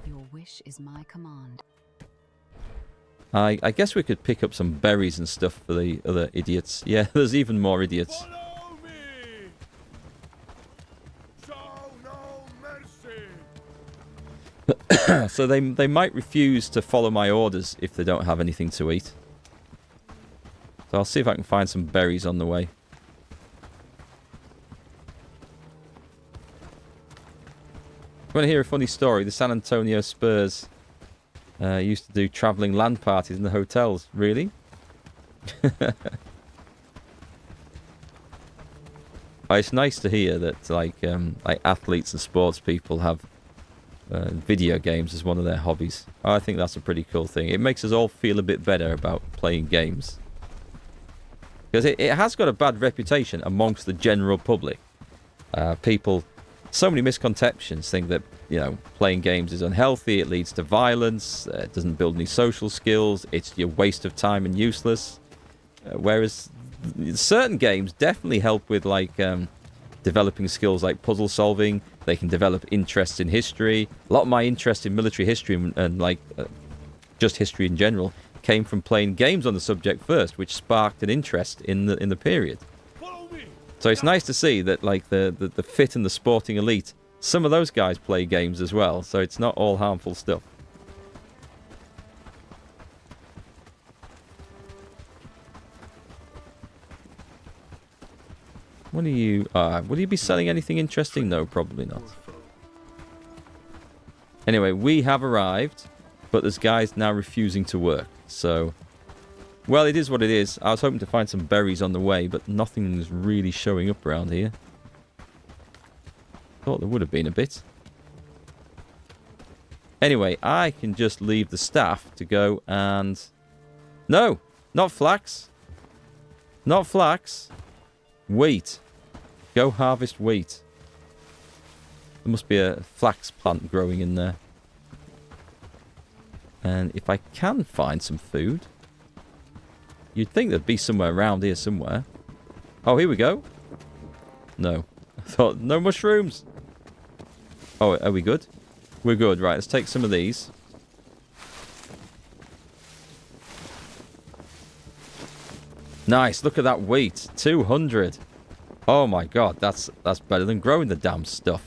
Your wish is my command. I guess we could pick up some berries and stuff for the other idiots. Yeah, there's even more idiots. Follow me! Show no mercy! So they might refuse to follow my orders if they don't have anything to eat. So I'll see if I can find some berries on the way. Want to hear a funny story? The San Antonio Spurs used to do travelling LAN parties in the hotels. Really? It's nice to hear that like athletes and sports people have video games as one of their hobbies. I think that's a pretty cool thing. It makes us all feel a bit better about playing games. Because it has got a bad reputation amongst the general public. People, so many misconceptions, think that, you know, playing games is unhealthy, it leads to violence, it doesn't build any social skills, it's a waste of time and useless. Whereas certain games definitely help with, like, developing skills like puzzle solving. They can develop interests in history. A lot of my interest in military history and just history in general came from playing games on the subject first, which sparked an interest in the period. So it's nice to see that like the fit and the sporting elite, some of those guys play games as well, so it's not all harmful stuff. What are you... will you be selling anything interesting? No, probably not. Anyway, we have arrived, but there's guys now refusing to work, so... Well, it is what it is. I was hoping to find some berries on the way, but nothing's really showing up around here. Thought there would have been a bit. Anyway, I can just leave the staff to go and... No! Not flax! Not flax! Wheat. Go harvest wheat. There must be a flax plant growing in there. And if I can find some food... You'd think there'd be somewhere around here somewhere. Oh, here we go. No. I thought, no mushrooms. Oh, are we good? We're good. Right, let's take some of these. Nice, look at that wheat. 200. Oh my god, that's better than growing the damn stuff.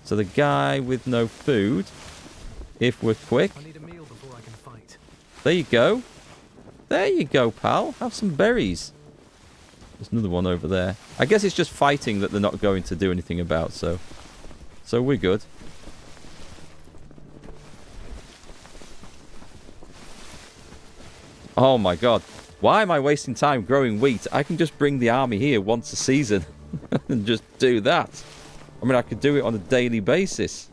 So the guy with no food, if we're quick. I need a meal before I can fight. There you go. There you go, pal. Have some berries. There's another one over there. I guess it's just fighting that they're not going to do anything about, so we're good. Oh my god. Why am I wasting time growing wheat? I can just bring the army here once a season and just do that. I mean, I could do it on a daily basis.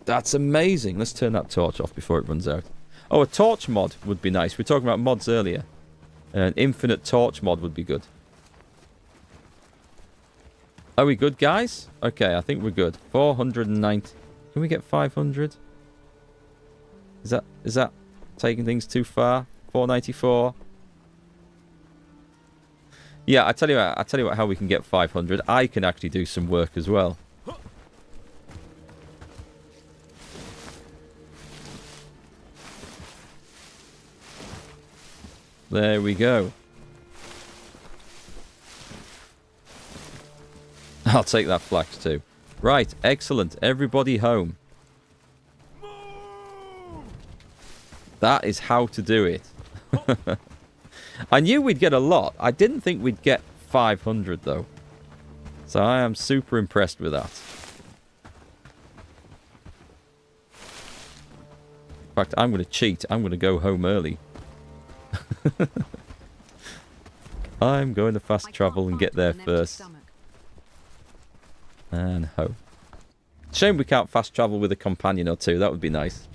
That's amazing. Let's turn that torch off before it runs out. Oh, a torch mod would be nice. We were talking about mods earlier. An infinite torch mod would be good. Are we good, guys? Okay, I think we're good. 490. Can we get 500? Is that taking things too far? 494. Yeah, I tell you what, how we can get 500. I can actually do some work as well. There we go. I'll take that flax too. Right, excellent. Everybody home. That is how to do it. I knew we'd get a lot. I didn't think we'd get 500 though. So I am super impressed with that. In fact, I'm going to cheat. I'm going to go home early. I'm going to fast travel and get there first. And home. Shame we can't fast travel with a companion or two. That would be nice.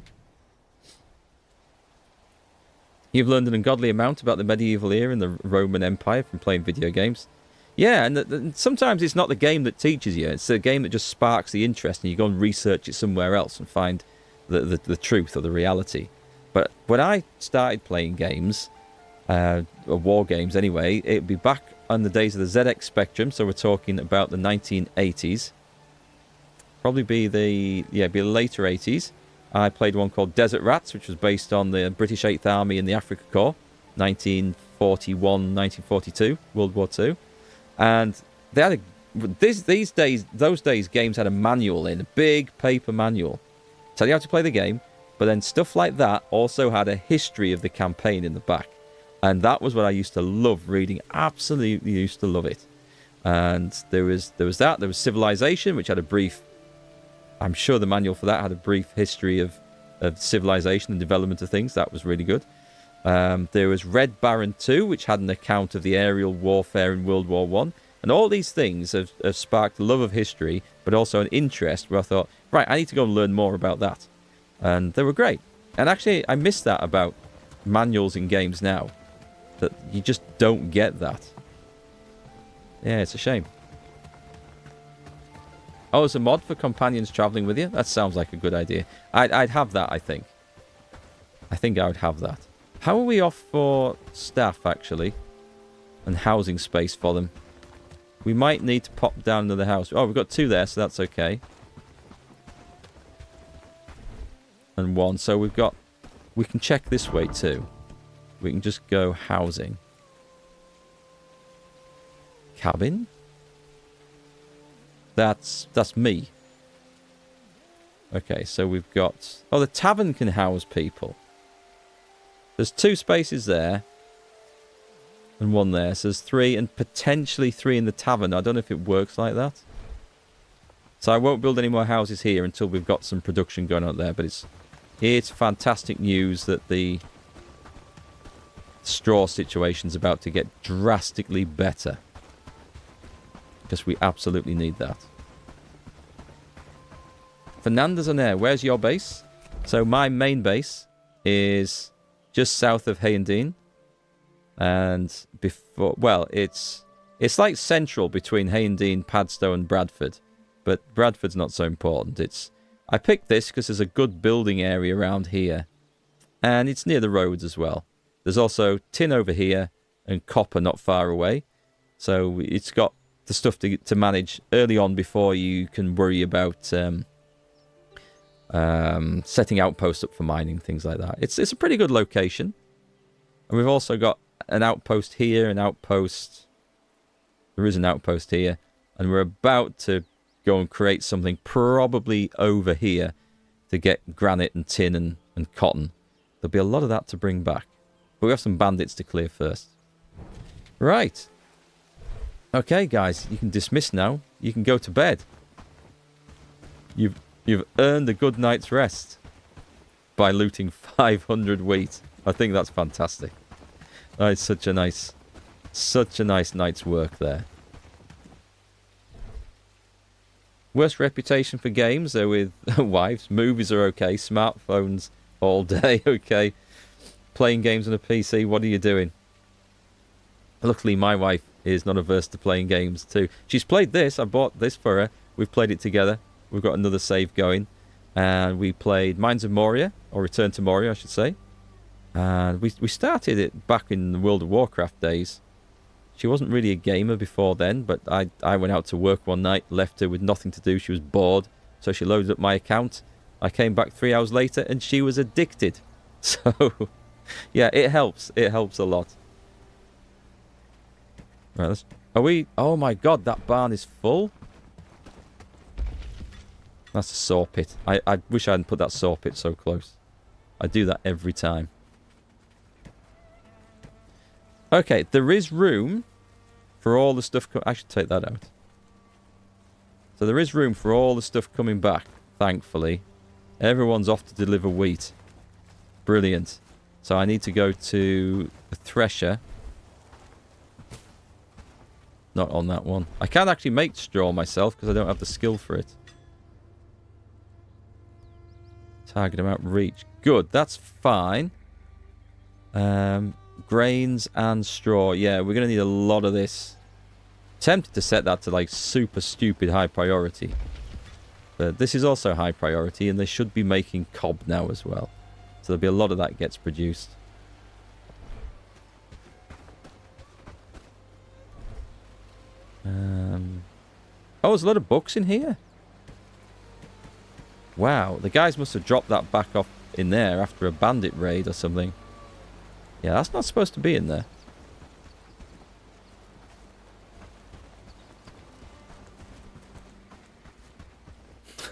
You've learned an ungodly amount about the medieval era and the Roman Empire from playing video games. Yeah, and sometimes it's not the game that teaches you. It's the game that just sparks the interest and you go and research it somewhere else and find the truth or the reality. But when I started playing games, or war games anyway, it'd be back on the days of the ZX Spectrum, so we're talking about the 1980s. Probably be the later 80s. I played one called Desert Rats, which was based on the British 8th Army in the Africa Corps, 1941, 1942, World War II. And they had those days, games had a manual in, a big paper manual. Tell you how to play the game, but then stuff like that also had a history of the campaign in the back. And that was what I used to love reading. Absolutely used to love it. And there was that. There was Civilization, which had a brief... I'm sure the manual for that had a brief history of civilization and development of things. That was really good. There was Red Baron 2, which had an account of the aerial warfare in World War I. And all these things have sparked a love of history, but also an interest where I thought, right, I need to go and learn more about that. And they were great. And actually, I miss that about manuals in games now. That you just don't get that. Yeah, it's a shame. Oh, it's a mod for companions traveling with you? That sounds like a good idea. I'd have that, I think. I think I would have that. How are we off for staff, actually? And housing space for them? We might need to pop down another house. Oh, we've got 2 there, so that's okay. And 1. So we've got... We can check this way, too. We can just go housing. Cabin? That's me. Okay, so we've got... Oh, the tavern can house people. There's 2 spaces there. And 1 there. So there's 3 and potentially 3 in the tavern. I don't know if it works like that. So I won't build any more houses here until we've got some production going on there. But it's fantastic news that the straw situation's about to get drastically better. Because we absolutely need that. Fernandez on air. Where's your base? So my main base is just south of Hayendine. And before... Well, it's like central between Hayendine, Padstow and Bradford. But Bradford's not so important. I picked this because there's a good building area around here. And it's near the roads as well. There's also tin over here and copper not far away. So it's got the stuff to manage early on before you can worry about setting outposts up for mining, things like that. It's a pretty good location. And we've also got an outpost here, an outpost... There is an outpost here. And we're about to go and create something probably over here to get granite and tin and cotton. There'll be a lot of that to bring back. But we have some bandits to clear first. Right. Okay, guys, you can dismiss now. You can go to bed. You've earned a good night's rest by looting 500 wheat. I think that's fantastic. That is such a nice night's work there. Worst reputation for games, though, with wives. Movies are okay. Smartphones all day, okay. Playing games on a PC, what are you doing? Luckily, my wife is not averse to playing games too. She's played this. I bought this for her. We've played it together. We've got another save going. And we played Mines of Moria, or Return to Moria, I should say. And we started it back in the World of Warcraft days. She wasn't really a gamer before then, but I went out to work one night, left her with nothing to do. She was bored, so she loaded up my account. I came back 3 hours later, and she was addicted. So, yeah, it helps. It helps a lot. Right, let's... Are we... Oh my god, that barn is full? That's a saw pit. I wish I hadn't put that saw pit so close. I do that every time. Okay, there is room for all the stuff... I should take that out. So there is room for all the stuff coming back, thankfully. Everyone's off to deliver wheat. Brilliant. So I need to go to the thresher. Not on that one. I can't actually make straw myself because I don't have the skill for it. Target amount reach. Good, that's fine. Grains and straw. Yeah, we're going to need a lot of this. Tempted to set that to like super stupid high priority. But this is also high priority and they should be making cob now as well. So there'll be a lot of that gets produced. Oh, there's a lot of books in here. Wow, the guys must have dropped that back off in there after a bandit raid or something. Yeah, that's not supposed to be in there.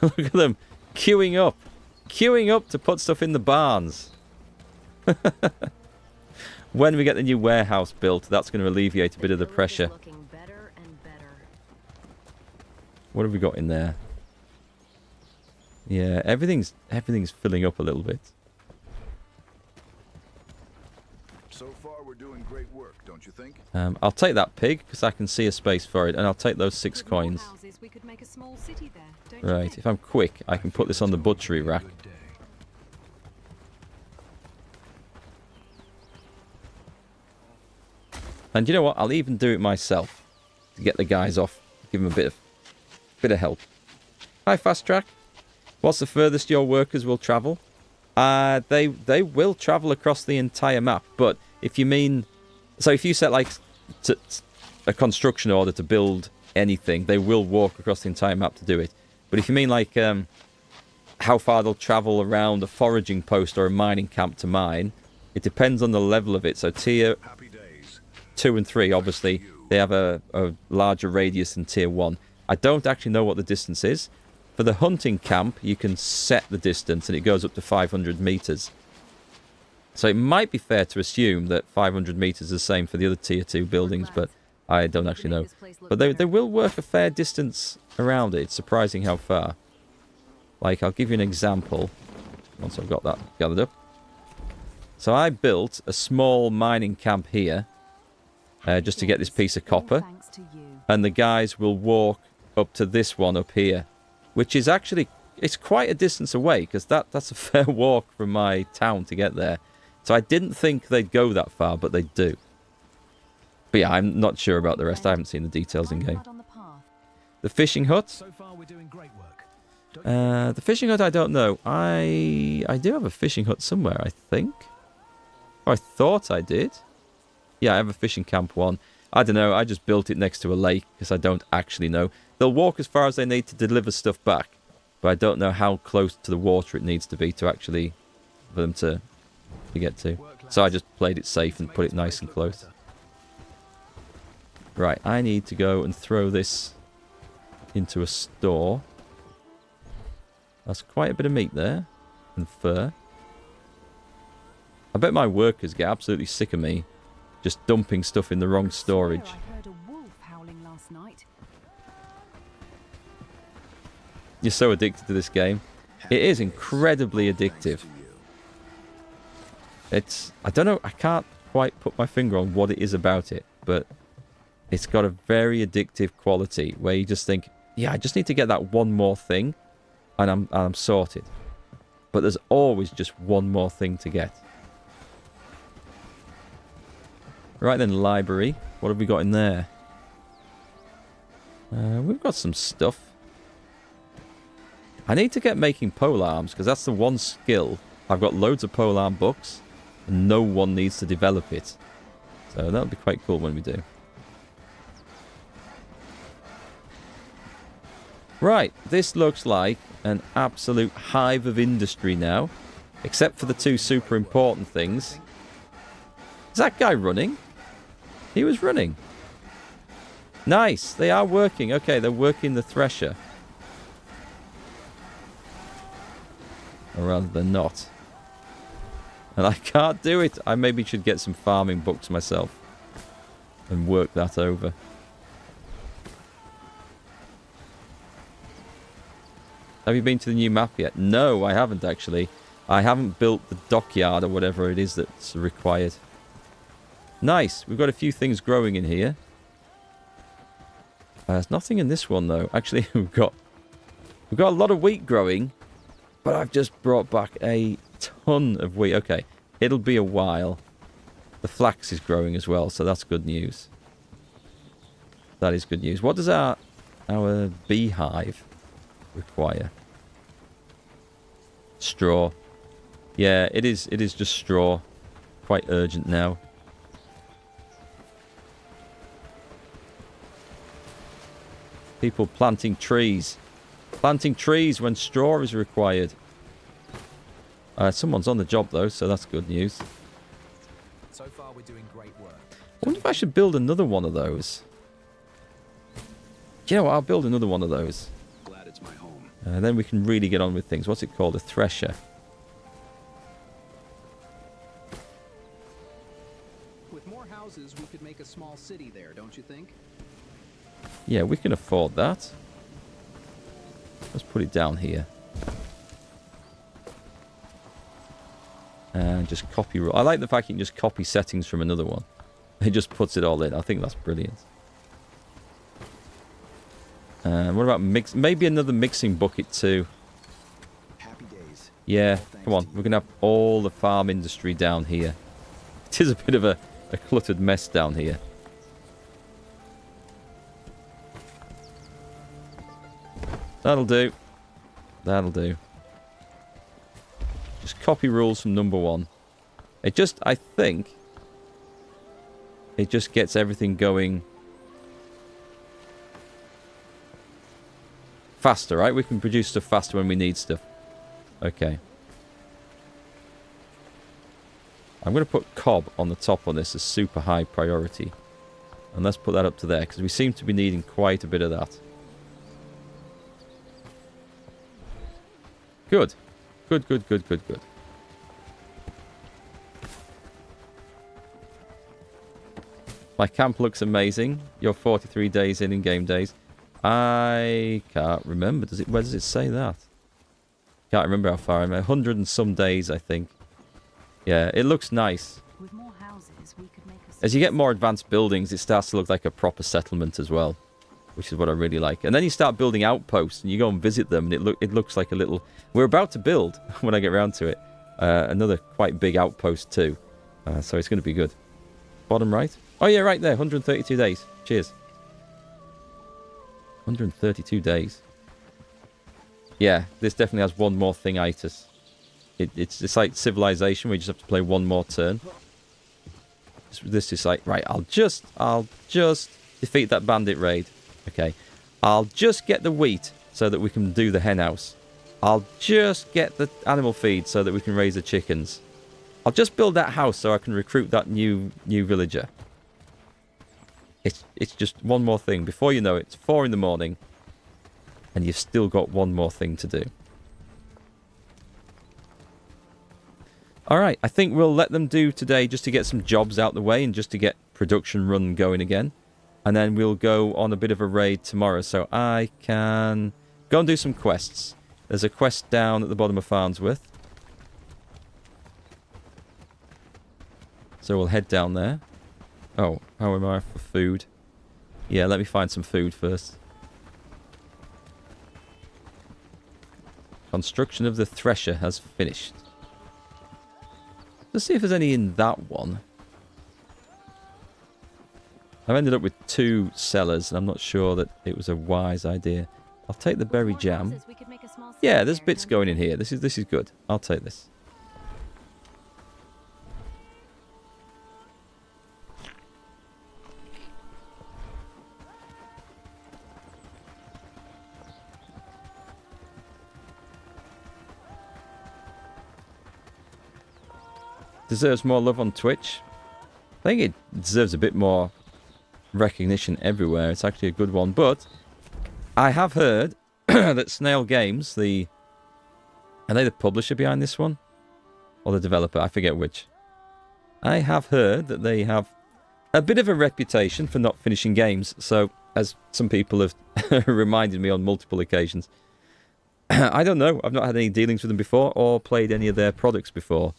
Look at them queuing up. Queuing up to put stuff in the barns. When we get the new warehouse built, that's going to alleviate a bit of the pressure. Better and better. What have we got in there? Yeah, everything's filling up a little bit. So far, we're doing great work, don't you think? I'll take that pig because I can see a space for it, and I'll take those 6 With more coins. houses, we could make a small city there, don't you Right, think? if I'm quick, I can put this on the butchery rack. Good day. And you know what? I'll even do it myself to get the guys off. Give them a bit of help. Hi, Fast Track. What's the furthest your workers will travel? They will travel across the entire map. But if you mean... So if you set like a construction order to build anything, they will walk across the entire map to do it. But if you mean like how far they'll travel around a foraging post or a mining camp to mine, it depends on the level of it. So tier... Happy days. 2 and 3, obviously, they have a larger radius than tier 1. I don't actually know what the distance is. For the hunting camp, you can set the distance and it goes up to 500 meters. So it might be fair to assume that 500 meters is the same for the other tier 2 buildings, but I don't actually know. But they will work a fair distance around it. It's surprising how far. Like, I'll give you an example once I've got that gathered up. So I built a small mining camp here. Just to get this piece of copper. Thanks to you. And the guys will walk up to this one up here. Which is actually... It's quite a distance away. Because that's a fair walk from my town to get there. So I didn't think they'd go that far. But they do. But yeah, I'm not sure about the rest. I haven't seen the details in game. On the path. The fishing hut. So far, we're doing great work. Don't you The fishing hut I don't know. I do have a fishing hut somewhere, I think. Or I thought I did. Yeah, I have a fishing camp one. I don't know, I just built it next to a lake because I don't actually know. They'll walk as far as they need to deliver stuff back. But I don't know how close to the water it needs to be to actually... for them to get to. So I just played it safe and put it nice and close. Right, I need to go and throw this into a store. That's quite a bit of meat there. And fur. I bet my workers get absolutely sick of me just dumping stuff in the wrong storage. I heard a wolf howling last night. You're so addicted to this game. It is incredibly addictive. It's... I don't know, I can't quite put my finger on what it is about it, but it's got a very addictive quality where you just think, yeah, I just need to get that one more thing and I'm sorted. But there's always just one more thing to get. Right then, library. What have we got in there? We've got some stuff. I need to get making polearms, because that's the one skill. I've got loads of polearm books, and no one needs to develop it. So that'll be quite cool when we do. Right, this looks like an absolute hive of industry now. Except for the two super important things. Is that guy running? He was running. Nice, they are working. Okay, they're working the thresher. Or rather, they're not. And I can't do it. I maybe should get some farming books myself. And work that over. Have you been to the new map yet? No, I haven't actually. I haven't built the dockyard or whatever it is that's required. Nice. We've got a few things growing in here. There's nothing in this one though. Actually, we've got a lot of wheat growing, but I've just brought back a ton of wheat. Okay, it'll be a while. The flax is growing as well, so that's good news. That is good news. What does our beehive require? Straw. Yeah, it is just straw. Quite urgent now. People planting trees. Planting trees when straw is required. Someone's on the job though, so that's good news. So far, we're doing great work. I wonder if I should build another one of those. You know what? I'll build another one of those. Glad it's my home. Then we can really get on with things. What's it called? A thresher. With more houses, we could make a small city there, don't you think? Yeah, we can afford that. Let's put it down here. And just copy. I like the fact you can just copy settings from another one. It just puts it all in. I think that's brilliant. What about mix? Maybe another mixing bucket too. Happy days. Yeah, come on. We're going to have all the farm industry down here. It is a bit of a cluttered mess down here. That'll do. That'll do. Just copy rules from number one. It just, I think, it just gets everything going faster, right? We can produce stuff faster when we need stuff. Okay. I'm going to put cob on the top on this as super high priority. And let's put that up to there, because we seem to be needing quite a bit of that. Good. Good, good, good, good, good. My camp looks amazing. You're 43 days in game days. I can't remember. Where does it say that? Can't remember how far I'm at. 100 and some days, I think. Yeah, it looks nice. With more houses, we could make a As you get more advanced buildings, it starts to look like a proper settlement as well, which is what I really like. And then you start building outposts, and you go and visit them, and it looks like a little... We're about to build, when I get around to it, another quite big outpost too. So it's going to be good. Bottom right? Oh yeah, right there, 132 days. Cheers. 132 days. Yeah, this definitely has one more thing-itis. It's like Civilization, where you just have to play one more turn. This is like, right, I'll just defeat that bandit raid. Okay. I'll just get the wheat so that we can do the hen house. I'll just get the animal feed so that we can raise the chickens. I'll just build that house so I can recruit that new villager. It's just one more thing. Before you know it, it's 4 in the morning. And you've still got one more thing to do. Alright, I think we'll let them do today just to get some jobs out the way and just to get production run going again. And then we'll go on a bit of a raid tomorrow. So I can go and do some quests. There's a quest down at the bottom of Farnsworth. So we'll head down there. Oh, how am I for food? Yeah, let me find some food first. Construction of the thresher has finished. Let's see if there's any in that one. I've ended up with 2 cellars, and I'm not sure that it was a wise idea. I'll take the berry jam. Yeah, there's bits going in here. This is good. I'll take this. deserves more love on Twitch. I think it deserves a bit more recognition everywhere. It's actually a good one. But I have heard that Snail Games, are they the publisher behind this one? Or the developer? I forget which. I have heard that they have a bit of a reputation for not finishing games. So, as some people have reminded me on multiple occasions, I don't know. I've not had any dealings with them before or played any of their products before.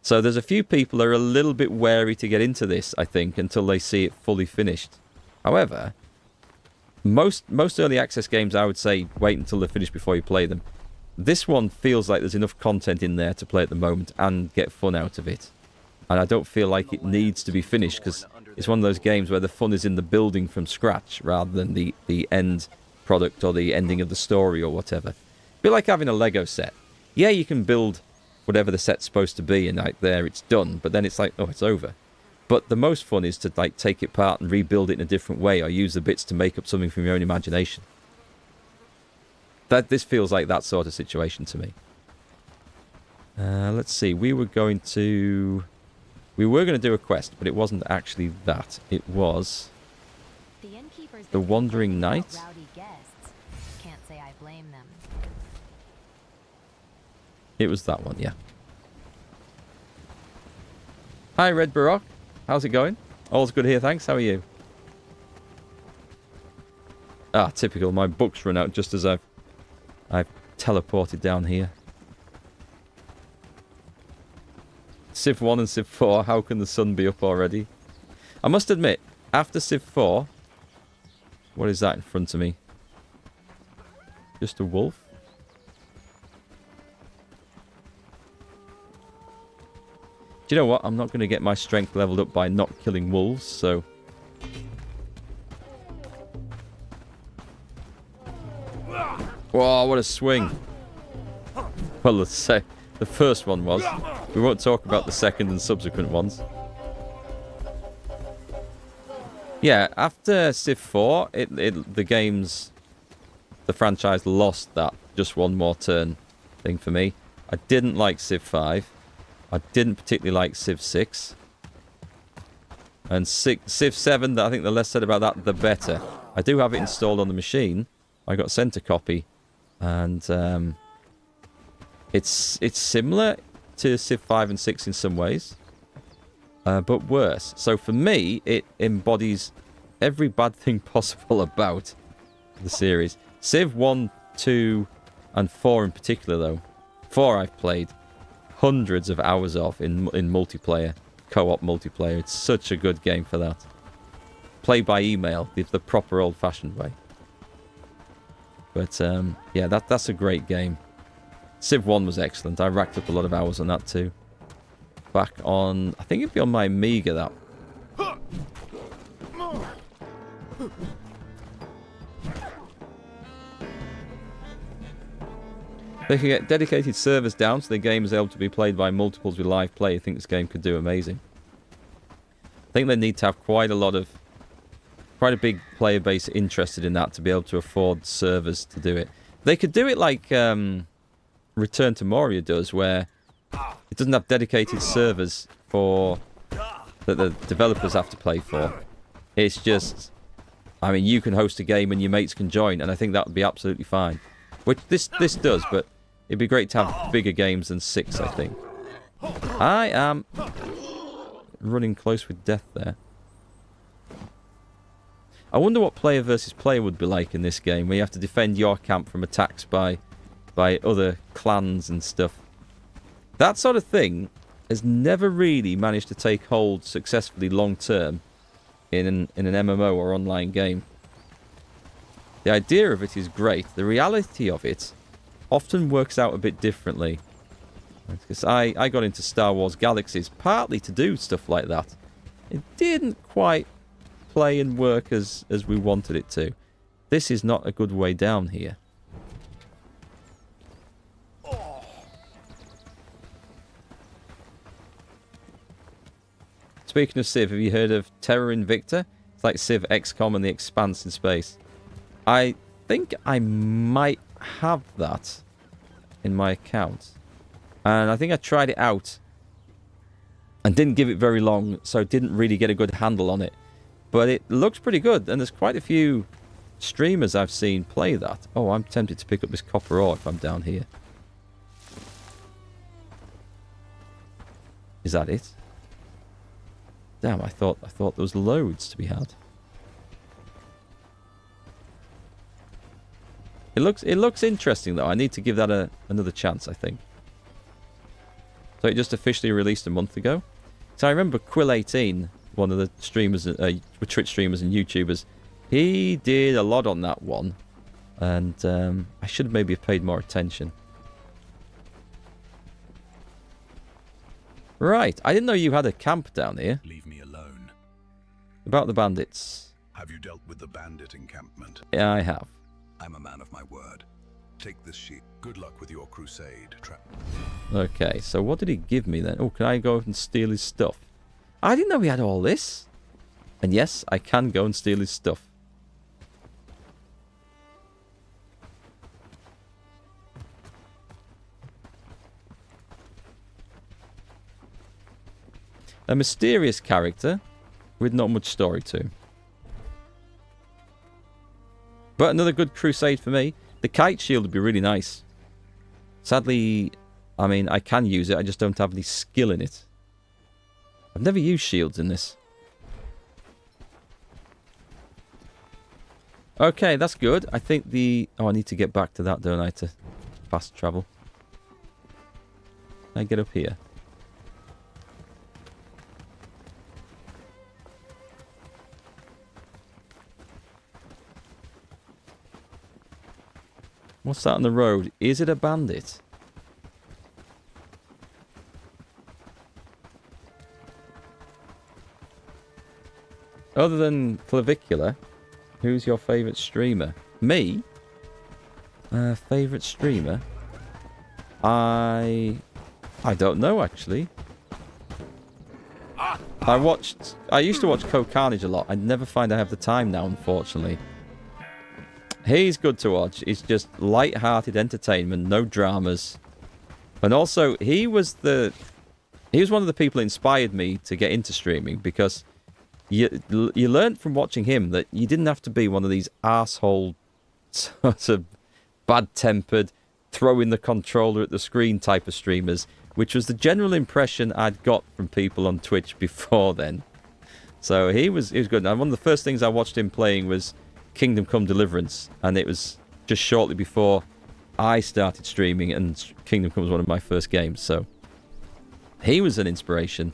So there's a few people that are a little bit wary to get into this, I think, until they see it fully finished. However, most early access games, I would say, wait until they're finished before you play them. This one feels like there's enough content in there to play at the moment and get fun out of it. And I don't feel like it needs to be finished, because it's one of those games where the fun is in the building from scratch rather than the end product or the ending of the story or whatever. A bit like having a Lego set. Yeah, you can build whatever the set's supposed to be, and like there it's done, but then it's like, oh, it's over. But the most fun is to like take it apart and rebuild it in a different way, or use the bits to make up something from your own imagination. This feels like that sort of situation to me. Let's see, we were going to do a quest, but it wasn't actually that. It was the Wandering Knight. Can't say I blame them. It was that one, yeah. Hi, Red Baroque. How's it going? All's good here, thanks. How are you? Ah, typical. My books run out just as I've teleported down here. Civ 1 and Civ 4, how can the sun be up already? I must admit, after Civ 4... What is that in front of me? Just a wolf? Do you know what? I'm not going to get my strength leveled up by not killing wolves, so... Whoa, what a swing. Well, let's say the first one was. We won't talk about the second and subsequent ones. Yeah, after Civ 4, the franchise lost that just one more turn thing for me. I didn't like Civ 5. I didn't particularly like Civ 6. And Civ 7, I think the less said about that, the better. I do have it installed on the machine. I got sent a copy. And it's similar to Civ 5 and 6 in some ways. But worse. So for me, it embodies every bad thing possible about the series. Civ 1, 2, and 4 in particular, though. 4 I've played hundreds of hours of in multiplayer, co-op multiplayer. It's such a good game for that. Play by email, the proper old-fashioned way. But yeah, that's a great game. Civ 1 was excellent. I racked up a lot of hours on that too. Back on, I think it'd be on my Amiga, that. They can get dedicated servers down so the game is able to be played by multiples with live play. I think this game could do amazing. I think they need to have quite a big player base interested in that to be able to afford servers to do it. They could do it like Return to Moria does, where it doesn't have dedicated servers that the developers have to pay for. It's just, I mean, you can host a game and your mates can join, and I think that would be absolutely fine. Which this does, but it'd be great to have bigger games than 6, I think. I am running close with death there. I wonder what player versus player would be like in this game, where you have to defend your camp from attacks by other clans and stuff. That sort of thing has never really managed to take hold successfully long term in an MMO or online game. The idea of it is great. The reality of it often works out a bit differently. Because I got into Star Wars Galaxies partly to do stuff like that. It didn't quite play and work as we wanted it to. This is not a good way down here. Speaking of Civ, have you heard of Terror Invicta? It's like Civ, XCOM, and The Expanse in space. I think I might have that in my account. And I think I tried it out and didn't give it very long, so didn't really get a good handle on it. But it looks pretty good, and there's quite a few streamers I've seen play that. Oh, I'm tempted to pick up this copper ore if I'm down here. Is that it? Damn, I thought there was loads to be had. It looks interesting though. I need to give that another chance, I think. So it just officially released a month ago. So I remember Quill18, one of the streamers, Twitch streamers and YouTubers, he did a lot on that one, and I should maybe have paid more attention. Right, I didn't know you had a camp down here. Leave me alone. About the bandits. Have you dealt with the bandit encampment? Yeah, I have. I'm a man of my word. Take this sheet. Good luck with your crusade. Okay, so what did he give me then? Oh, can I go and steal his stuff? I didn't know he had all this. And yes, I can go and steal his stuff. A mysterious character with not much story to him. But another good crusade for me. The kite shield would be really nice. Sadly, I mean, I can use it. I just don't have any skill in it. I've never used shields in this. Okay, that's good. I think the... Oh, I need to get back to that, don't I, to fast travel. Can I get up here? What's that on the road? Is it a bandit? Other than Clavicular, who's your favourite streamer? Me? Favourite streamer? I don't know, actually. I used to watch Co-Carnage a lot. I never find I have the time now, unfortunately. He's good to watch. He's just light-hearted entertainment, no dramas. And also, he was one of the people who inspired me to get into streaming, because you learned from watching him that you didn't have to be one of these arsehole, sort of bad-tempered, throwing the controller at the screen type of streamers, which was the general impression I'd got from people on Twitch before then. So he was good. And one of the first things I watched him playing was Kingdom Come Deliverance, and it was just shortly before I started streaming, and Kingdom Come was one of my first games, so he was an inspiration,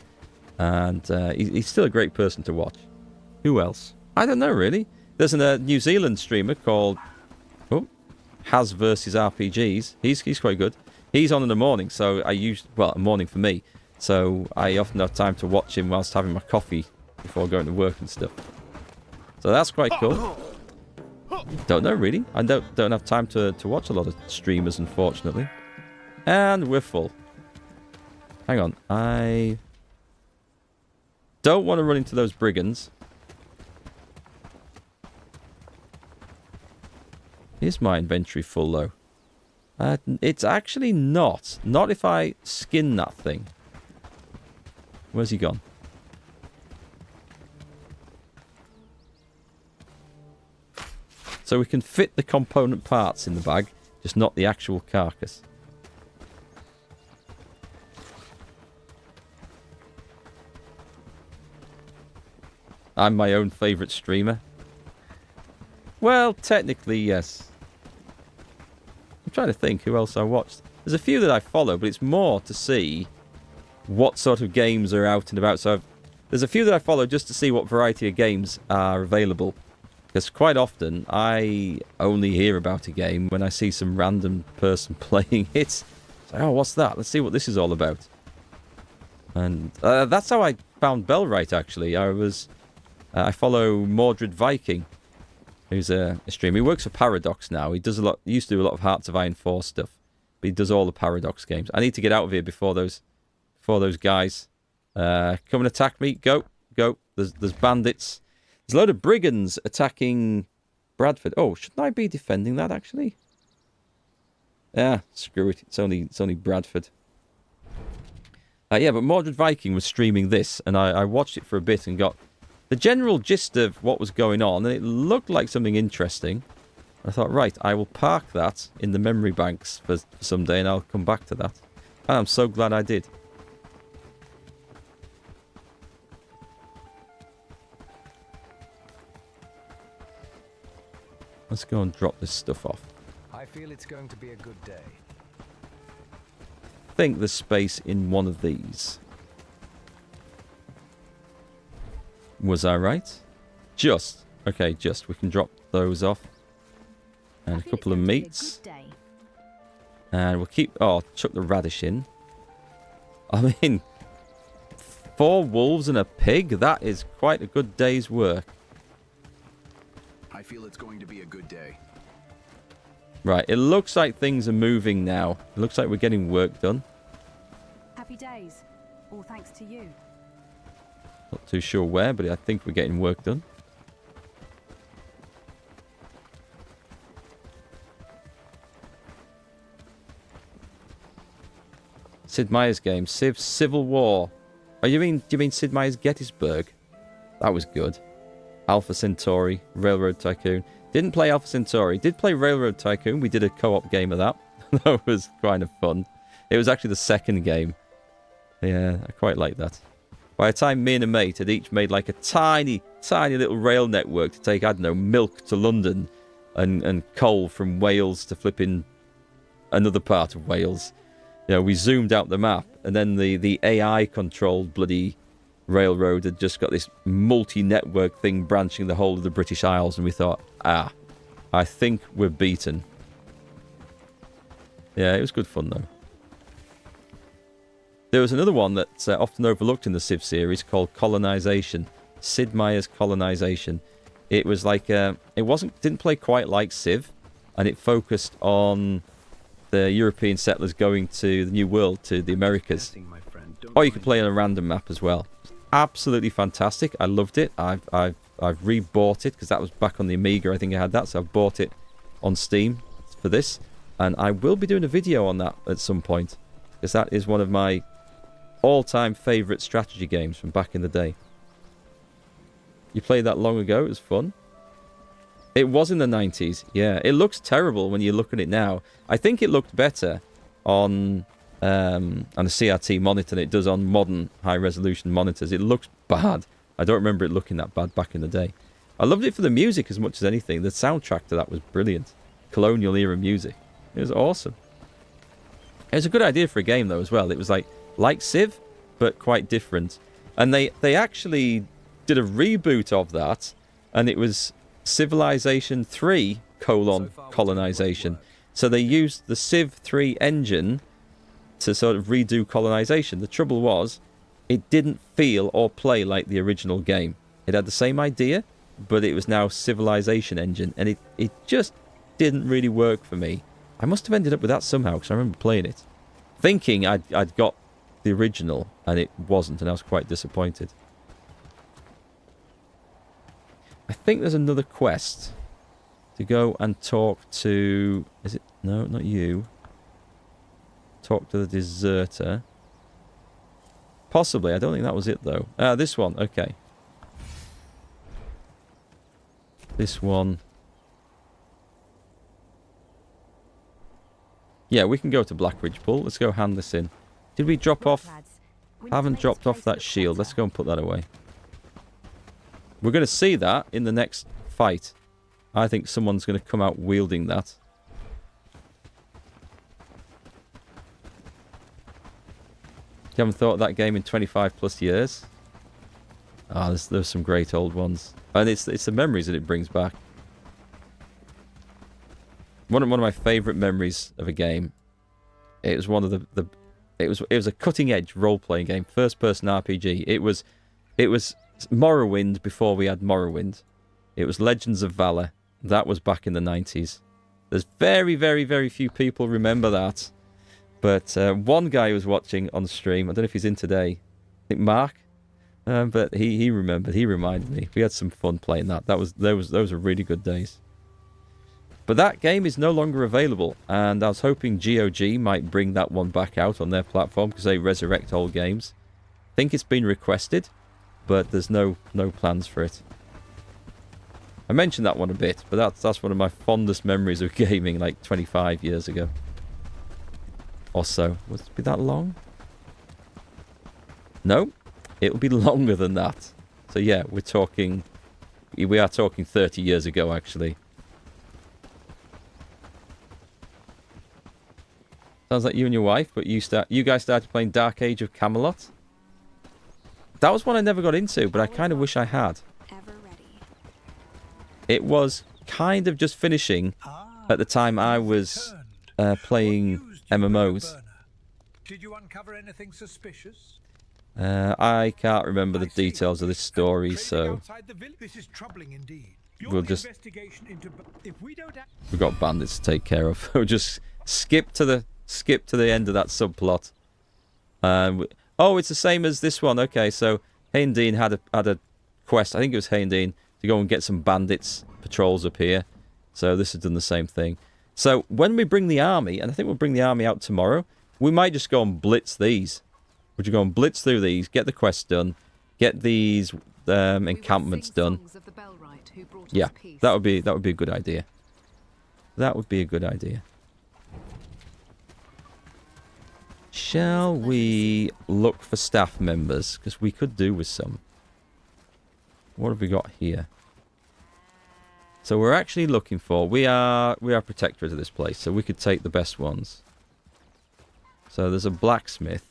and he's still a great person to watch. Who else? I don't know, really. There's a New Zealand streamer called Has versus RPGs. He's quite good. He's on in the morning, so a morning for me, so I often have time to watch him whilst having my coffee before going to work and stuff. So that's quite cool. Don't know, really. I don't have time to watch a lot of streamers, unfortunately. And we're full. Hang on. I don't want to run into those brigands. Is my inventory full, though? It's actually not. Not if I skin that thing. Where's he gone? So we can fit the component parts in the bag, just not the actual carcass. I'm my own favourite streamer. Well, technically, yes. I'm trying to think who else I watched. There's a few that I follow, but it's more to see what sort of games are out and about. So there's a few that I follow just to see what variety of games are available. Because quite often, I only hear about a game when I see some random person playing it. It's like, oh, what's that? Let's see what this is all about. And that's how I found Bellwright, actually. I follow Mordred Viking, who's a streamer. He works for Paradox now. He used to do a lot of Hearts of Iron 4 stuff. But he does all the Paradox games. I need to get out of here before those guys come and attack me. Go. There's bandits. There's a load of brigands attacking Bradford. Oh, shouldn't I be defending that, actually? Yeah, screw it. It's only Bradford. Yeah, but Mordred Viking was streaming this, and I watched it for a bit and got the general gist of what was going on, and it looked like something interesting. I thought, right, I will park that in the memory banks for someday, and I'll come back to that. And I'm so glad I did. Let's go and drop this stuff off. I feel it's going to be a good day. I think there's space in one of these. Was I right? Just. Okay, just. We can drop those off. And a couple of meats. And we'll keep... Oh, chuck the radish in. I mean, 4 wolves and a pig? That is quite a good day's work. I feel it's going to be a good day. Right, it looks like things are moving now. It looks like we're getting work done. Happy days. All thanks to you. Not too sure where, but I think we're getting work done. Sid Meier's game. Civ Civil War. Oh, do you mean Sid Meier's Gettysburg? That was good. Alpha Centauri, Railroad Tycoon. Didn't play Alpha Centauri. Did play Railroad Tycoon. We did a co-op game of that. That was kind of fun. It was actually the second game. Yeah, I quite like that. By the time me and a mate had each made like a tiny, tiny little rail network to take, I don't know, milk to London and coal from Wales to flipping another part of Wales. You know, we zoomed out the map, and then the AI-controlled bloody railroad had just got this multi-network thing branching the whole of the British Isles, and we thought, I think we're beaten. Yeah, it was good fun, though. There was another one that's often overlooked in the Civ series called Colonization. Sid Meier's Colonization. It was like, didn't play quite like Civ, and it focused on the European settlers going to the New World, to the Americas. Or you could play on a random map as well. Absolutely fantastic. I loved it. I've re-bought it because that was back on the Amiga. I think I had that, so I've bought it on Steam for this, and I will be doing a video on that at some point because that is one of my all-time favourite strategy games from back in the day. You played that long ago. It was fun. It was in the 90s. Yeah, it looks terrible when you look at it now. I think it looked better on a CRT monitor than it does on modern high-resolution monitors. It looks bad. I don't remember it looking that bad back in the day. I loved it for the music as much as anything. The soundtrack to that was brilliant. Colonial-era music. It was awesome. It was a good idea for a game, though, as well. It was like Civ, but quite different. And they actually did a reboot of that, and it was Civilization 3, colonization. So they used the Civ 3 engine to sort of redo colonization. The trouble was, it didn't feel or play like the original game. It had the same idea, but it was now Civilization engine, and it just didn't really work for me. I must have ended up with that somehow, because I remember playing it, thinking I'd got the original, and it wasn't, and I was quite disappointed. I think there's another quest to go and talk to... Is it? No, not you. Talk to the deserter. Possibly. I don't think that was it, though. This one. Okay. This one. Yeah, we can go to Blackridge Pool. Let's go hand this in. Did we drop off? Haven't dropped off that shield. Let's go and put that away. We're going to see that in the next fight. I think someone's going to come out wielding that. You haven't thought of that game in 25 plus years? Ah, there's some great old ones. And it's the memories that it brings back. One of my favourite memories of a game. It was one of it was a cutting edge role playing game, first person RPG. It was Morrowind before we had Morrowind. It was Legends of Valor. That was back in the 90s. There's very, very, very few people remember that. But one guy was watching on stream. I don't know if he's in today. I think Mark. But he remembered. He reminded me. We had some fun playing that. Those were really good days. But that game is no longer available, and I was hoping GOG might bring that one back out on their platform because they resurrect old games. I think it's been requested, but there's no plans for it. I mentioned that one a bit, but that's one of my fondest memories of gaming, like 25 years ago. Or so. Would it be that long? No, it'll be longer than that. So yeah, we are talking 30 years ago, actually. Sounds like you and your wife, but you guys started playing Dark Age of Camelot. That was one I never got into, but I kind of wish I had. Ever ready. It was kind of just finishing at the time I was playing MMOs. Did you uncover anything suspicious? I can't remember the details of this story, so This is troubling indeed. we'll just... We've got bandits to take care of. We'll just skip to the end of that subplot. Oh, it's the same as this one. Okay, so Hayndeen had a quest. I think it was Hayndeen to go and get some bandits patrols up here. So this has done the same thing. So when we bring the army, and I think we'll bring the army out tomorrow, we might just go and blitz these. Would you go and blitz through these, get the quest done, get these encampments done? Yeah, that would be a good idea. That would be a good idea. Shall we look for staff members? Because we could do with some. What have we got here? So we're actually looking for... We are protectorate of this place, so we could take the best ones. So there's a blacksmith.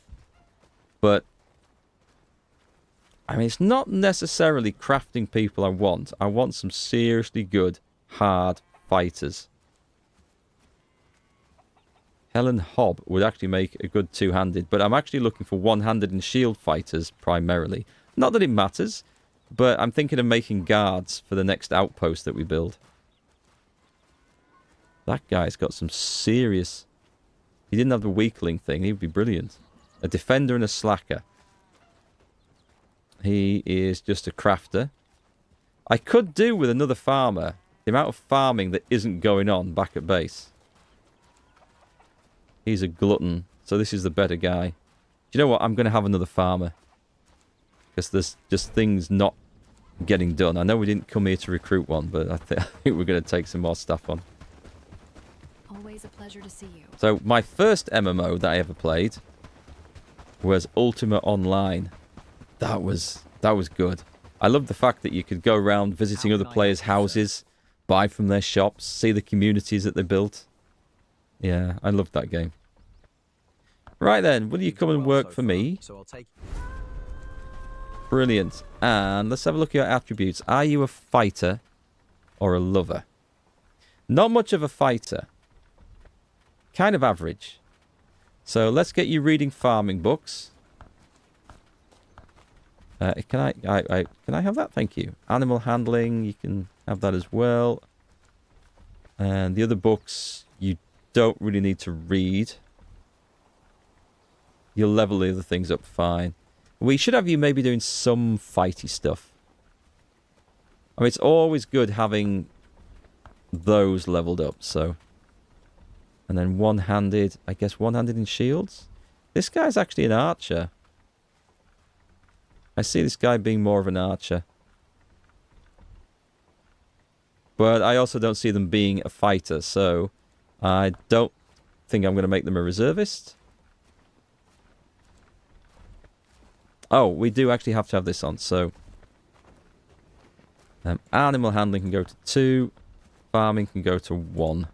But... I mean, it's not necessarily crafting people I want. I want some seriously good, hard fighters. Helen Hobb would actually make a good two-handed, but I'm actually looking for one-handed and shield fighters primarily. Not that it matters, but I'm thinking of making guards for the next outpost that we build. That guy's got some serious... He didn't have the weakling thing, he would be brilliant. A defender and a slacker. He is just a crafter. I could do with another farmer. The amount of farming that isn't going on back at base. He's a glutton, so this is the better guy. Do you know what? I'm going to have another farmer. Because there's just things not getting done. I know we didn't come here to recruit one, but I think we're going to take some more stuff on. Always a pleasure to see you. So my first MMO that I ever played was Ultima Online. That was good. I love the fact that you could go around visiting other players' houses, buy from their shops, see the communities that they built. Yeah, I loved that game. Right then, will you come and work for me? Brilliant. And let's have a look at your attributes. Are you a fighter or a lover? Not much of a fighter. Kind of average. So let's get you reading farming books. Can I have that? Thank you. Animal handling, you can have that as well. And the other books you don't really need to read. You'll level the other things up fine. We should have you maybe doing some fighty stuff. I mean, it's always good having those leveled up, so... And then one-handed, I guess one-handed in shields? This guy's actually an archer. I see this guy being more of an archer. But I also don't see them being a fighter, so... I don't think I'm going to make them a reservist. Oh, we do actually have to have this on, so... animal handling can go to 2. Farming can go to 1.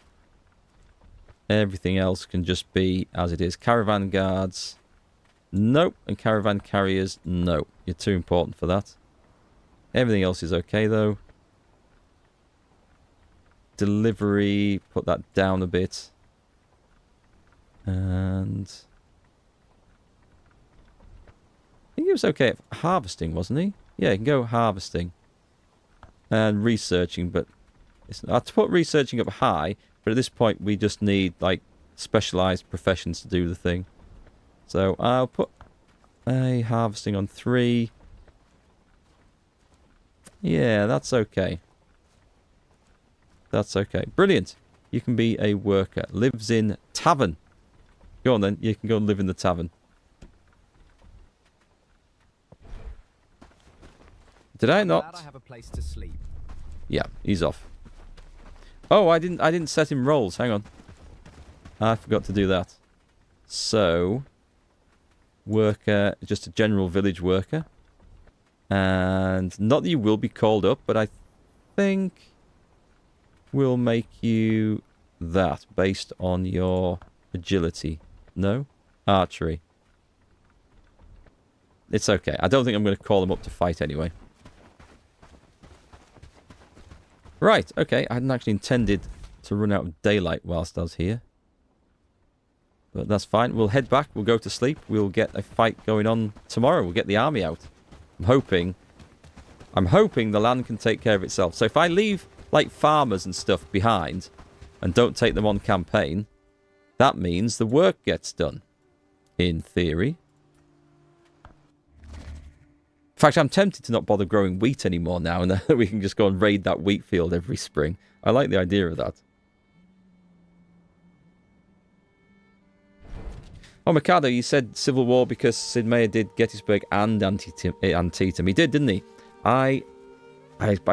Everything else can just be as it is. Caravan guards, nope. And caravan carriers, no. You're too important for that. Everything else is okay, though. Delivery, put that down a bit. And... I think he was okay at harvesting, wasn't he? Yeah, he can go harvesting. And researching, but... I'd put researching up high, but at this point we just need, like, specialised professions to do the thing. So I'll put a harvesting on 3. Yeah, that's okay. That's okay. Brilliant. You can be a worker. Lives in tavern. Go on then. You can go and live in the tavern. Did I not? Glad I have a place to sleep. Yeah, he's off. Oh, I didn't set him roles. Hang on. I forgot to do that. So, worker, just a general village worker. And not that you will be called up, but I think we'll make you that based on your agility. No? Archery. It's okay. I don't think I'm going to call them up to fight anyway. Right, okay. I hadn't actually intended to run out of daylight whilst I was here. But that's fine. We'll head back. We'll go to sleep. We'll get a fight going on tomorrow. We'll get the army out. I'm hoping the land can take care of itself. So if I leave, like, farmers and stuff behind and don't take them on campaign, that means the work gets done. In theory. In fact, I'm tempted to not bother growing wheat anymore now, and that we can just go and raid that wheat field every spring. I like the idea of that. Oh, Mikado, you said Civil War because Sid Meier did Gettysburg and Antietam. He did, didn't he? I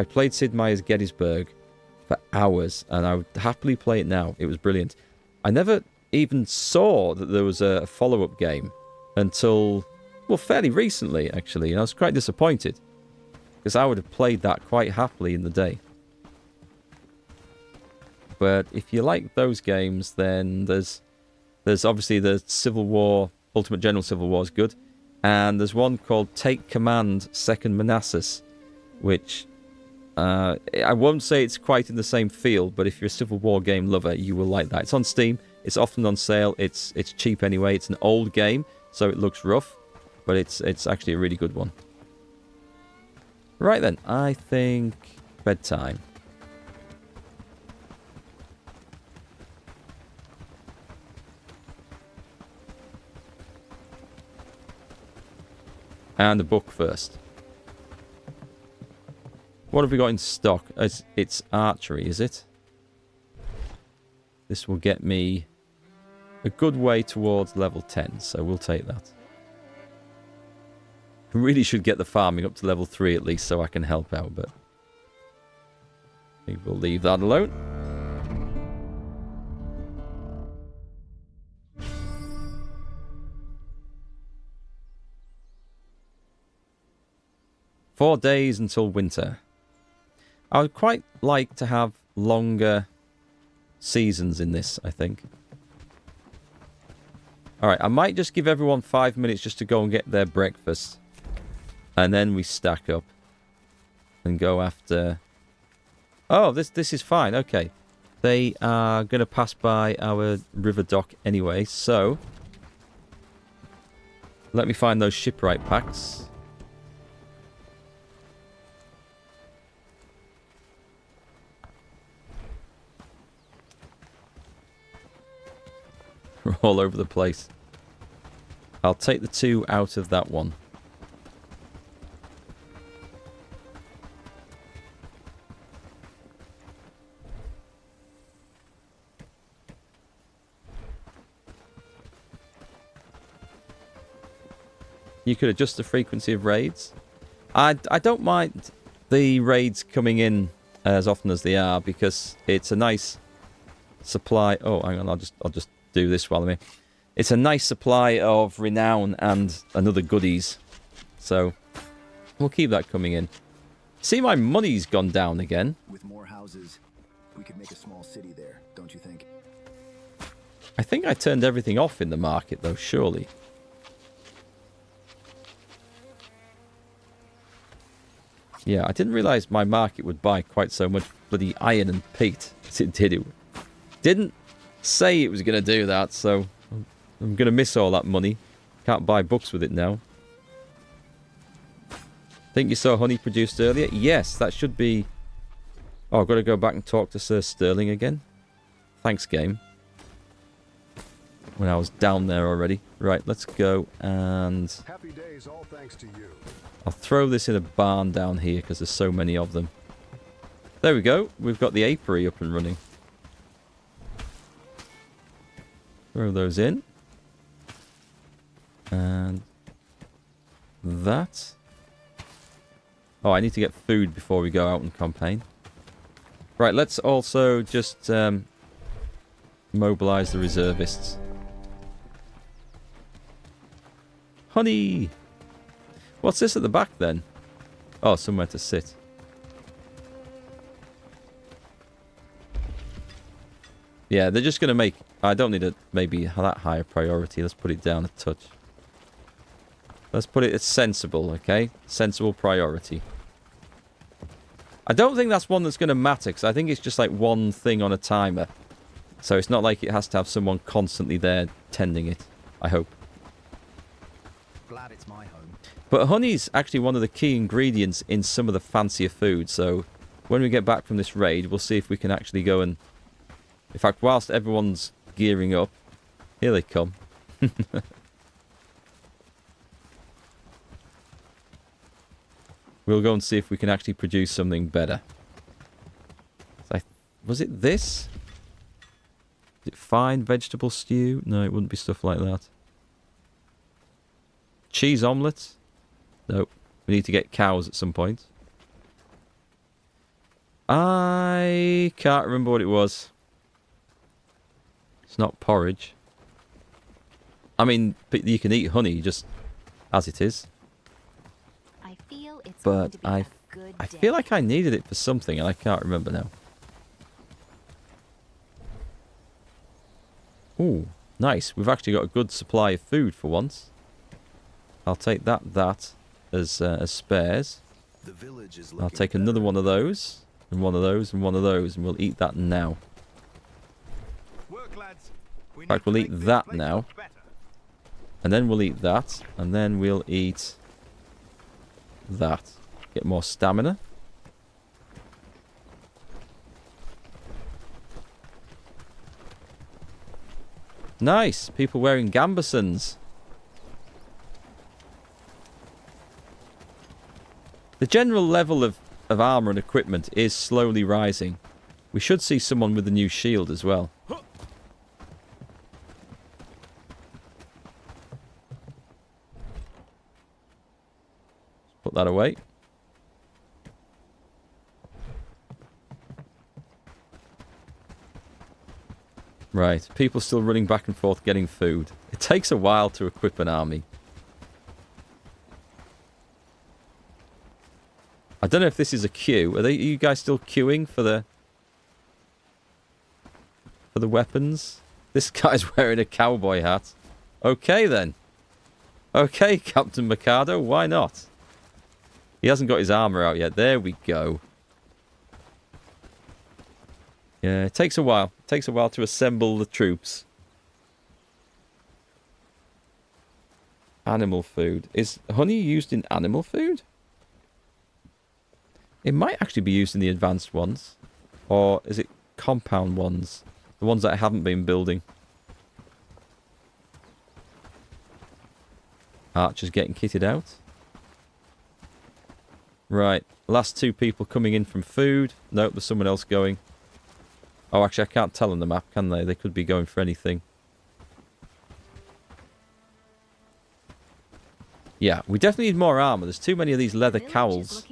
played Sid Meier's Gettysburg for hours, and I would happily play it now. It was brilliant. I never even saw that there was a follow-up game until... well, fairly recently, actually. And I was quite disappointed. Because I would have played that quite happily in the day. But if you like those games, then there's obviously the Civil War, Ultimate General Civil War is good. And there's one called Take Command, Second Manassas. Which, I won't say it's quite in the same field, but if you're a Civil War game lover, you will like that. It's on Steam. It's often on sale. It's cheap anyway. It's an old game, so it looks rough. But it's actually a really good one. Right then, I think bedtime. And a book first. What have we got in stock? It's archery, is it? This will get me a good way towards level 10, so we'll take that. I really should get the farming up to level 3 at least so I can help out, but I think we'll leave that alone. Four days until winter. I would quite like to have longer seasons in this, I think. Alright, I might just give everyone 5 minutes just to go and get their breakfast. And then we stack up. And go after... oh, this is fine, okay. They are going to pass by our river dock anyway, so... let me find those shipwright packs. We're all over the place. I'll take the 2 out of that one. You could adjust the frequency of raids. I don't mind the raids coming in as often as they are because it's a nice supply. Oh, hang on, I'll just do this while I'm here. It's a nice supply of renown and another goodies. So we'll keep that coming in. See, my money's gone down again. With more houses, we could make a small city there, don't you think? I think I turned everything off in the market though, surely. Yeah, I didn't realise my market would buy quite so much bloody iron and peat as it did. It didn't say it was going to do that, so I'm going to miss all that money. Can't buy books with it now. Think you saw honey produced earlier? Yes, that should be... oh, I've got to go back and talk to Sir Sterling again. Thanks, game. When I was down there already. Right, let's go and... Happy days, all thanks to you. I'll throw this in a barn down here because there's so many of them. There we go. We've got the apiary up and running. Throw those in. And that. Oh, I need to get food before we go out and campaign. Right, let's also just mobilize the reservists. Honey! What's this at the back then? Oh, somewhere to sit. Yeah, they're just going to make... I don't need a maybe that high a priority. Let's put it down a touch. Let's put it as sensible, okay? Sensible priority. I don't think that's one that's going to matter, because I think it's just like one thing on a timer. So it's not like it has to have someone constantly there tending it. I hope. Glad it's my home. But honey's actually one of the key ingredients in some of the fancier food. So when we get back from this raid, we'll see if we can actually go and... In fact, whilst everyone's gearing up, here they come. We'll go and see if we can actually produce something better. Was it this? Is it fine vegetable stew? No, it wouldn't be stuff like that. Cheese omelette? Nope. We need to get cows at some point. I can't remember what it was. It's not porridge. I mean, you can eat honey just as it is. I feel it's But going to be a good I day. feel like I needed it for something and I can't remember now. Ooh, nice. We've actually got a good supply of food for once. I'll take that as spares. The village is I'll take another one of those, and one of those, and one of those, and we'll eat that now. Work, lads. In fact, we'll eat that now. And then we'll eat that, and then we'll eat that. Get more stamina. Nice! People wearing gambesons. The general level of armour and equipment is slowly rising. We should see someone with a new shield as well. Put that away. Right, people still running back and forth getting food. It takes a while to equip an army. I don't know if this is a queue. Are you guys still queuing for the weapons? This guy's wearing a cowboy hat. Okay then. Okay, Captain Mikado, why not? He hasn't got his armor out yet. There we go. Yeah, it takes a while. It takes a while to assemble the troops. Animal food. Is honey used in animal food? It might actually be used in the advanced ones. Or is it compound ones? The ones that I haven't been building. Archers getting kitted out. Right. Last two people coming in from food. Nope, there's someone else going. Oh, actually, I can't tell on the map, can they? They could be going for anything. Yeah, we definitely need more armor. There's too many of these leather cowls.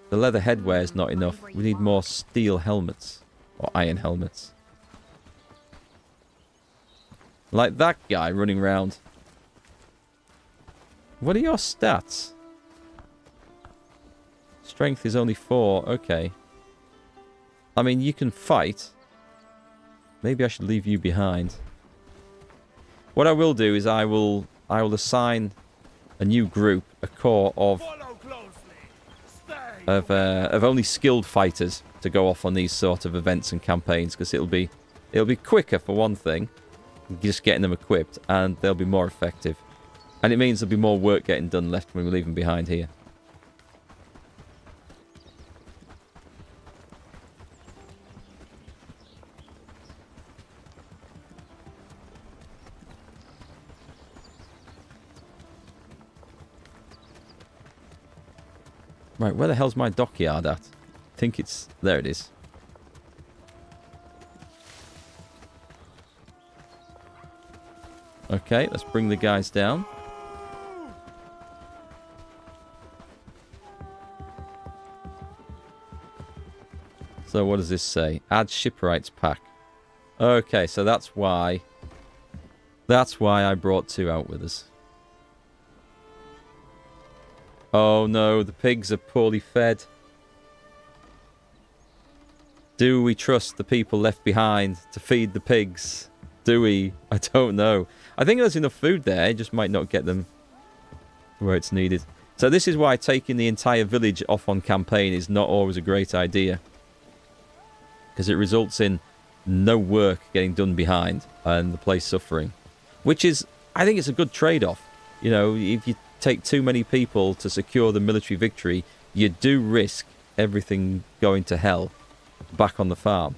The leather headwear is not enough. We need more steel helmets. Or iron helmets. Like that guy running around. What are your stats? Strength is only 4. Okay. I mean, you can fight. Maybe I should leave you behind. What I will do is I will assign a new group, a corps of only skilled fighters to go off on these sort of events and campaigns, because it'll be quicker for one thing, just getting them equipped, and they'll be more effective. And it means there'll be more work getting done left when we leave them behind here. Right, where the hell's my dockyard at? I think it's... There it is. Okay, let's bring the guys down. So what does this say? Add shipwrights pack. Okay, so that's why. That's why I brought 2 out with us. Oh no, the pigs are poorly fed. Do we trust the people left behind to feed the pigs? Do we? I don't know. I think there's enough food there. It just might not get them where it's needed. So this is why taking the entire village off on campaign is not always a great idea. Because it results in no work getting done behind and the place suffering. Which is, I think it's a good trade-off. You know, if you take too many people to secure the military victory, you do risk everything going to hell back on the farm.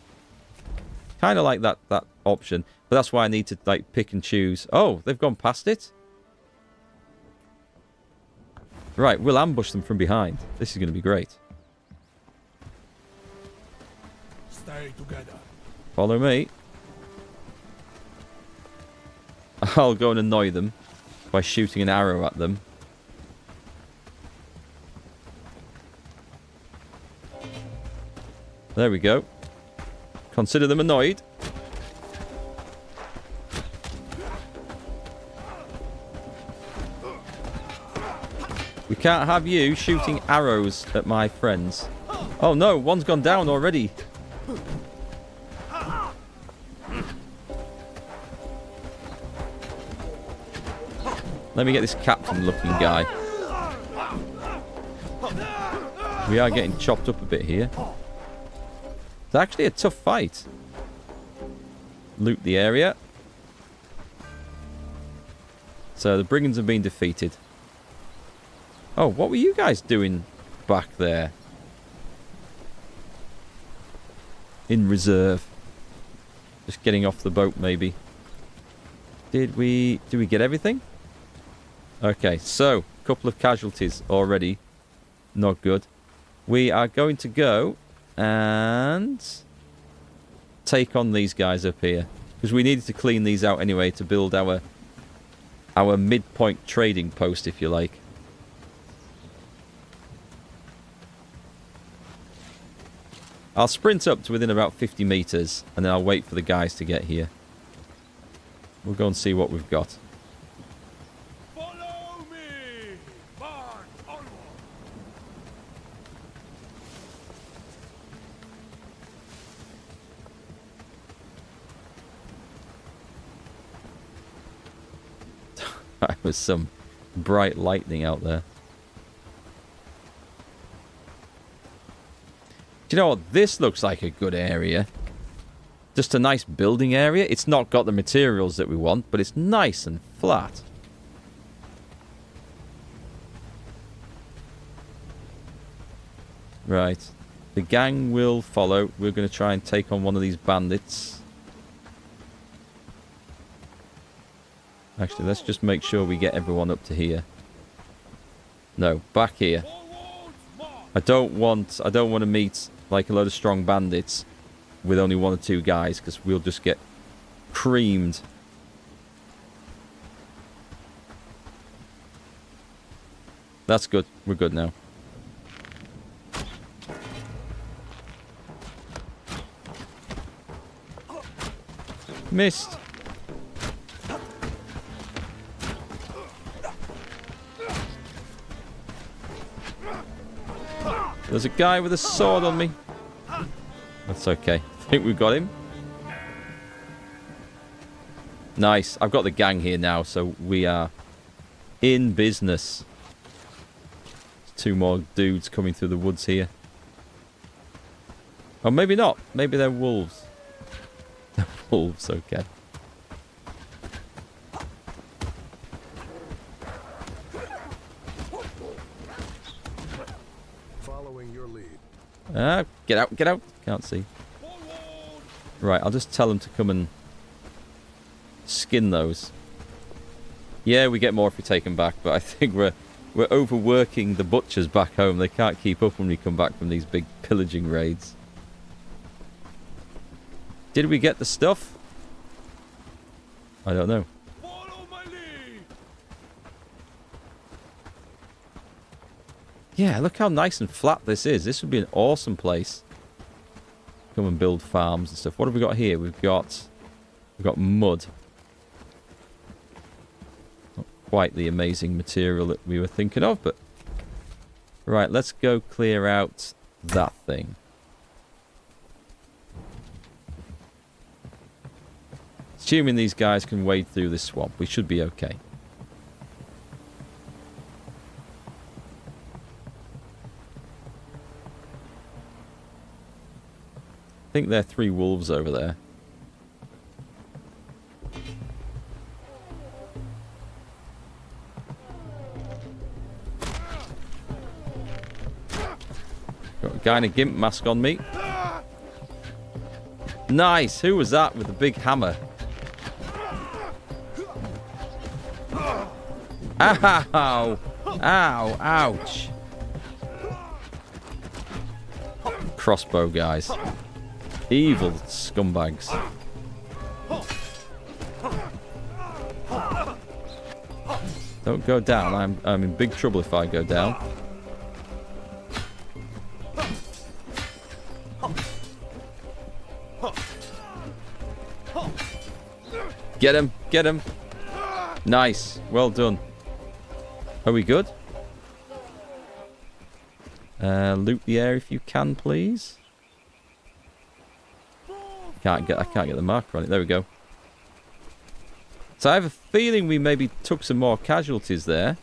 Kind of like that option. But that's why I need to like pick and choose. Oh, they've gone past it? Right, we'll ambush them from behind. This is going to be great. Stay together. Follow me. I'll go and annoy them by shooting an arrow at them. There we go. Consider them annoyed. We can't have you shooting arrows at my friends. Oh no, one's gone down already. Let me get this captain-looking guy. We are getting chopped up a bit here. It's actually a tough fight. Loot the area. So the brigands have been defeated. Oh, what were you guys doing back there? In reserve. Just getting off the boat, maybe. Did we get everything? Okay, so, a couple of casualties already. Not good. We are going to go and take on these guys up here. Because we needed to clean these out anyway to build our midpoint trading post, if you like. I'll sprint up to within about 50 meters, and then I'll wait for the guys to get here. We'll go and see what we've got. Follow me! March onward! That was some bright lightning out there. Do you know what? This looks like a good area. Just a nice building area. It's not got the materials that we want, but it's nice and flat. Right. The gang will follow. We're going to try and take on one of these bandits. Actually, let's just make sure we get everyone up to here. No, back here. I don't want to meet like a load of strong bandits with only 1 or 2 guys, because we'll just get creamed. That's good. We're good now. Missed. There's a guy with a sword on me. That's okay. I think we've got him. Nice. I've got the gang here now, so we are in business. 2 more dudes coming through the woods here. Oh, maybe not. Maybe they're wolves. They're wolves, okay. Following your lead. Get out, get out. Can't see. Right, I'll just tell them to come and skin those. Yeah, we get more if we take them back, but I think we're overworking the butchers back home. They can't keep up when we come back from these big pillaging raids. Did we get the stuff? I don't know. Follow my Yeah, look how nice and flat this is. This would be an awesome place. Come and build farms and stuff. What have we got here? We've got mud. Not quite the amazing material that we were thinking of, but... Right, let's go clear out that thing. Assuming these guys can wade through this swamp, we should be okay. I think there are 3 wolves over there. Got a guy in a gimp mask on me. Nice! Who was that with the big hammer? Ow! Ow! Ouch! Crossbow guys. Evil scumbags. Don't go down. I'm in big trouble if I go down. Get him! Get him! Nice. Well done. Are we good? Loot the air if you can, please. I can't get the marker on it. There we go. So I have a feeling we maybe took some more casualties there.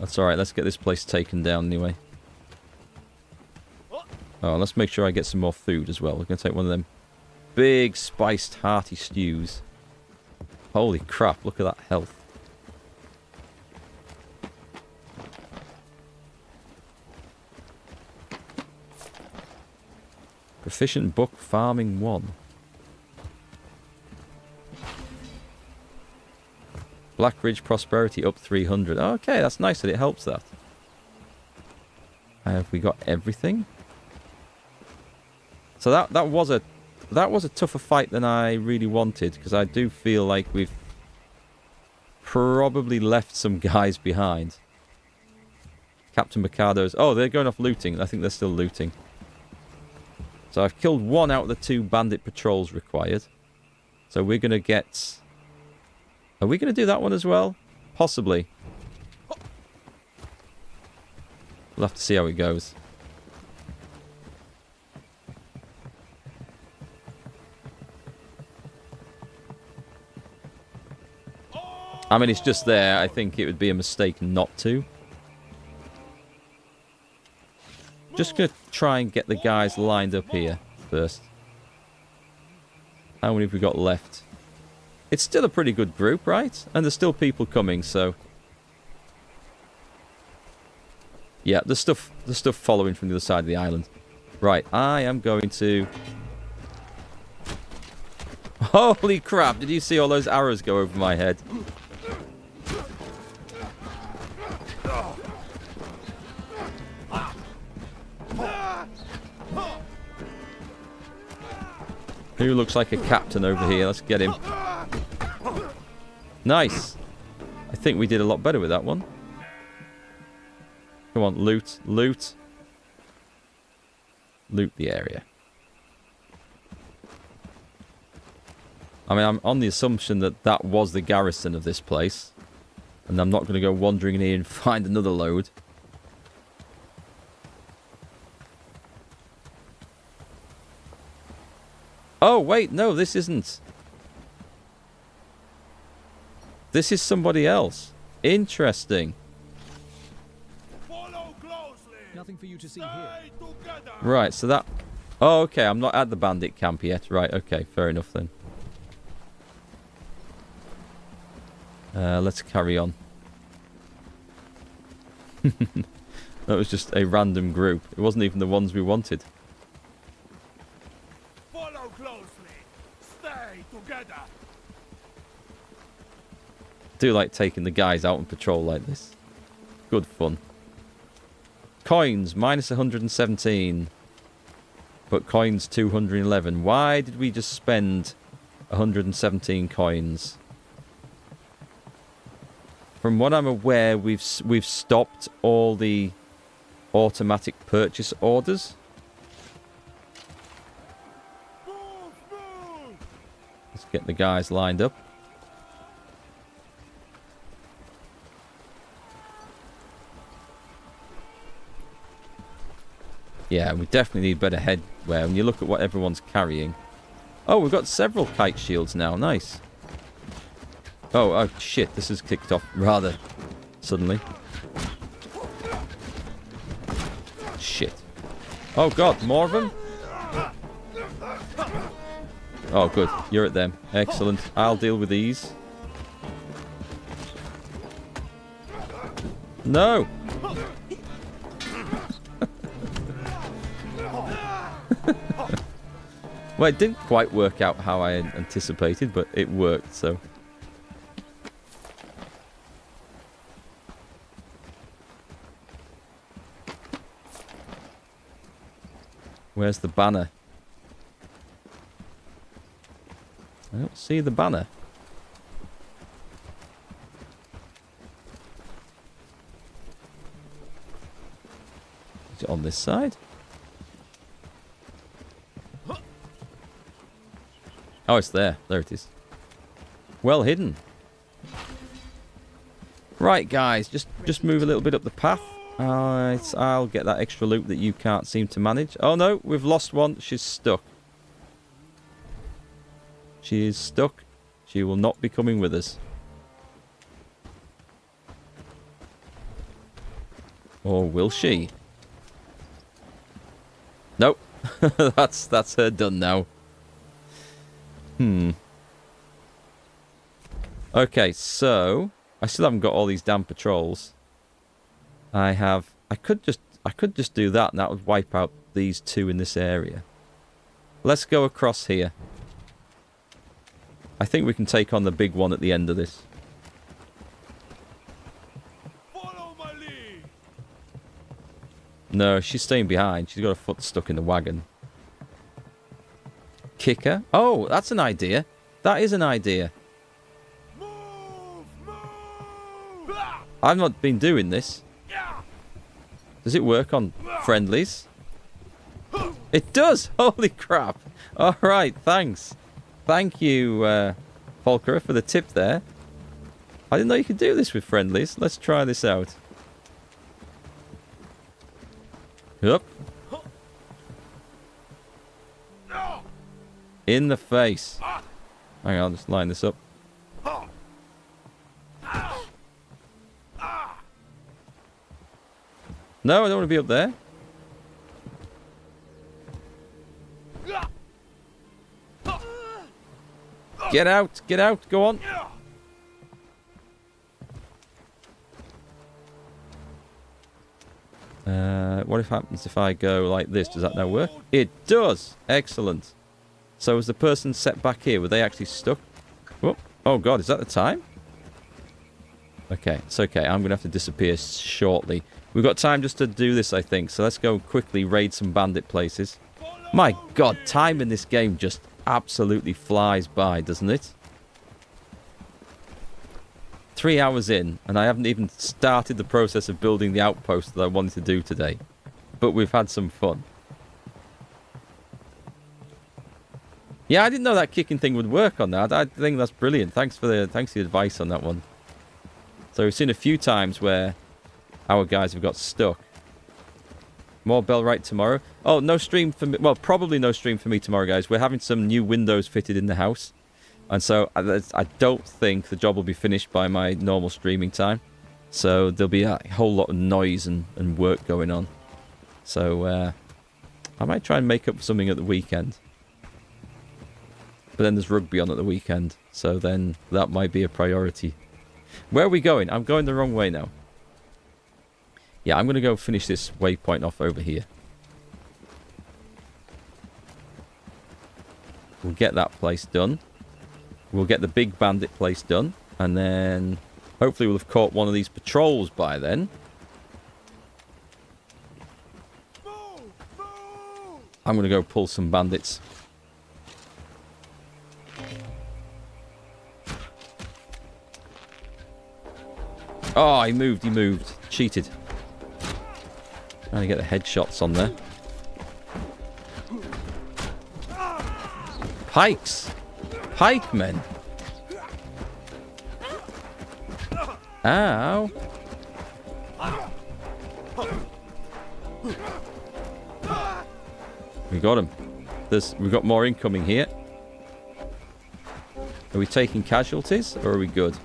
That's alright. Let's get this place taken down anyway. Oh, let's make sure I get some more food as well. We're going to take one of them big, spiced, hearty stews. Holy crap, look at that health. Proficient Book Farming 1. Black Ridge Prosperity up 300. Okay, that's nice that it helps that. Have we got everything? So that was a tougher fight than I really wanted, because I do feel like we've probably left some guys behind. Captain Mercado's... Oh, they're going off looting. I think they're still looting. So I've killed 1 out of the 2 bandit patrols required. So we're going to get... Are we going to do that one as well? Possibly. We'll have to see how it goes. I mean, it's just there. I think it would be a mistake not to. Just going to try and get the guys lined up here first. How many have we got left? It's still a pretty good group, right? And there's still people coming, so... Yeah, there's stuff following from the other side of the island. Right, I am going to... Holy crap, did you see all those arrows go over my head? Who looks like a captain over here? Let's get him. Nice. I think we did a lot better with that one. Come on, loot, loot. Loot the area. I mean, I'm on the assumption that that was the garrison of this place. And I'm not going to go wandering in here and find another load. Oh, wait, no, this isn't. This is somebody else. Interesting. Follow closely. Nothing for you to see Stay here. together. Right, so that... Oh, okay, I'm not at the bandit camp yet. Right, okay, fair enough then. Let's carry on. That was just a random group. It wasn't even the ones we wanted. Follow closely. Stay together. I do like taking the guys out on patrol like this. Good fun. Coins, minus 117. But coins 211. Why did we just spend 117 coins? From what I'm aware, we've stopped all the automatic purchase orders. Let's get the guys lined up. Yeah, we definitely need better headwear. When you look at what everyone's carrying. Oh, we've got several kite shields now. Nice. Oh, shit. This has kicked off rather suddenly. Shit. Oh, God. More of them? Oh, good. You're at them. Excellent. I'll deal with these. No! Well, it didn't quite work out how I anticipated, but it worked, so... Where's the banner? I don't see the banner. Is it on this side? Oh, it's there. There it is. Well hidden. Right, guys. Just move a little bit up the path. Alright, I'll get that extra loot that you can't seem to manage. Oh, no. We've lost one. She's stuck. She is stuck. She will not be coming with us. Or will she? Nope. That's her done now. Okay, so I still haven't got all these damn patrols. I could just do that and that would wipe out these two in this area. Let's go across here. I think we can take on the big one at the end of this. Follow my lead. No, she's staying behind. She's got her foot stuck in the wagon. Kicker? Oh, that's an idea. That is an idea. Move, move. Ah! I've not been doing this. Yeah. Does it work on friendlies? It does! Holy crap! Alright, thanks. Thank you, Volker, for the tip there. I didn't know you could do this with friendlies. Let's try this out. Yup. In the face. Hang on, I'll just line this up. No, I don't want to be up there. Get out, go on. What if happens if I go like this? Does that now work? It does! Excellent. So was the person set back here? Were they actually stuck? Whoop. Oh god, is that the time? Okay, it's okay. I'm going to have to disappear shortly. We've got time just to do this, I think. So let's go quickly raid some bandit places. My god, time in this game just absolutely flies by, doesn't it? 3 hours in, and I haven't even started the process of building the outpost that I wanted to do today. But we've had some fun. Yeah, I didn't know that kicking thing would work on that. I think that's brilliant. Thanks for the advice on that one. So we've seen a few times where our guys have got stuck. More Bellwright tomorrow. Oh, no stream for me. Well, probably no stream for me tomorrow, guys. We're having some new windows fitted in the house. And so I don't think the job will be finished by my normal streaming time. So there'll be a whole lot of noise and work going on. So I might try and make up something at the weekend. But then there's rugby on at the weekend. So then that might be a priority. Where are we going? I'm going the wrong way now. Yeah, I'm going to go finish this waypoint off over here. We'll get that place done. We'll get the big bandit place done. And then hopefully we'll have caught one of these patrols by then. I'm going to go pull some bandits. Oh, he moved. Cheated. Trying to get the headshots on there. Pikes. Pikemen. Ow. We got him. We've got more incoming here. Are we taking casualties or are we good?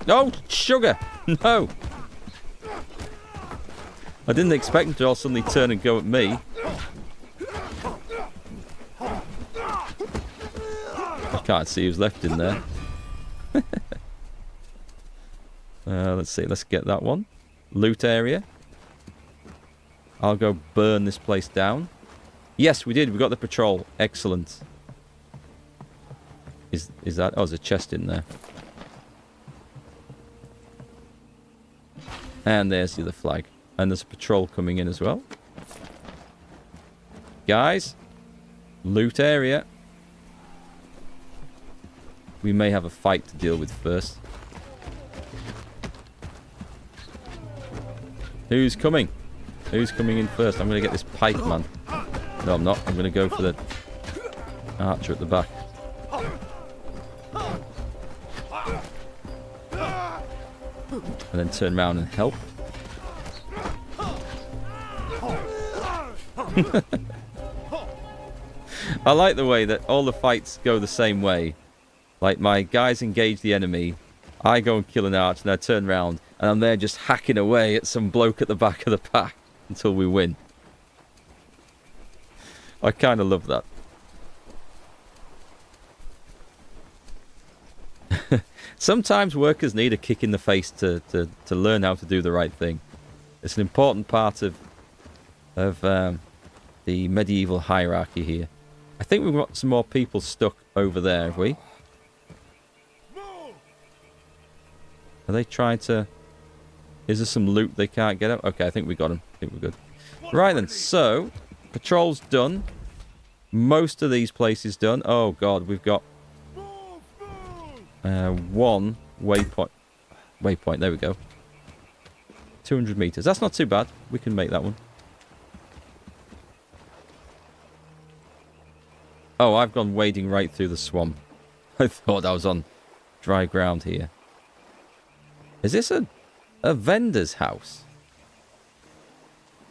Oh, sugar! No! I didn't expect him to all suddenly turn and go at me. I can't see who's left in there. Let's see, let's get that one. Loot area. I'll go burn this place down. Yes, we did. We got the patrol. Excellent. Is that... Oh, there's a chest in there. And there's the other flag. And there's a patrol coming in as well. Guys. Loot area. We may have a fight to deal with first. Who's coming? Who's coming in first? I'm going to get this pike man. No, I'm not. I'm going to go for the archer at the back. And then turn around and help. I like the way that all the fights go the same way. Like, my guys engage the enemy, I go and kill an archer, and I turn around, and I'm there just hacking away at some bloke at the back of the pack until we win. I kind of love that. Sometimes workers need a kick in the face to learn how to do the right thing. It's an important part of the medieval hierarchy here. I think we've got some more people stuck over there, have we? Are they trying to... Is there some loot they can't get up? Okay, I think we got them. I think we're good. Right then, so... Patrol's done. Most of these places done. Oh, God, we've got... one waypoint. Waypoint, there we go. 200 meters. That's not too bad. We can make that one. Oh, I've gone wading right through the swamp. I thought I was on dry ground here. Is this a vendor's house?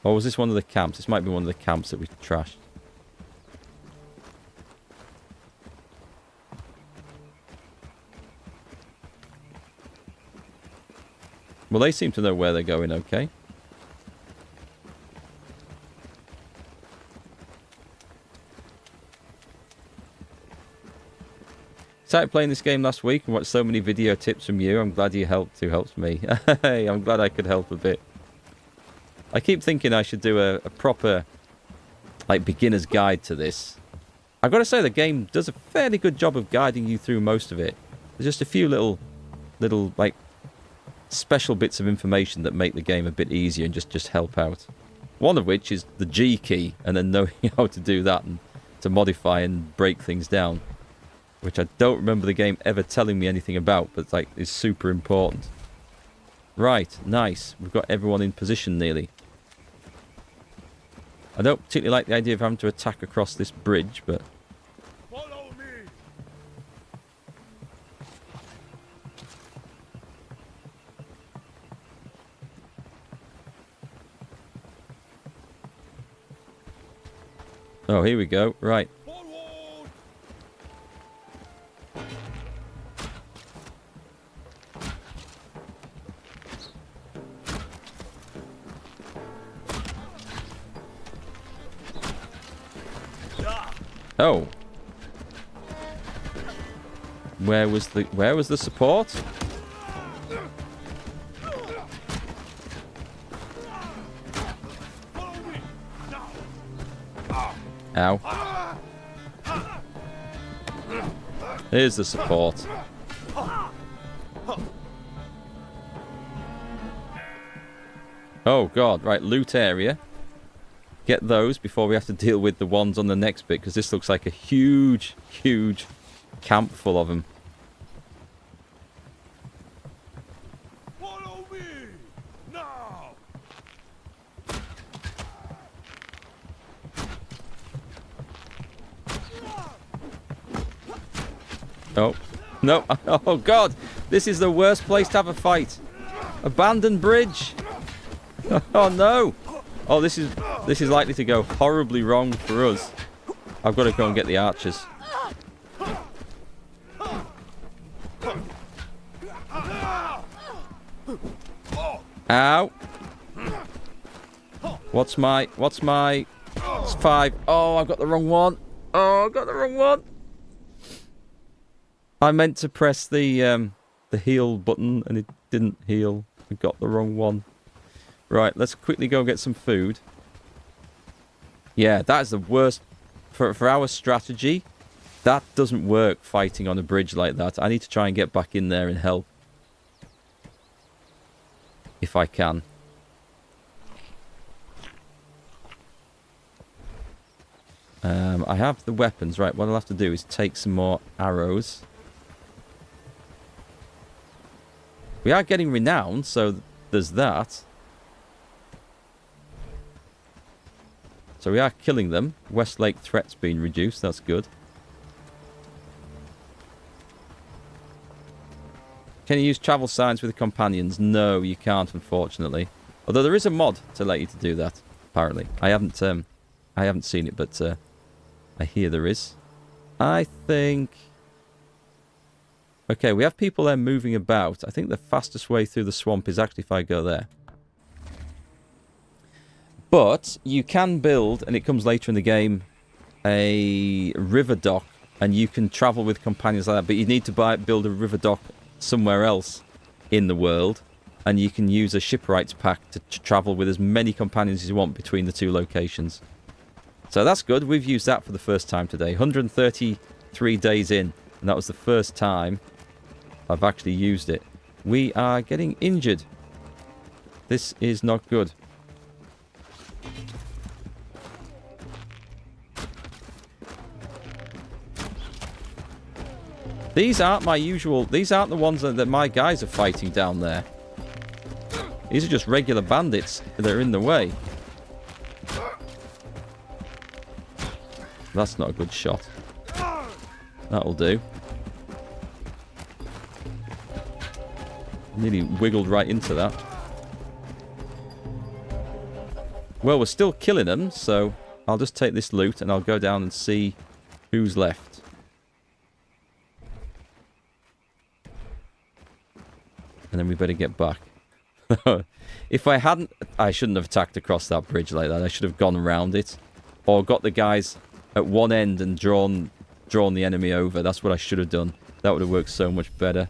Or was this one of the camps? This might be one of the camps that we trashed. Well, they seem to know where they're going, okay. Started playing this game last week and watched so many video tips from you. I'm glad you helped. Who helps me? Hey, I'm glad I could help a bit. I keep thinking I should do a proper, like, beginner's guide to this. I've got to say the game does a fairly good job of guiding you through most of it. There's just a few little like special bits of information that make the game a bit easier and just help out. One of which is the G key, and then knowing how to do that and to modify and break things down. Which I don't remember the game ever telling me anything about, but like is super important. Right, nice. We've got everyone in position nearly. I don't particularly like the idea of having to attack across this bridge, but... Follow me. Oh, here we go. Right. Forward. Oh. Where was the support? Ow. Here's the support. Oh god, right, loot area. Get those before we have to deal with the ones on the next bit, because this looks like a huge, huge camp full of them. Follow Oh, no. Oh, God. This is the worst place to have a fight. Abandoned bridge. Oh, no. Oh, this is likely to go horribly wrong for us. I've got to go and get the archers. Ow. What's my... It's 5. Oh, I've got the wrong one. Oh, I've got the wrong one. I meant to press the heal button and it didn't heal. I got the wrong one. Right, let's quickly go get some food. Yeah, that is the worst. For our strategy, that doesn't work fighting on a bridge like that. I need to try and get back in there and help. If I can. I have the weapons. Right, what I'll have to do is take some more arrows. We are getting renowned, so there's that. So we are killing them. Westlake threat's been reduced. That's good. Can you use travel signs with the companions? No, you can't, unfortunately. Although there is a mod to let you to do that. Apparently, I haven't seen it, but I hear there is. I think. Okay, we have people there moving about. I think the fastest way through the swamp is actually if I go there. But you can build, and it comes later in the game, a river dock, and you can travel with companions like that. But you need to build a river dock somewhere else in the world, and you can use a shipwright's pack to travel with as many companions as you want between the two locations. So that's good. We've used that for the first time today. 133 days in, and that was the first time I've actually used it. We are getting injured. This is not good. These aren't my usual... These aren't the ones that my guys are fighting down there. These are just regular bandits that are in the way. That's not a good shot. That'll do. Nearly wiggled right into that. Well, we're still killing them, so I'll just take this loot and I'll go down and see who's left. And then we better get back. If I hadn't... I shouldn't have attacked across that bridge like that. I should have gone around it. Or got the guys at one end and drawn the enemy over. That's what I should have done. That would have worked so much better.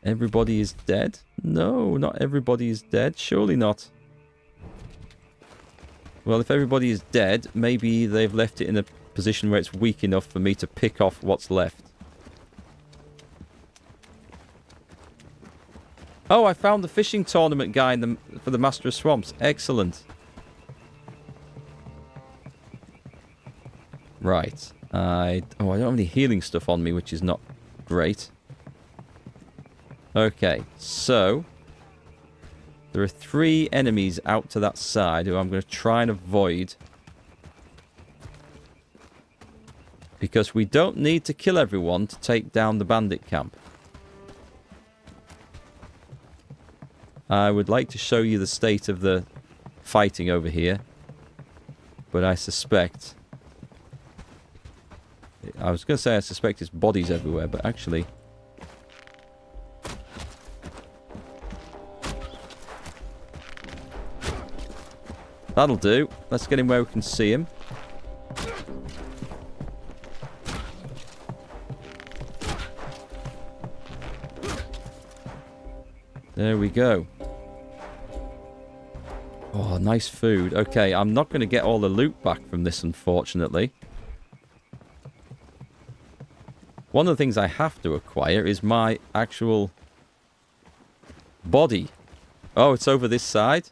Everybody is dead? No, not everybody is dead. Surely not. Well, if everybody is dead, maybe they've left it in a position where it's weak enough for me to pick off what's left. Oh, I found the fishing tournament guy for the Master of Swamps. Excellent. Right. I don't have any healing stuff on me, which is not great. Okay, so there are 3 enemies out to that side who I'm going to try and avoid. Because we don't need to kill everyone to take down the bandit camp. I would like to show you the state of the fighting over here. But I suspect... I was going to say I suspect it's bodies everywhere, but actually... That'll do. Let's get him where we can see him. There we go. Oh, nice food. Okay, I'm not going to get all the loot back from this, unfortunately. One of the things I have to acquire is my actual body. Oh, it's over this side?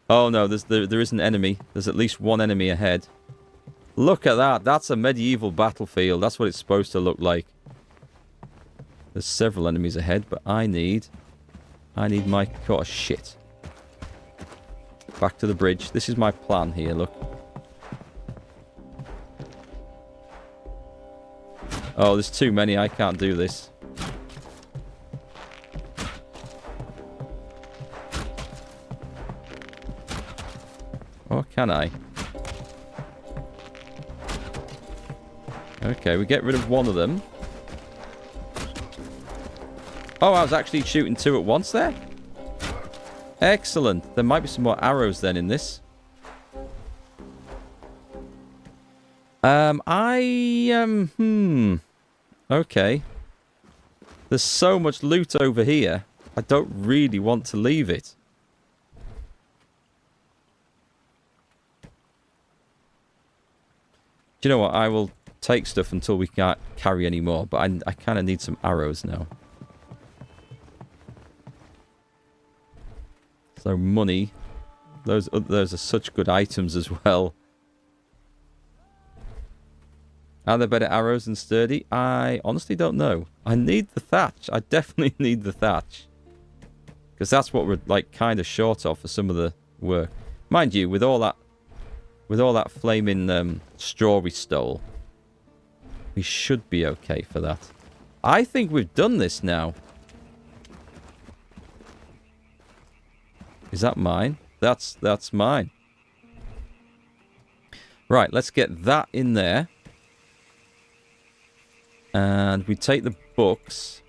Oh no, there is an enemy. There's at least one enemy ahead. Look at that. That's a medieval battlefield. That's what it's supposed to look like. There's several enemies ahead, but I need my... Oh, shit. Back to the bridge. This is my plan here, look. Oh, there's too many. I can't do this. Or can I? Okay, we get rid of one of them. Oh, I was actually shooting two at once there? Excellent. There might be some more arrows then in this. Okay. There's so much loot over here. I don't really want to leave it. Do you know what? I will take stuff until we can't carry any more, but I kind of need some arrows now. So money. Those are such good items as well. Are there better arrows than sturdy? I honestly don't know. I need the thatch. I definitely need the thatch. Because that's what we're like kind of short of for some of the work. Mind you, with all that flaming straw we stole, we should be okay for that. I think we've done this now. Is that mine? That's mine. Right, let's get that in there. And we take the books.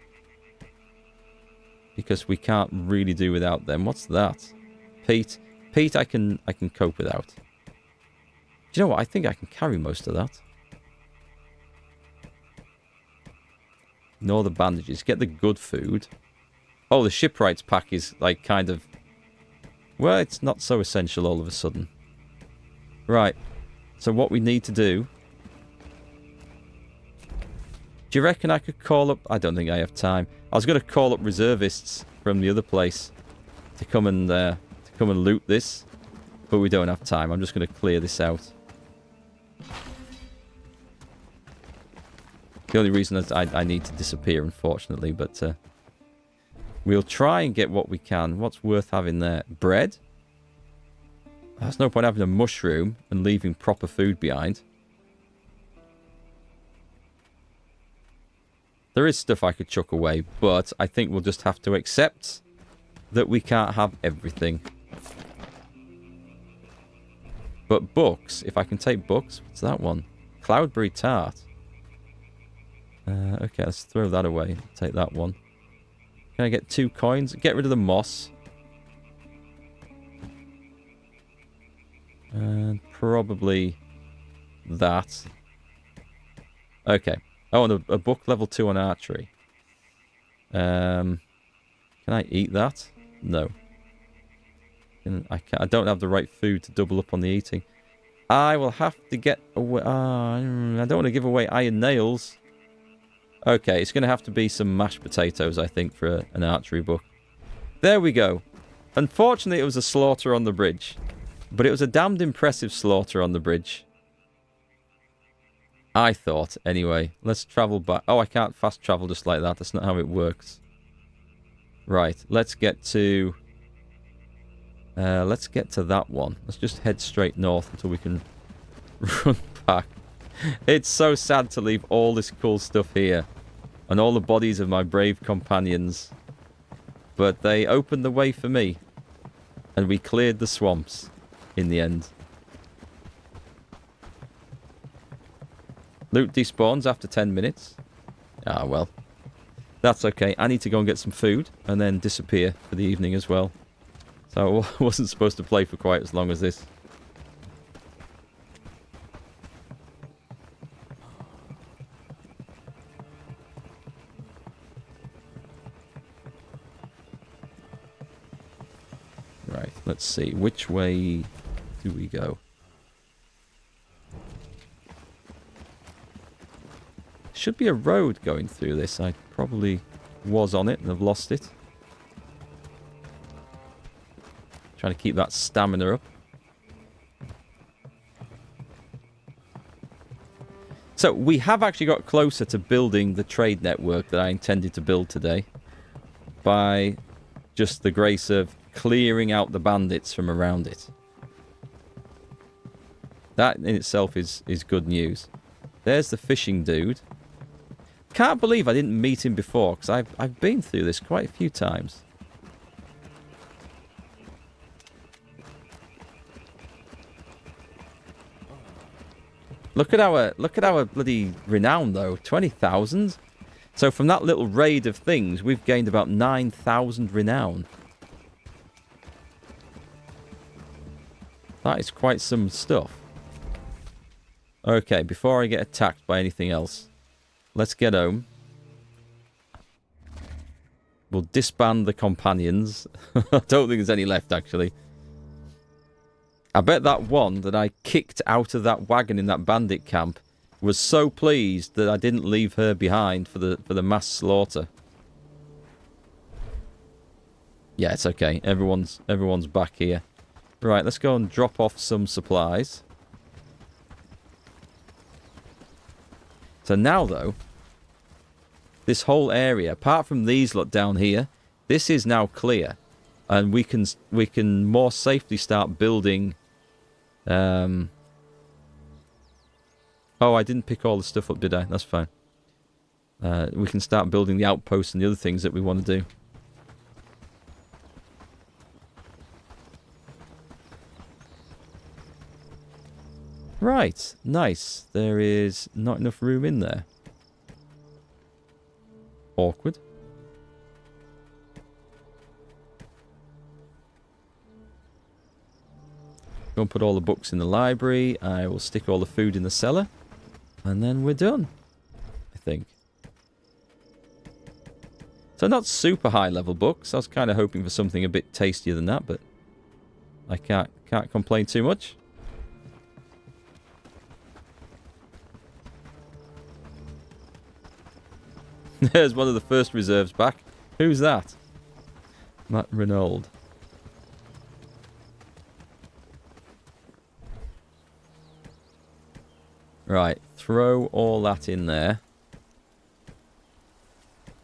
Because we can't really do without them. What's that? Peat. Peat I can cope without. Do you know what? I think I can carry most of that. Ignore the bandages. Get the good food. Oh, the shipwrights pack is like kind of... Well, it's not so essential all of a sudden. Right. So what we need to do... Do you reckon I could call up... I don't think I have time. I was going to call up reservists from the other place to come and loot this. But we don't have time. I'm just going to clear this out. The only reason is I need to disappear, unfortunately. But we'll try and get what we can. What's worth having there? Bread? There's no point having a mushroom and leaving proper food behind. There is stuff I could chuck away, but I think we'll just have to accept that we can't have everything. But books, if I can take books, what's that one? Cloudberry tart. Okay, let's throw that away. Take that one. Can I get 2 coins? Get rid of the moss. And probably that. Okay. Oh, and a book level 2 on archery. Can I eat that? No. I don't have the right food to double up on the eating. I will have to get away... I don't want to give away iron nails. Okay, it's going to have to be some mashed potatoes, I think, for an archery book. There we go. Unfortunately, it was a slaughter on the bridge. But it was a damned impressive slaughter on the bridge. I thought, anyway. Let's travel back. Oh, I can't fast travel just like that. That's not how it works. Right, let's get to... that one. Let's just head straight north until we can run back. It's so sad to leave all this cool stuff here. And all the bodies of my brave companions. But they opened the way for me. And we cleared the swamps in the end. Loot despawns after 10 minutes. Ah, well. That's okay. I need to go and get some food and then disappear for the evening as well. So I wasn't supposed to play for quite as long as this. Right, let's see. Which way do we go? Should be a road going through this. I probably was on it and have lost it. Trying to keep that stamina up. So we have actually got closer to building the trade network that I intended to build today. By just the grace of clearing out the bandits from around it. That in itself is good news. There's the fishing dude. can't believe I didn't meet him before, because I've been through this quite a few times. Look at our bloody renown though, 20,000. So from that little raid of things, we've gained about 9,000 renown. That is quite some stuff. Okay, before I get attacked by anything else, let's get home. We'll disband the companions. I don't think there's any left, actually. I bet that one that I kicked out of that wagon in that bandit camp was so pleased that I didn't leave her behind for the mass slaughter. Yeah, it's okay. Everyone's back here. Right, let's go and drop off some supplies. So now, though, this whole area, apart from these lot down here, this is now clear, and we can more safely start building. Oh, I didn't pick all the stuff up, did I? That's fine. We can start building the outposts and the other things that we want to do. Right, nice. There is not enough room in there. Awkward. Go and put all the books in the library. I will stick all the food in the cellar. And then we're done, I think. So not super high level books. I was kind of hoping for something a bit tastier than that, but I can't complain too much. There's one of the first reserves back. Who's that? Matt Renauld. Right, throw all that in there.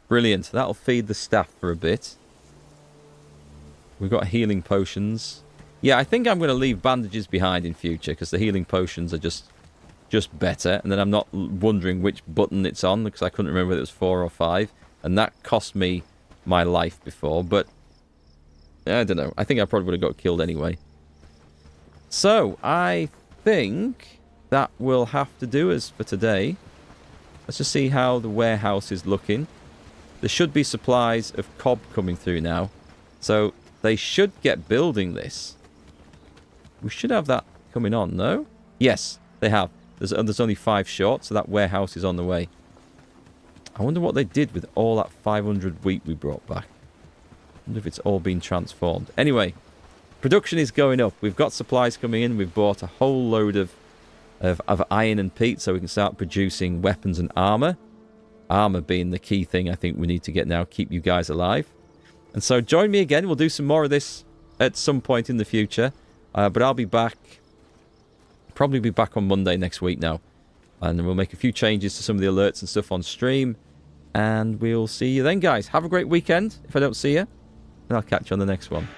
Brilliant. That'll feed the staff for a bit. We've got healing potions. Yeah, I think I'm going to leave bandages behind in future, because the healing potions are just better, and then I'm not wondering which button it's on, because I couldn't remember whether it was 4 or 5, and that cost me my life before, but I don't know. I think I probably would have got killed anyway. So, I think that will have to do us for today. Let's just see how the warehouse is looking. There should be supplies of cob coming through now, so they should get building this. We should have that coming on, no? Yes, they have. There's only 5 short, so that warehouse is on the way. I wonder what they did with all that 500 wheat we brought back. I wonder if it's all been transformed. Anyway, production is going up. We've got supplies coming in. We've bought a whole load of iron and peat, so we can start producing weapons and armor. Armor being the key thing I think we need to get now. Keep you guys alive. And so join me again. We'll do some more of this at some point in the future. But I'll be back. Probably be back on Monday next week now, and we'll make a few changes to some of the alerts and stuff on stream, and we'll see you then, guys. Have a great weekend if I don't see you, and I'll catch you on the next one.